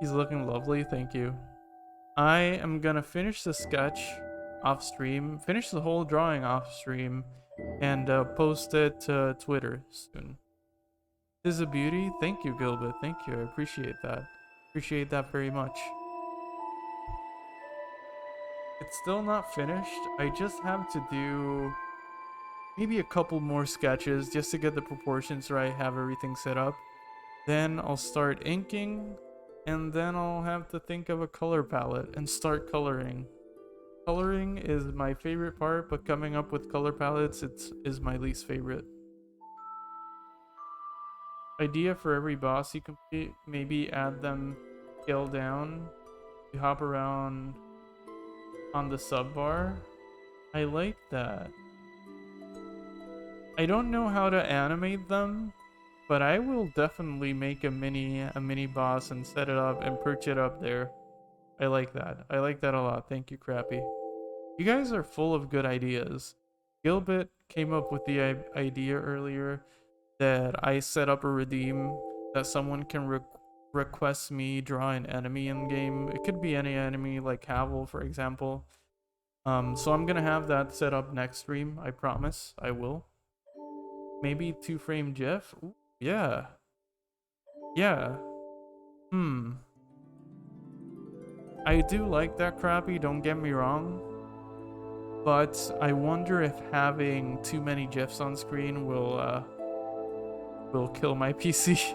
[SPEAKER 1] He's looking lovely, thank you. I am gonna finish the sketch off stream, finish the whole drawing off stream, and post it to Twitter soon. This is a beauty. Thank you, Gilbert. Thank you. I appreciate that. Appreciate that very much. It's still not finished. I just have to do maybe a couple more sketches just to get the proportions right, have everything set up. Then I'll start inking, and then I'll have to think of a color palette and start coloring. Coloring is my favorite part, but coming up with color palettes is my least favorite. Idea for every boss you complete, maybe add them scale down. You hop around on the sub bar. I like that. I don't know how to animate them, but I will definitely make a mini boss and set it up and perch it up there. I like that. I like that a lot. Thank you, Crappy. You guys are full of good ideas. Gilbert came up with the idea earlier that I set up a redeem that someone can request me draw an enemy in game. It could be any enemy, like Havel, for example. So I'm gonna have that set up next stream. I promise. I will. Maybe 2-frame GIF. Ooh, yeah. Yeah. I do like that, Crappy. Don't get me wrong. But I wonder if having too many GIFs on screen will kill my PC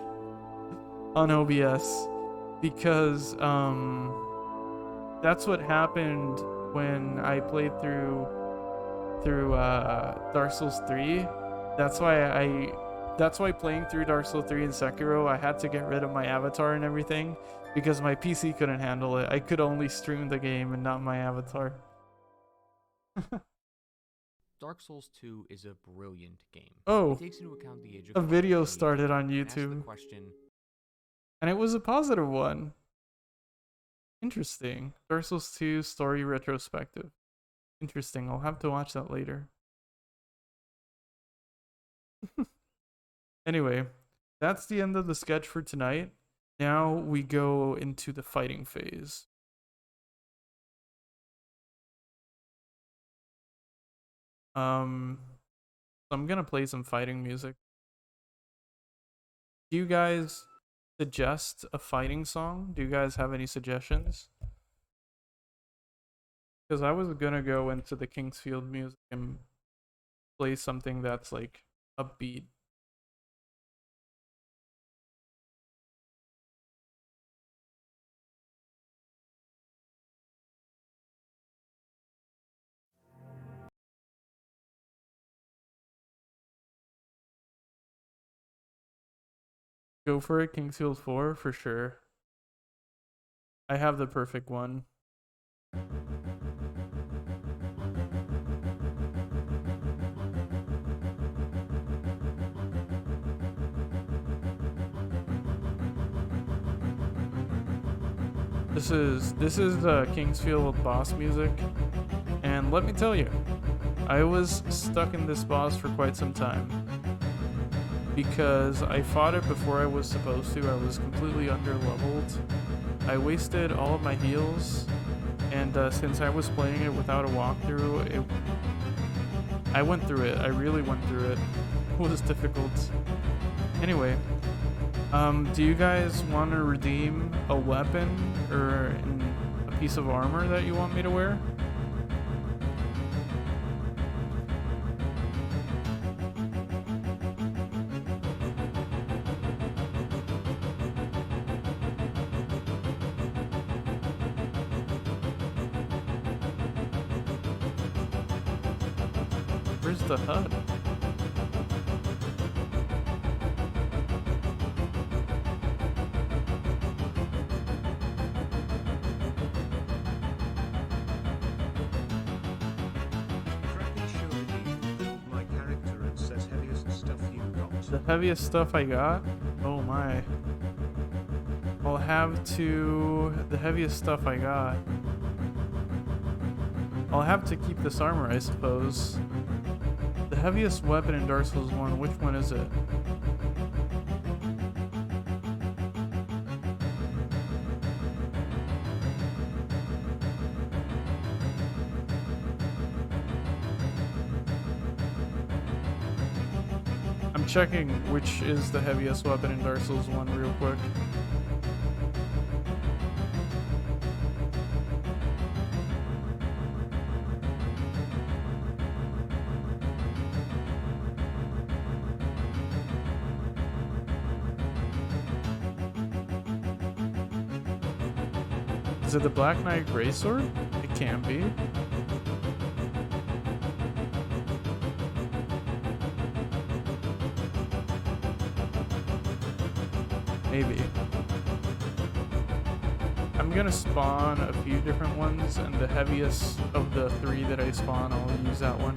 [SPEAKER 1] on OBS, because that's what happened when I played through Dark Souls 3. That's why playing through Dark Souls 3 and Sekiro, I had to get rid of my avatar and everything because my PC couldn't handle it. I could only stream the game and not my avatar.
[SPEAKER 6] Dark Souls 2 is a brilliant game.
[SPEAKER 1] Oh,
[SPEAKER 6] it takes into account the age of
[SPEAKER 1] a video
[SPEAKER 6] humanity
[SPEAKER 1] started on
[SPEAKER 6] and asks the
[SPEAKER 1] YouTube,
[SPEAKER 6] question,
[SPEAKER 1] and it was a positive one. Interesting. Dark Souls 2 story retrospective. Interesting. I'll have to watch that later. Anyway, that's the end of the sketch for tonight. Now we go into the fighting phase. So I'm gonna play some fighting music. Do you guys suggest a fighting song? Do you guys have any suggestions? Because I was gonna go into the Kingsfield music and play something that's like upbeat. Go for it, Kingsfield 4 for sure. I have the perfect one. This is Kingsfield boss music, and let me tell you, I was stuck in this boss for quite some time because I fought it before I was supposed to. I was completely under-leveled. I wasted all of my heals, and since I was playing it without a walkthrough, I went through it. I really went through it. It was difficult. Anyway, do you guys want to redeem a weapon or a piece of armor that you want me to wear? Where's the HUD? The heaviest stuff I got? Oh my. I'll have to... The heaviest stuff I got. I'll have to keep this armor, I suppose. The heaviest weapon in Dark Souls 1, which one is it? I'm checking which is the heaviest weapon in Dark Souls 1 real quick. Is it the Black Knight Greatsword? It can be. Maybe. I'm gonna spawn a few different ones, and the heaviest of the 3 that I spawn, I'll use that one.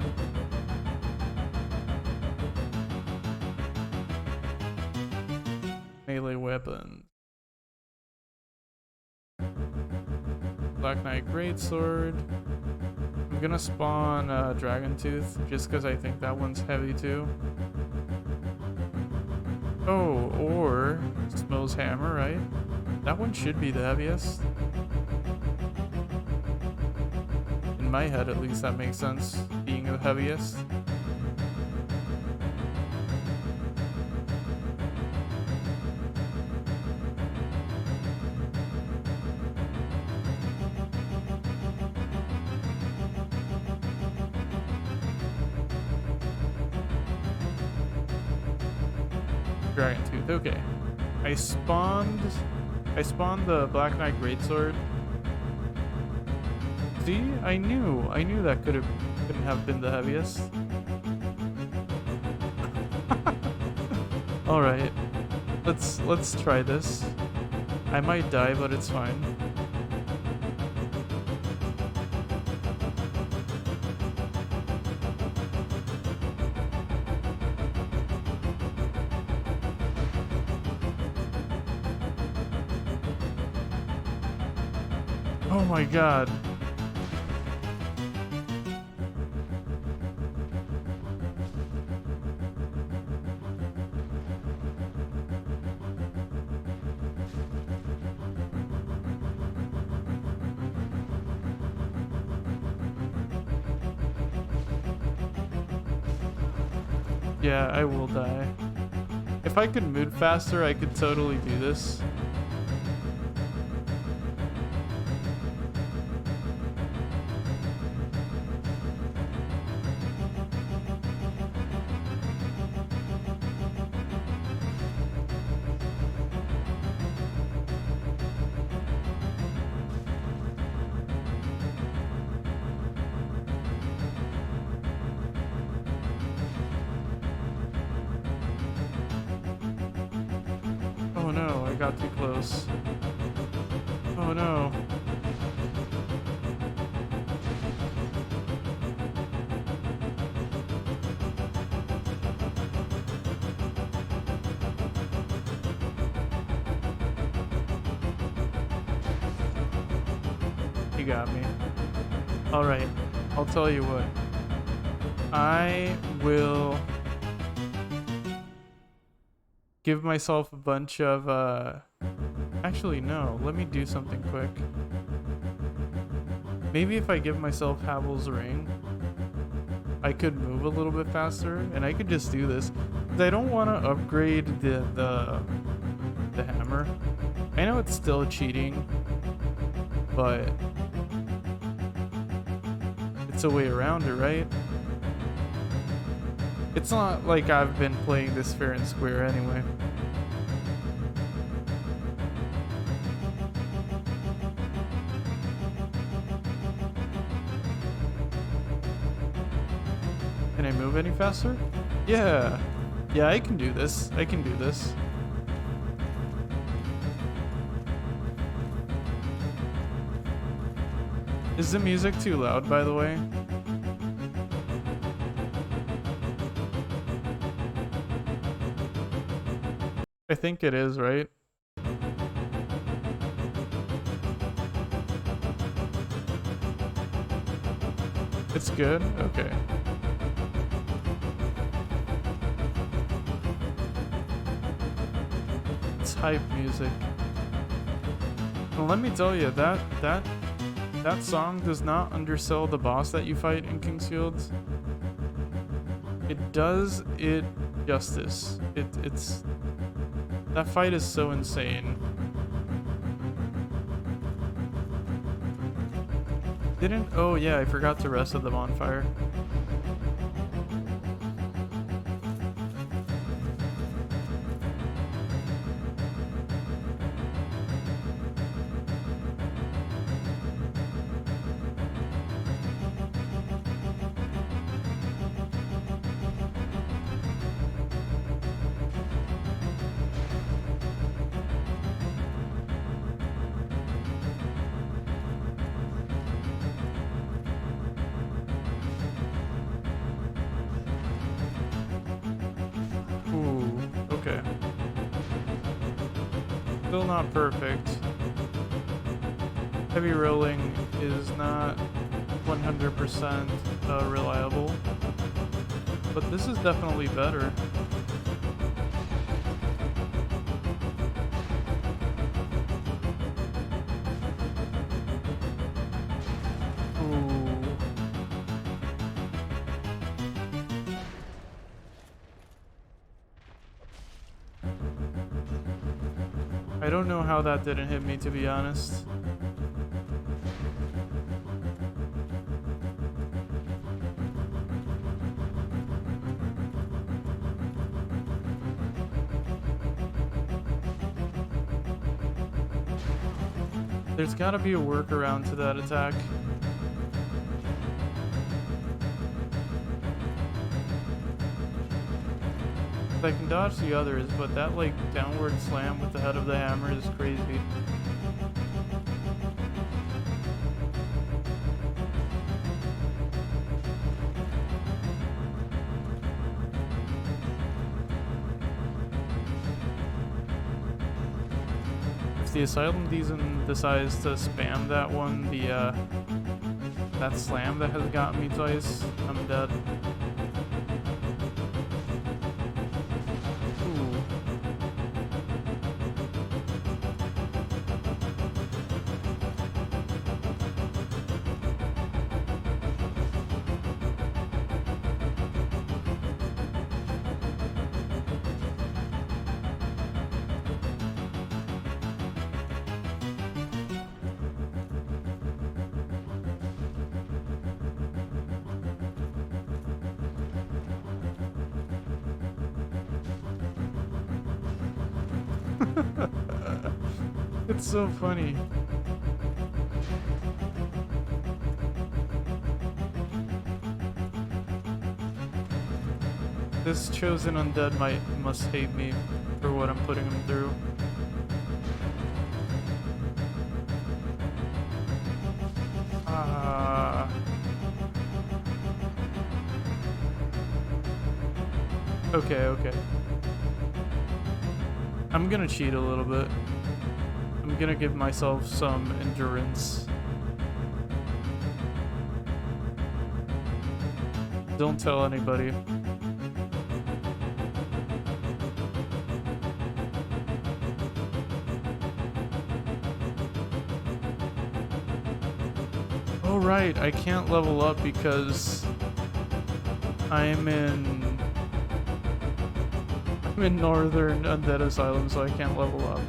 [SPEAKER 1] Melee weapons. Black Knight Greatsword. I'm gonna spawn Dragon Tooth just because I think that one's heavy too. Oh, or Smill's Hammer, right? That one should be the heaviest. In my head, at least, that makes sense, being the heaviest. Dragon Tooth, okay. I spawned the Black Knight Greatsword. See? I knew that couldn't have been the heaviest. Alright. Let's try this. I might die, but it's fine. Oh my god. Yeah, I will die. If I could move faster, I could totally do this. Oh no, I got too close. Oh no. You got me. Alright, I'll tell you what. I will give myself a bunch of, actually no, let me do something quick. Maybe if I give myself Havel's Ring, I could move a little bit faster, and I could just do this. 'Cause I don't want to upgrade the hammer. I know it's still cheating, but it's a way around it, right? It's not like I've been playing this fair and square anyway. Can I move any faster? Yeah. Yeah, I can do this. I can do this. Is the music too loud, by the way? I think it is, right? It's good? Okay. It's hype music. And let me tell you, that song does not undersell the boss that you fight in King's Fields. It does it justice. It's that fight is so insane. Oh yeah, I forgot to rest at the bonfire. Ooh, okay. Still not perfect. Heavy rolling is not 100% reliable, but this is definitely better. Ooh. I don't know how that didn't hit me, to be honest. There's gotta be a workaround to that attack. I can dodge the others, but that like downward slam with the head of the hammer is crazy. If the Asylum decides to spam that one, that slam that has gotten me twice, I'm dead. Ooh. It's so funny. This chosen undead must hate me for what I'm putting him through. Okay. I'm gonna cheat a little bit. I'm gonna give myself some endurance. Don't tell anybody. Oh right, I can't level up because I'm in Northern Undead Asylum, so I can't level up.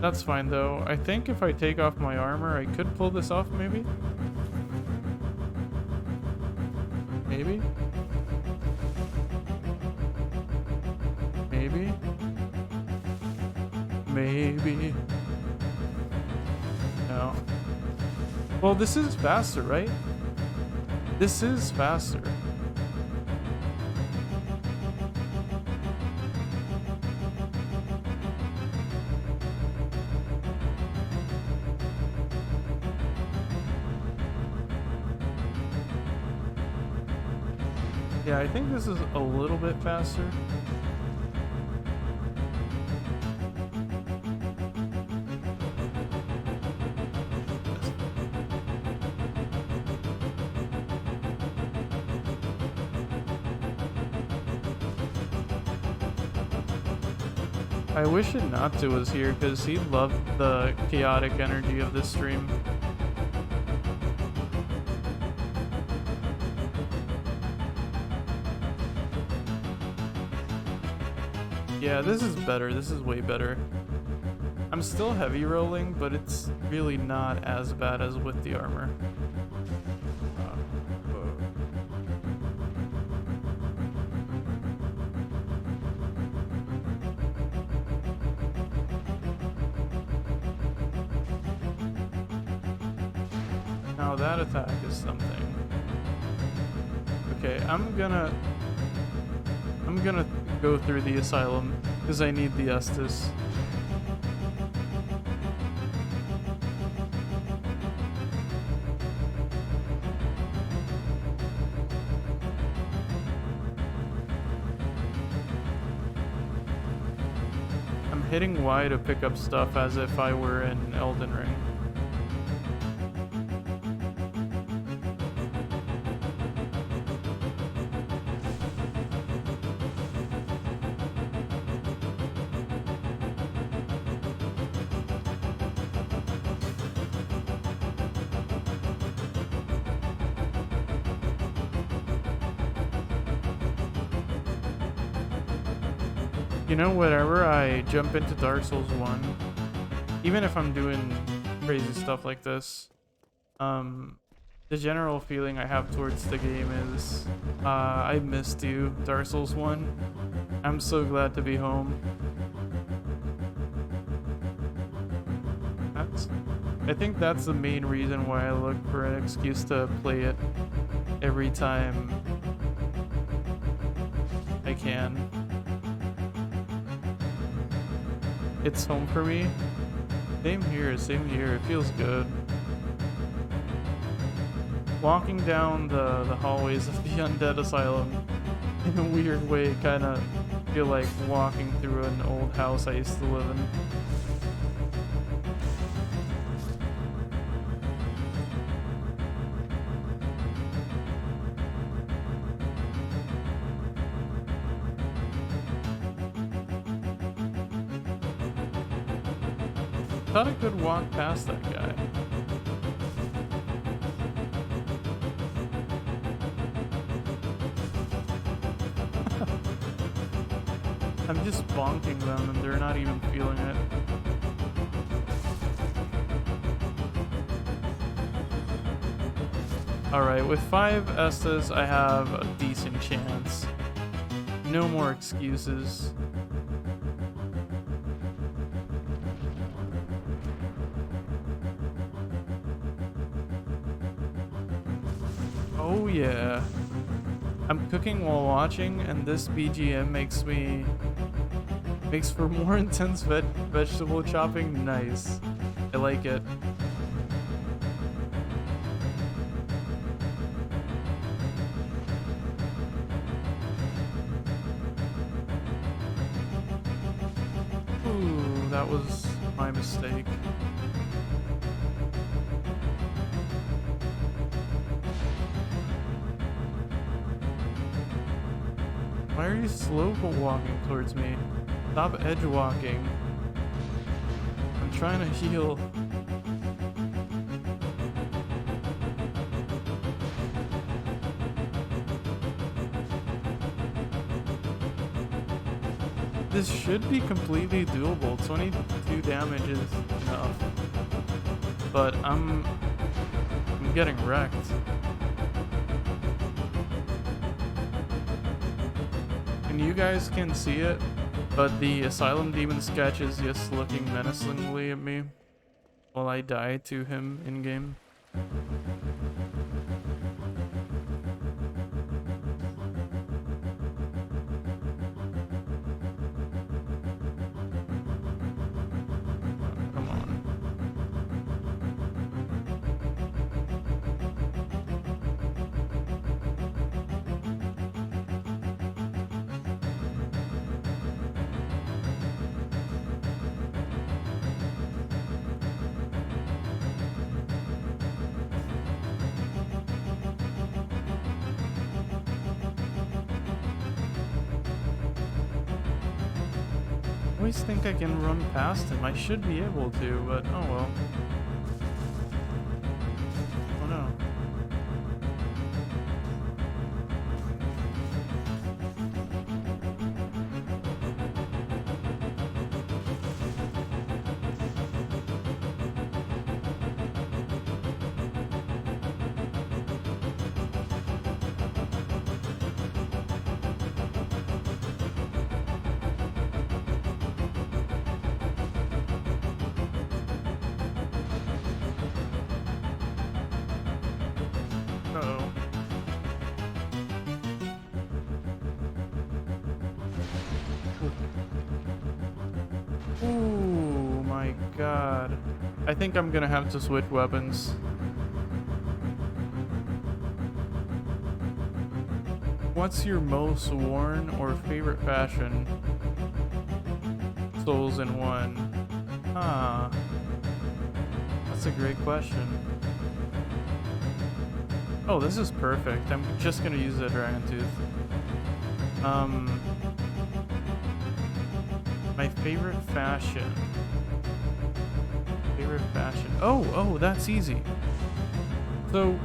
[SPEAKER 1] That's fine though. I think if I take off my armor, I could pull this off maybe? Maybe? Maybe. No. Well, this is faster, right? This is faster. Yeah, I think this is a little bit faster. I wish Natsu was here because he loved the chaotic energy of this stream. Yeah, this is better. This is way better. I'm still heavy rolling, but it's really not as bad as with the armor. Now that attack is something. Okay, I'm gonna go through the Asylum because I need the Estus. I'm hitting Y to pick up stuff as if I were in Elden Ring. You know, whenever I jump into Dark Souls 1, even if I'm doing crazy stuff like this, the general feeling I have towards the game is, I missed you, Dark Souls 1. I'm so glad to be home. I think that's the main reason why I look for an excuse to play it every time I can. It's home for me. Same here, same here. It feels good. Walking down the hallways of the Undead Asylum in a weird way kind of feel like walking through an old house I used to live in. Thought I could walk past that guy. I'm just bonking them and they're not even feeling it. Alright, with 5 Estes, I have a decent chance. No more excuses. Oh yeah. I'm cooking while watching, and this BGM makes for more intense vegetable chopping. Nice. I like it. Ooh, that was my mistake. Why are you slow walking towards me? Stop edge walking. I'm trying to heal. This should be completely doable. 22 damage is enough. But I'm getting wrecked. And you guys can see it, but the Asylum Demon sketch is just looking menacingly at me while I die to him in-game. Come on. always think I can run past him. I should be able to, but oh well. Oh no. Uh-oh. Ooh, my god. I think I'm gonna have to switch weapons. What's your most worn or favorite fashion? Souls in one. Ah. That's a great question. Oh, this is perfect. I'm just gonna use the Dragon Tooth. My favorite fashion. Favorite fashion. Oh, that's easy. So,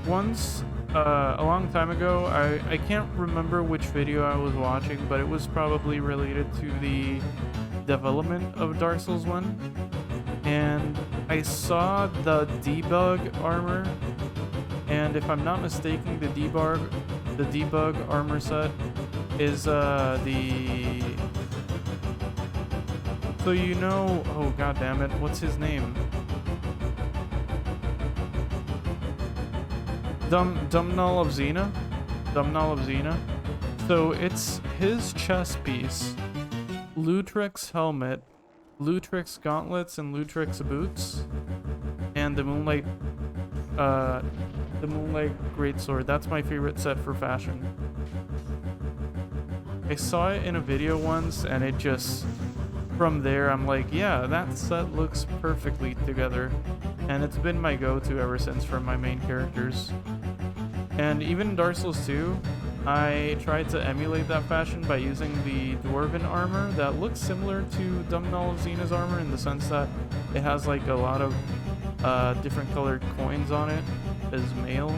[SPEAKER 1] once, a long time ago, I can't remember which video I was watching, but it was probably related to the development of Dark Souls 1. And I saw the debug armor. And if I'm not mistaken, the debug armor set is so you know, oh god damn it, what's his name? Dumnall of Xena? Dumnall of Xena. So it's his chest piece, Lutrix helmet, Lutrix gauntlets and Lutrix boots, and the Moonlight Greatsword. That's my favorite set for fashion. I saw it in a video once and it just, from there I'm like, yeah, that set looks perfectly together. And it's been my go-to ever since for my main characters. And even in Dark Souls 2, I tried to emulate that fashion by using the Dwarven armor that looks similar to Dumnall of Xena's armor in the sense that it has like a lot of different colored coins on it as mail.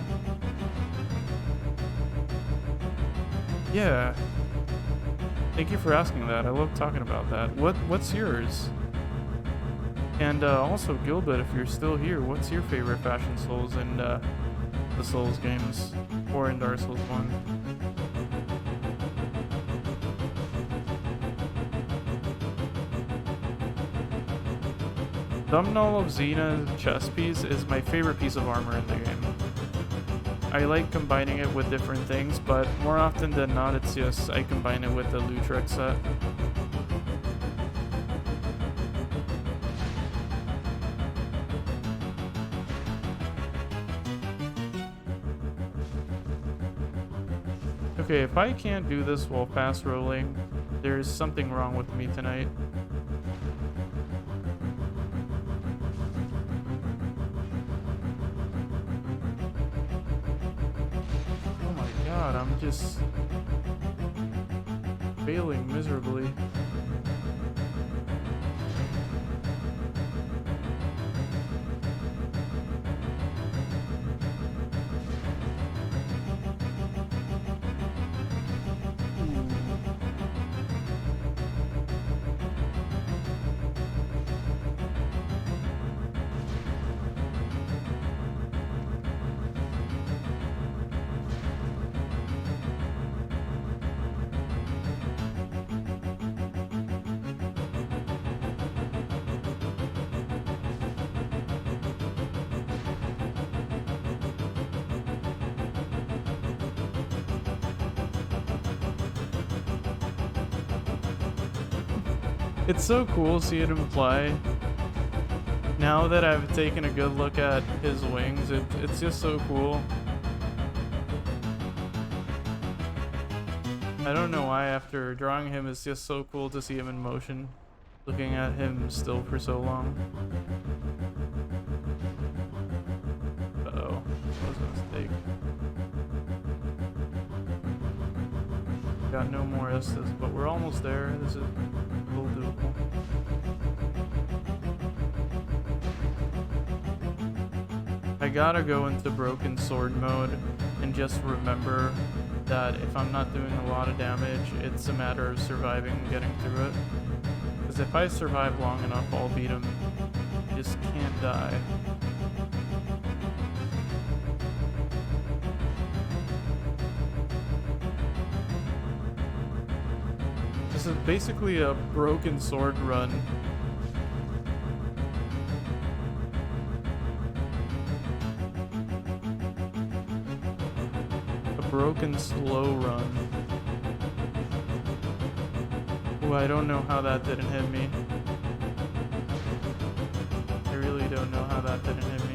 [SPEAKER 1] Yeah. Thank you for asking that. I love talking about that. What's yours? And also, Gilbert, if you're still here, what's your favorite fashion Souls in the Souls games or in Dark Souls 1? Dumnall of Xena's chest piece is my favorite piece of armor in the game. I like combining it with different things, but more often than not, it's just I combine it with the Lutrix set. Okay, if I can't do this while fast rolling, there's something wrong with me tonight. Oh my god, I'm just failing miserably. It's so cool seeing him fly. Now that I've taken a good look at his wings, it's just so cool. I don't know why after drawing him, it's just so cool to see him in motion. Looking at him still for so long. Uh-oh, that was a mistake. Got no more S's, but we're almost there. This is still doable. I gotta go into broken sword mode and just remember that if I'm not doing a lot of damage, it's a matter of surviving and getting through it. Because if I survive long enough, I'll beat him. I just can't die. This is basically a broken sword run. A broken slow run. Ooh, I don't know how that didn't hit me. I really don't know how that didn't hit me.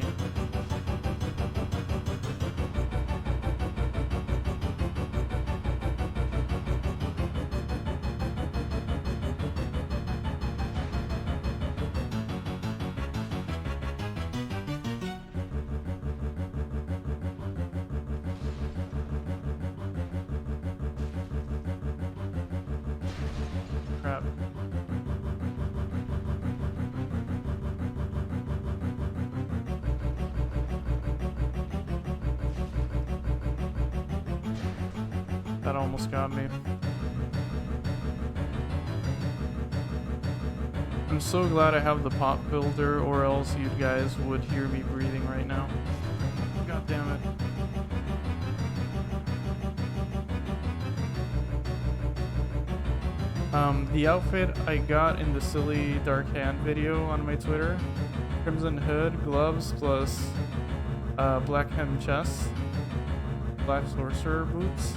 [SPEAKER 1] Crap. That almost got me. I'm so glad I have the pop builder, or else you guys would hear me breathing right now. God damn it. The outfit I got in the silly dark hand video on my Twitter: crimson hood, gloves, plus black hem chest, black sorcerer boots.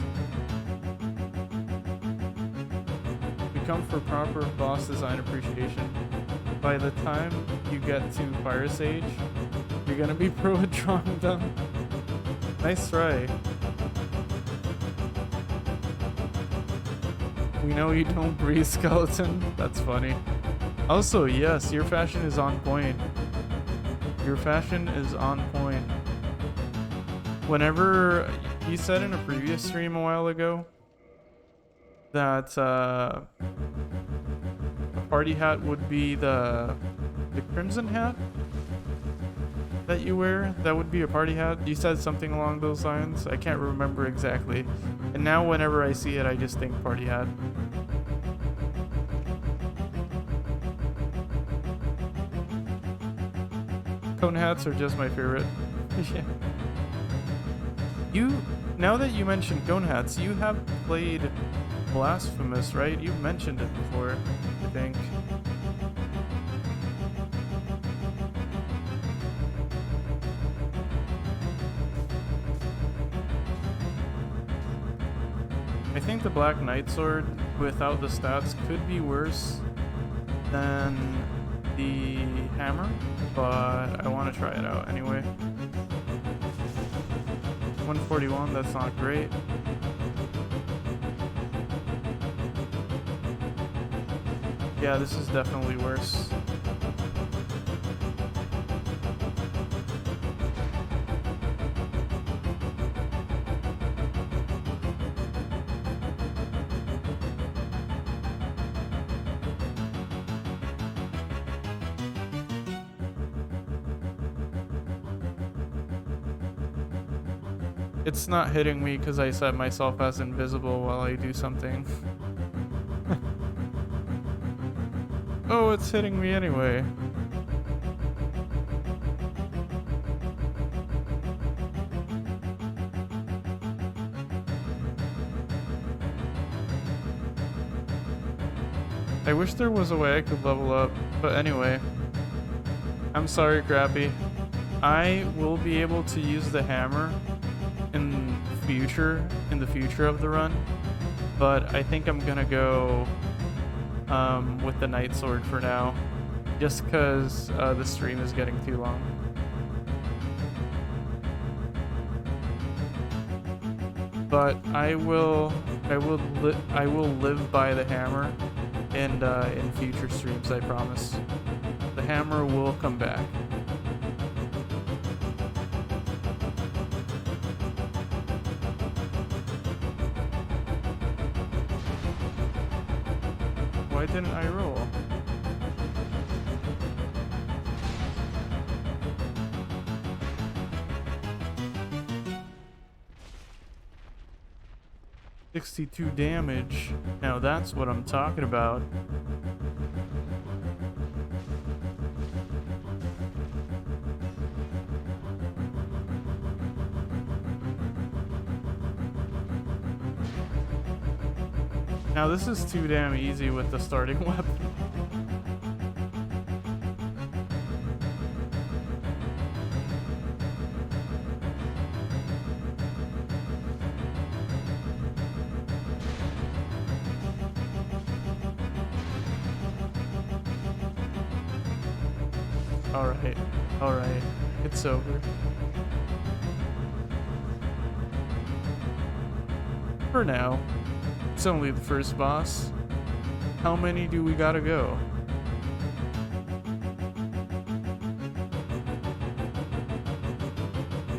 [SPEAKER 1] We come for proper boss design appreciation. By the time you get to Fire Sage, you're gonna be pro at drawing them. Nice try. We know you don't breathe, skeleton. That's funny. Also, yes, your fashion is on point. Your fashion is on point. Whenever you said in a previous stream a while ago that a party hat would be the crimson hat that you wear, that would be a party hat. You said something along those lines. I can't remember exactly. And now whenever I see it, I just think party hat. Cone hats are just my favorite. Yeah. Now that you mentioned cone hats, you have played Blasphemous, right? You mentioned it before, I think. I think the Black Knight Sword without the stats could be worse than the hammer, but I want to try it out anyway. 141, that's not great. Yeah, this is definitely worse. It's not hitting me because I set myself as invisible while I do something. Oh, it's hitting me anyway. I wish there was a way I could level up, but anyway. I'm sorry, Crappy. I will be able to use the hammer in the future of the run, but I think I'm gonna go with the Night Sword for now, just because the stream is getting too long. But I will live by the hammer, and in future streams, I promise. The hammer will come back. why didn't I roll? $62 damage. Now that's what I'm talking about. Now this is too damn easy with the starting weapon. Alright, alright. It's over. For now. It's only the first boss. How many do we gotta go?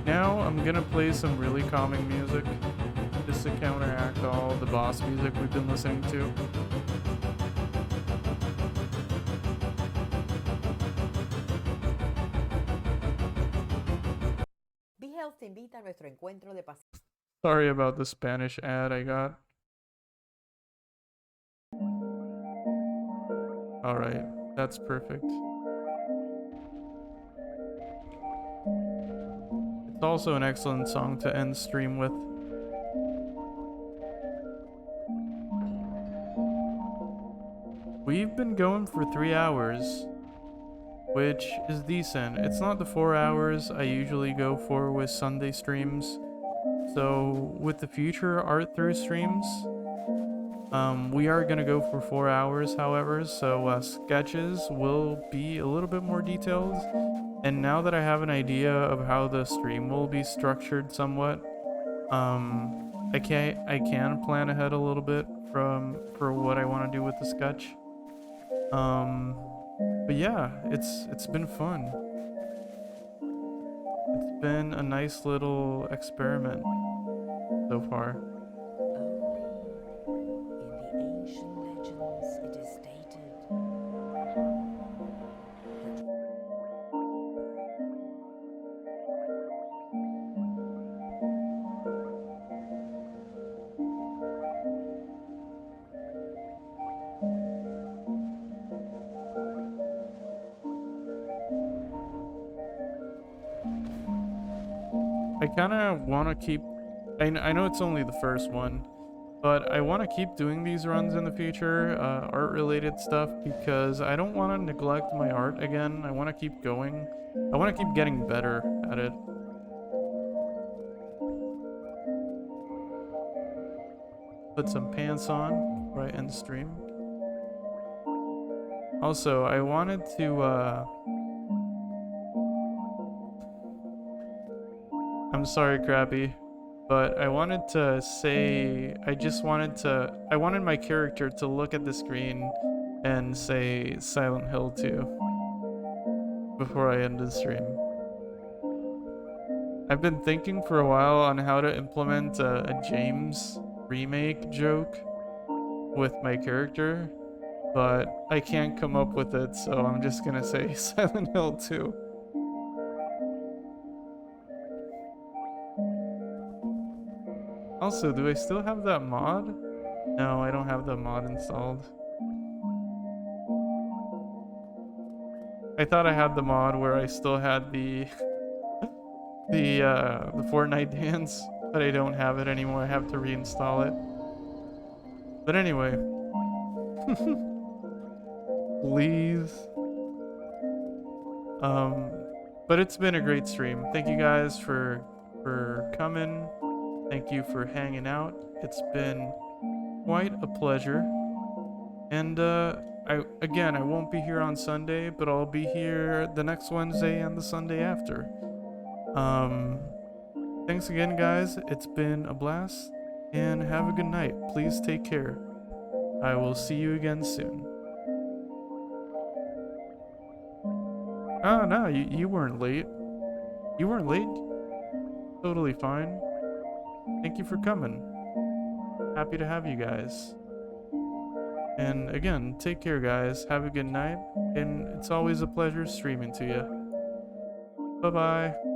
[SPEAKER 1] Now I'm gonna play some really calming music just to counteract all the boss music we've been listening to.
[SPEAKER 2] VHealth te invita a nuestro encuentro de pacientes.
[SPEAKER 1] Sorry about the Spanish ad I got. Alright, that's perfect. It's also an excellent song to end stream with. We've been going for 3 hours, which is decent. It's not the 4 hours I usually go for with Sunday streams. So with the future art through streams, we are gonna go for 4 hours, however, so sketches will be a little bit more detailed. And now that I have an idea of how the stream will be structured somewhat, I can plan ahead a little bit for what I want to do with the sketch. But yeah, it's been fun. It's been a nice little experiment so far.
[SPEAKER 2] Only in the ancient legends it is stated
[SPEAKER 1] I kind of want to keep... I know it's only the first one, but I want to keep doing these runs in the future, art-related stuff, because I don't want to neglect my art again. I want to keep going. I want to keep getting better at it. Put some pants on before I end the stream. Also, I wanted to, I'm sorry, Crappy, but I wanted to say, I wanted my character to look at the screen and say Silent Hill 2 before I end the stream. I've been thinking for a while on how to implement a James remake joke with my character, but I can't come up with it, so I'm just gonna say Silent Hill 2. Also, do I still have that mod? No, I don't have that mod installed. I thought I had the mod where I still had the the Fortnite dance, but I don't have it anymore. I have to reinstall it. But anyway. Please. But it's been a great stream. Thank you guys for coming. Thank you for hanging out. It's been quite a pleasure. And I won't be here on Sunday, but I'll be here the next Wednesday and the Sunday after. Thanks again, guys. It's been a blast, and have a good night. Please take care. I will see you again soon. Oh, no, you weren't late. You weren't late? Totally fine. Thank you for coming. Happy to have you guys. And again, take care, guys. Have a good night. And it's always a pleasure streaming to you. Bye-bye.